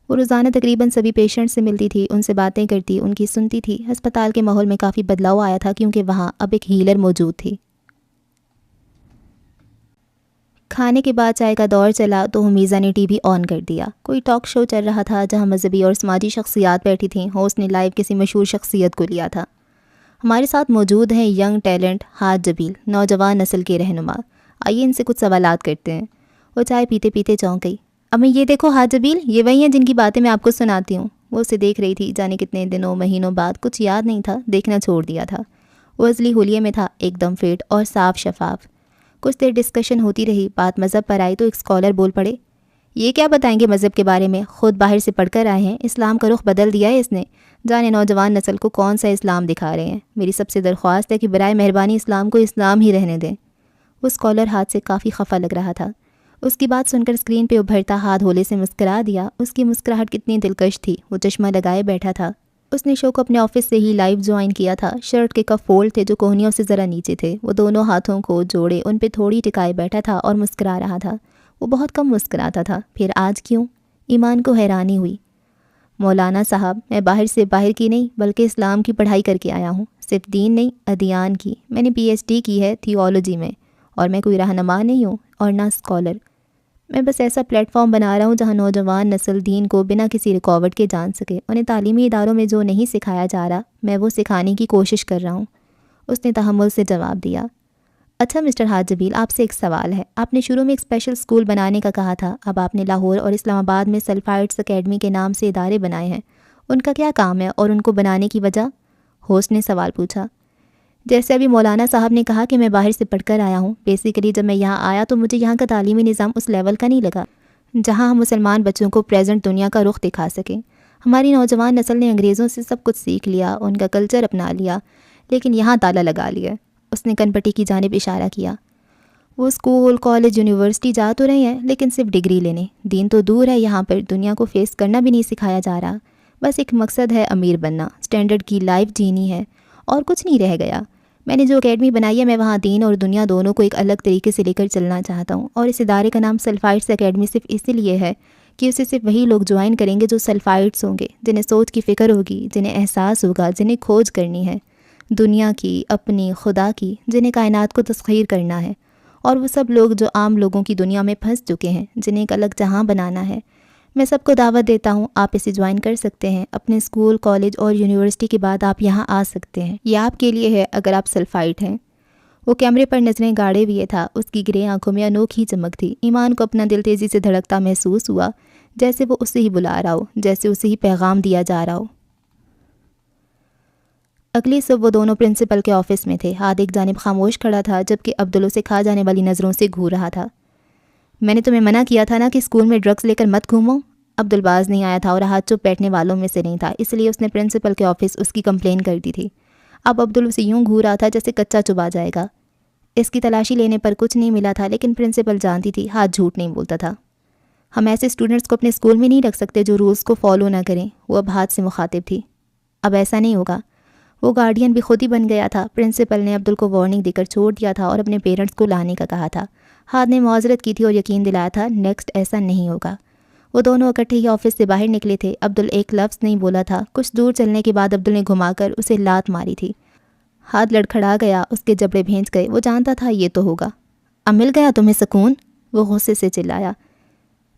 وہ روزانہ تقریباً سبھی پیشنٹ سے ملتی تھی، ان سے باتیں کرتی، ان کی سنتی تھی۔ ہسپتال کے ماحول میں کافی بدلاؤ آیا تھا کیونکہ وہاں اب ایک ہیلر موجود تھی۔ کھانے کے بعد چائے کا دور چلا تو حمیزہ نے ٹی وی آن کر دیا۔ کوئی ٹاک شو چل رہا تھا جہاں مذہبی اور سماجی شخصیات بیٹھی تھیں۔ ہوسٹ نے لائیو کسی مشہور شخصیت کو لیا تھا۔ ہمارے ساتھ موجود ہیں ینگ ٹیلنٹ حاج جبیل، نوجوان نسل کے رہنما۔ آئیے ان سے کچھ سوالات کرتے ہیں۔ وہ چائے پیتے پیتے چونک گئی۔ امی یہ دیکھو حاج جبیل، یہ وہی ہیں جن کی باتیں میں آپ کو سناتی ہوں۔ وہ اسے دیکھ رہی تھی، جانے کتنے دنوں مہینوں بعد، کچھ یاد نہیں تھا، دیکھنا چھوڑ دیا تھا۔ وہ ازلی حلیے میں تھا، ایک دم فٹ اور صاف شفاف۔ کچھ دیر ڈسکشن ہوتی رہی، بات مذہب پر آئی تو ایک اسکالر بول پڑے، یہ کیا بتائیں گے مذہب کے بارے میں؟ خود باہر سے پڑھ کر آئے ہیں، اسلام کا رخ بدل دیا ہے اس نے۔ جانے نوجوان نسل کو کون سا اسلام دکھا رہے ہیں۔ میری سب سے درخواست ہے کہ برائے مہربانی اسلام کو اسلام ہی رہنے دیں۔ وہ اسکالر ہاتھ سے کافی خفا لگ رہا تھا۔ اس کی بات سن کر اسکرین پہ ابھرتا ہاتھ ہولے سے مسکرا دیا۔ اس کی مسکراہٹ کتنی دلکش تھی۔ وہ چشمہ لگائے بیٹھا تھا۔ اس نے شو کو اپنے آفس سے ہی لائیو جوائن کیا تھا۔ شرٹ کے کف فولڈ تھے جو کوہنیوں سے ذرا نیچے تھے۔ وہ دونوں ہاتھوں کو جوڑے ان پہ تھوڑی ٹکائے بیٹھا تھا اور مسکرا رہا تھا۔ وہ بہت کم مسکراتا تھا۔ پھر آج کیوں؟ ایمان کو حیرانی ہوئی۔ مولانا صاحب، میں باہر کی نہیں بلکہ اسلام کی پڑھائی کر کے آیا ہوں، صرف دین نہیں ادیان کی۔ میں نے PhD کی ہے تھیولوجی میں، اور میں کوئی رہنما نہیں ہوں اور نہ اسکالر۔ میں بس ایسا پلیٹ فارم بنا رہا ہوں جہاں نوجوان نسل دین کو بنا کسی رکاوٹ کے جان سکے۔ انہیں تعلیمی اداروں میں جو نہیں سکھایا جا رہا، میں وہ سکھانے کی کوشش کر رہا ہوں۔ اس نے تحمل سے جواب دیا۔ اچھا مسٹر حاج جبیل، آپ سے ایک سوال ہے۔ آپ نے شروع میں ایک اسپیشل اسکول بنانے کا کہا تھا، اب آپ نے لاہور اور اسلام آباد میں سلفائٹس اکیڈمی کے نام سے ادارے بنائے ہیں، ان کا کیا کام ہے اور ان کو بنانے کی وجہ؟ ہوسٹ نے سوال پوچھا۔ جیسے ابھی مولانا صاحب نے کہا کہ میں باہر سے پڑھ کر آیا ہوں، بیسیکلی جب میں یہاں آیا تو مجھے یہاں کا تعلیمی نظام اس لیول کا نہیں لگا جہاں ہم مسلمان بچوں کو پریزنٹ دنیا کا رخ دکھا سکیں۔ ہماری نوجوان نسل نے انگریزوں سے سب کچھ سیکھ لیا، ان کا کلچر اپنا لیا، لیکن یہاں تالا لگا لیا۔ اس نے کن پٹی کی جانب اشارہ کیا۔ وہ اسکول، کالج، یونیورسٹی جا تو رہے ہیں لیکن صرف ڈگری لینے، دین تو دور ہے۔ یہاں پر دنیا کو فیس کرنا بھی نہیں سکھایا جا رہا۔ بس ایک مقصد ہے امیر بننا، اسٹینڈرڈ کی لائف جینی ہے، اور کچھ نہیں رہ گیا۔ میں نے جو اکیڈمی بنائی ہے، میں وہاں دین اور دنیا دونوں کو ایک الگ طریقے سے لے کر چلنا چاہتا ہوں، اور اس ادارے کا نام سلفائٹس اکیڈمی صرف اسی لیے ہے کہ اسے صرف وہی لوگ جوائن کریں گے جو سلفائٹس ہوں گے، جنہیں سوچ کی فکر ہوگی، جنہیں احساس ہوگا، جنہیں کھوج کرنی ہے دنیا کی، اپنی، خدا کی، جنہیں کائنات کو تسخیر کرنا ہے، اور وہ سب لوگ جو عام لوگوں کی دنیا میں پھنس چکے ہیں، جنہیں ایک الگ جہاں بنانا ہے۔ میں سب کو دعوت دیتا ہوں، آپ اسے جوائن کر سکتے ہیں۔ اپنے اسکول، کالج اور یونیورسٹی کے بعد آپ یہاں آ سکتے ہیں۔ یہ آپ کے لیے ہے اگر آپ سلفائٹ ہیں۔ وہ کیمرے پر نظریں گاڑے ہوئے تھا، اس کی گرے آنکھوں میں انوکھی چمک تھی۔ ایمان کو اپنا دل تیزی سے دھڑکتا محسوس ہوا، جیسے وہ اسے ہی بلا رہا ہو، جیسے اسے ہی پیغام دیا جا رہا ہو۔ اگلی صبح وہ دونوں پرنسپل کے آفس میں تھے۔ ہاتھ ایک جانب خاموش کھڑا تھا جبکہ عبدل اسے کھا جانے والی نظروں سے گھور رہا تھا۔ میں نے تمہیں منع کیا تھا نا کہ اسکول میں ڈرگز لے کر مت گھومو۔ عبدل باز نہیں آیا تھا اور ہاتھ چپ بیٹھنے والوں میں سے نہیں تھا، اس لیے اس نے پرنسپل کے آفس اس کی کمپلین کر دی تھی۔ اب عبدل اسے یوں گھور رہا تھا جیسے کچا چبا جائے گا۔ اس کی تلاشی لینے پر کچھ نہیں ملا تھا، لیکن پرنسپل جانتی تھی ہاتھ جھوٹ نہیں بولتا تھا۔ ہم ایسے اسٹوڈنٹس کو اپنے اسکول میں نہیں رکھ سکتے جو رولز کو فالو نہ کریں۔ وہ اب ہاتھ سے مخاطب تھی۔ اب ایسا نہیں ہوگا۔ وہ گارڈین بھی خود ہی بن گیا تھا۔ پرنسپل نے عبدل کو وارننگ دے کر چھوڑ دیا تھا اور اپنے پیرنٹس کو لانے کا کہا تھا۔ ہاد نے معذرت کی تھی اور یقین دلایا تھا نیکسٹ ایسا نہیں ہوگا۔ وہ دونوں اکٹھے ہی آفس سے باہر نکلے تھے۔ عبدل ایک لفظ نہیں بولا تھا۔ کچھ دور چلنے کے بعد عبدل نے گھما کر اسے لات ماری تھی۔ ہاتھ لڑکھڑا گیا، اس کے جبڑے بھینچ گئے۔ وہ جانتا تھا یہ تو ہوگا۔ اب مل گیا تمہیں سکون؟ وہ غصے سے چلایا۔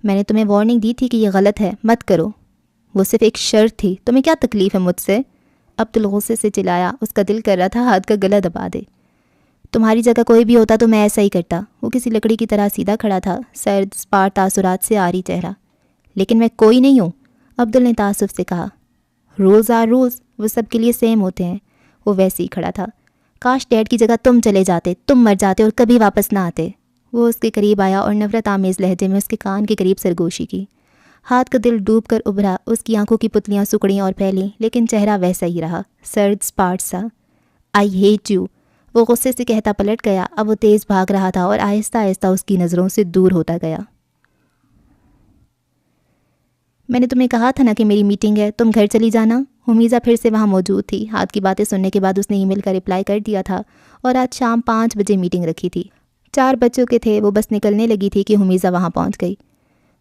میں نے تمہیں وارننگ دی تھی کہ یہ غلط ہے، مت کرو۔ وہ صرف ایک شرط تھی، تمہیں کیا تکلیف ہے مجھ سے؟ عبدل غصے سے چلایا۔ اس کا دل کر رہا تھا ہاتھ کا گلا دبا دے۔ تمہاری جگہ کوئی بھی ہوتا تو میں ایسا ہی کرتا۔ وہ کسی لکڑی کی طرح سیدھا کھڑا تھا، سرد سپاٹ تاثرات سے آری چہرہ۔ لیکن میں کوئی نہیں ہوں، عبدل نے تعصب سے کہا۔ رولز آر رولز، وہ سب کے لیے سیم ہوتے ہیں۔ وہ ویسے ہی کھڑا تھا۔ کاش ڈیڈ کی جگہ تم چلے جاتے، تم مر جاتے اور کبھی واپس نہ آتے۔ وہ اس کے قریب آیا اور نفرت آمیز لہجے میں اس کے کان کے قریب سرگوشی کی۔ ہاتھ کا دل ڈوب کر ابھرا، اس کی آنکھوں کی پتلیاں سکڑیں اور پھیلیں، لیکن چہرہ ویسا ہی رہا، سرد سپاٹ سا۔ آئی ہیٹ یو، وہ غصے سے کہتا پلٹ گیا۔ اب وہ تیز بھاگ رہا تھا اور آہستہ آہستہ اس کی نظروں سے دور ہوتا گیا۔ میں نے تمہیں کہا تھا نا کہ میری میٹنگ ہے، تم گھر چلی جانا۔ حمیزہ پھر سے وہاں موجود تھی۔ ہاتھ کی باتیں سننے کے بعد اس نے ای میل کا رپلائی کر دیا تھا اور آج شام 5 بجے میٹنگ رکھی تھی۔ 4 بچوں کے تھے۔ وہ بس نکلنے لگی تھی کہ حمیزہ وہاں پہنچ گئی۔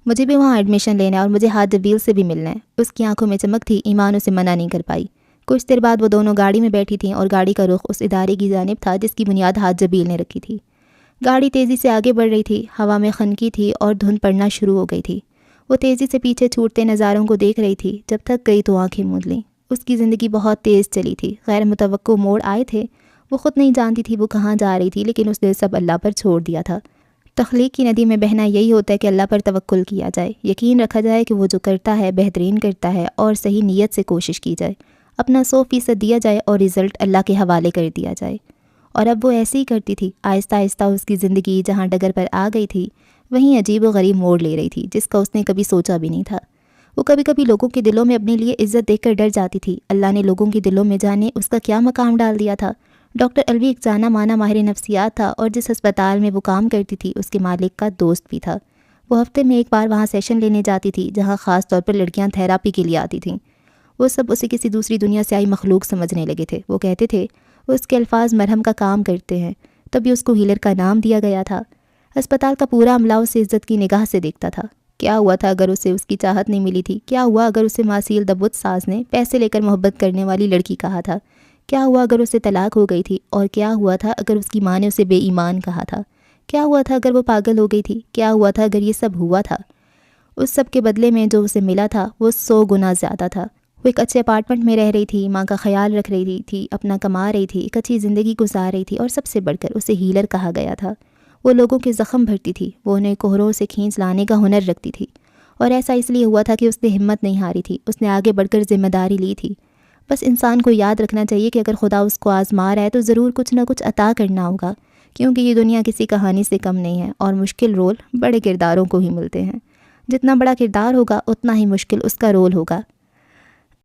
مجھے بھی وہاں ایڈمیشن لینا ہے اور مجھے حاج جبیل سے بھی ملنا ہے۔ اس کی آنکھوں میں چمک تھی، ایمان اسے منع نہیں کر پائی۔ کچھ دیر بعد وہ دونوں گاڑی میں بیٹھی تھیں اور گاڑی کا رخ اس ادارے کی جانب تھا جس کی بنیاد حاج جبیل نے رکھی تھی۔ گاڑی تیزی سے آگے بڑھ رہی تھی، ہوا میں خنکی تھی اور دھند پڑنا شروع ہو گئی تھی۔ وہ تیزی سے پیچھے چھوٹتے نظاروں کو دیکھ رہی تھی، جب تک گئی تو آنکھیں موند لیں۔ اس کی زندگی بہت تیز چلی تھی، غیر متوقع موڑ آئے تھے۔ وہ خود نہیں جانتی تھی وہ کہاں جا رہی تھی، لیکن اس نے سب اللہ پر چھوڑ دیا تھا۔ تخلیق کی ندی میں بہنا یہی ہوتا ہے کہ اللہ پر توکل کیا جائے، یقین رکھا جائے کہ وہ جو کرتا ہے بہترین کرتا ہے اور صحیح نیت سے کوشش کی جائے، اپنا 100% دیا جائے اور رزلٹ اللہ کے حوالے کر دیا جائے۔ اور اب وہ ایسے ہی کرتی تھی۔ آہستہ آہستہ اس کی زندگی جہاں ڈگر پر آ گئی تھی، وہیں عجیب و غریب موڑ لے رہی تھی جس کا اس نے کبھی سوچا بھی نہیں تھا۔ وہ کبھی کبھی لوگوں کے دلوں میں اپنے لیے عزت دیکھ کر ڈر جاتی تھی۔ اللہ نے لوگوں کے دلوں میں جانے اس کا کیا مقام ڈال دیا تھا۔ ڈاکٹر الوی ایک جانا مانا ماہر نفسیات تھا اور جس ہسپتال میں وہ کام کرتی تھی اس کے مالک کا دوست بھی تھا۔ وہ ہفتے میں ایک بار وہاں سیشن لینے جاتی تھی جہاں خاص طور پر لڑکیاں تھیراپی کے لیے آتی تھیں۔ وہ سب اسے کسی دوسری دنیا سے آئی مخلوق سمجھنے لگے تھے۔ وہ کہتے تھے وہ اس کے الفاظ مرہم کا کام کرتے ہیں، تبھی اس کو ہیلر کا نام دیا گیا تھا۔ ہسپتال کا پورا عملہ اسے عزت کی نگاہ سے دیکھتا تھا۔ کیا ہوا تھا اگر اسے اس کی چاہت نہیں ملی تھی؟ کیا ہوا اگر اسے ماسیل دبت ساز نے پیسے لے کر محبت کرنے والی لڑکی کہا تھا؟ کیا ہوا اگر اسے طلاق ہو گئی تھی؟ اور کیا ہوا تھا اگر اس کی ماں نے اسے بے ایمان کہا تھا؟ کیا ہوا تھا اگر وہ پاگل ہو گئی تھی؟ کیا ہوا تھا اگر یہ سب ہوا تھا؟ اس سب کے بدلے میں جو اسے ملا تھا وہ 100 گنا زیادہ تھا۔ وہ ایک اچھے اپارٹمنٹ میں رہ رہی تھی، ماں کا خیال رکھ رہی تھی، اپنا کما رہی تھی، ایک اچھی زندگی گزار رہی تھی، اور سب سے بڑھ کر اسے ہیلر کہا گیا تھا۔ وہ لوگوں کے زخم بھرتی تھی، وہ انہیں کوہروں سے کھینچ لانے کا ہنر رکھتی تھی، اور ایسا اس لیے ہوا تھا کہ اس نے ہمت نہیں ہاری تھی، اس نے آگے بڑھ کر ذمہ داری لی تھی۔ بس انسان کو یاد رکھنا چاہیے کہ اگر خدا اس کو آزما رہا ہے تو ضرور کچھ نہ کچھ عطا کرنا ہوگا، کیونکہ یہ دنیا کسی کہانی سے کم نہیں ہے، اور مشکل رول بڑے کرداروں کو ہی ملتے ہیں۔ جتنا بڑا کردار ہوگا اتنا ہی مشکل اس کا رول ہوگا۔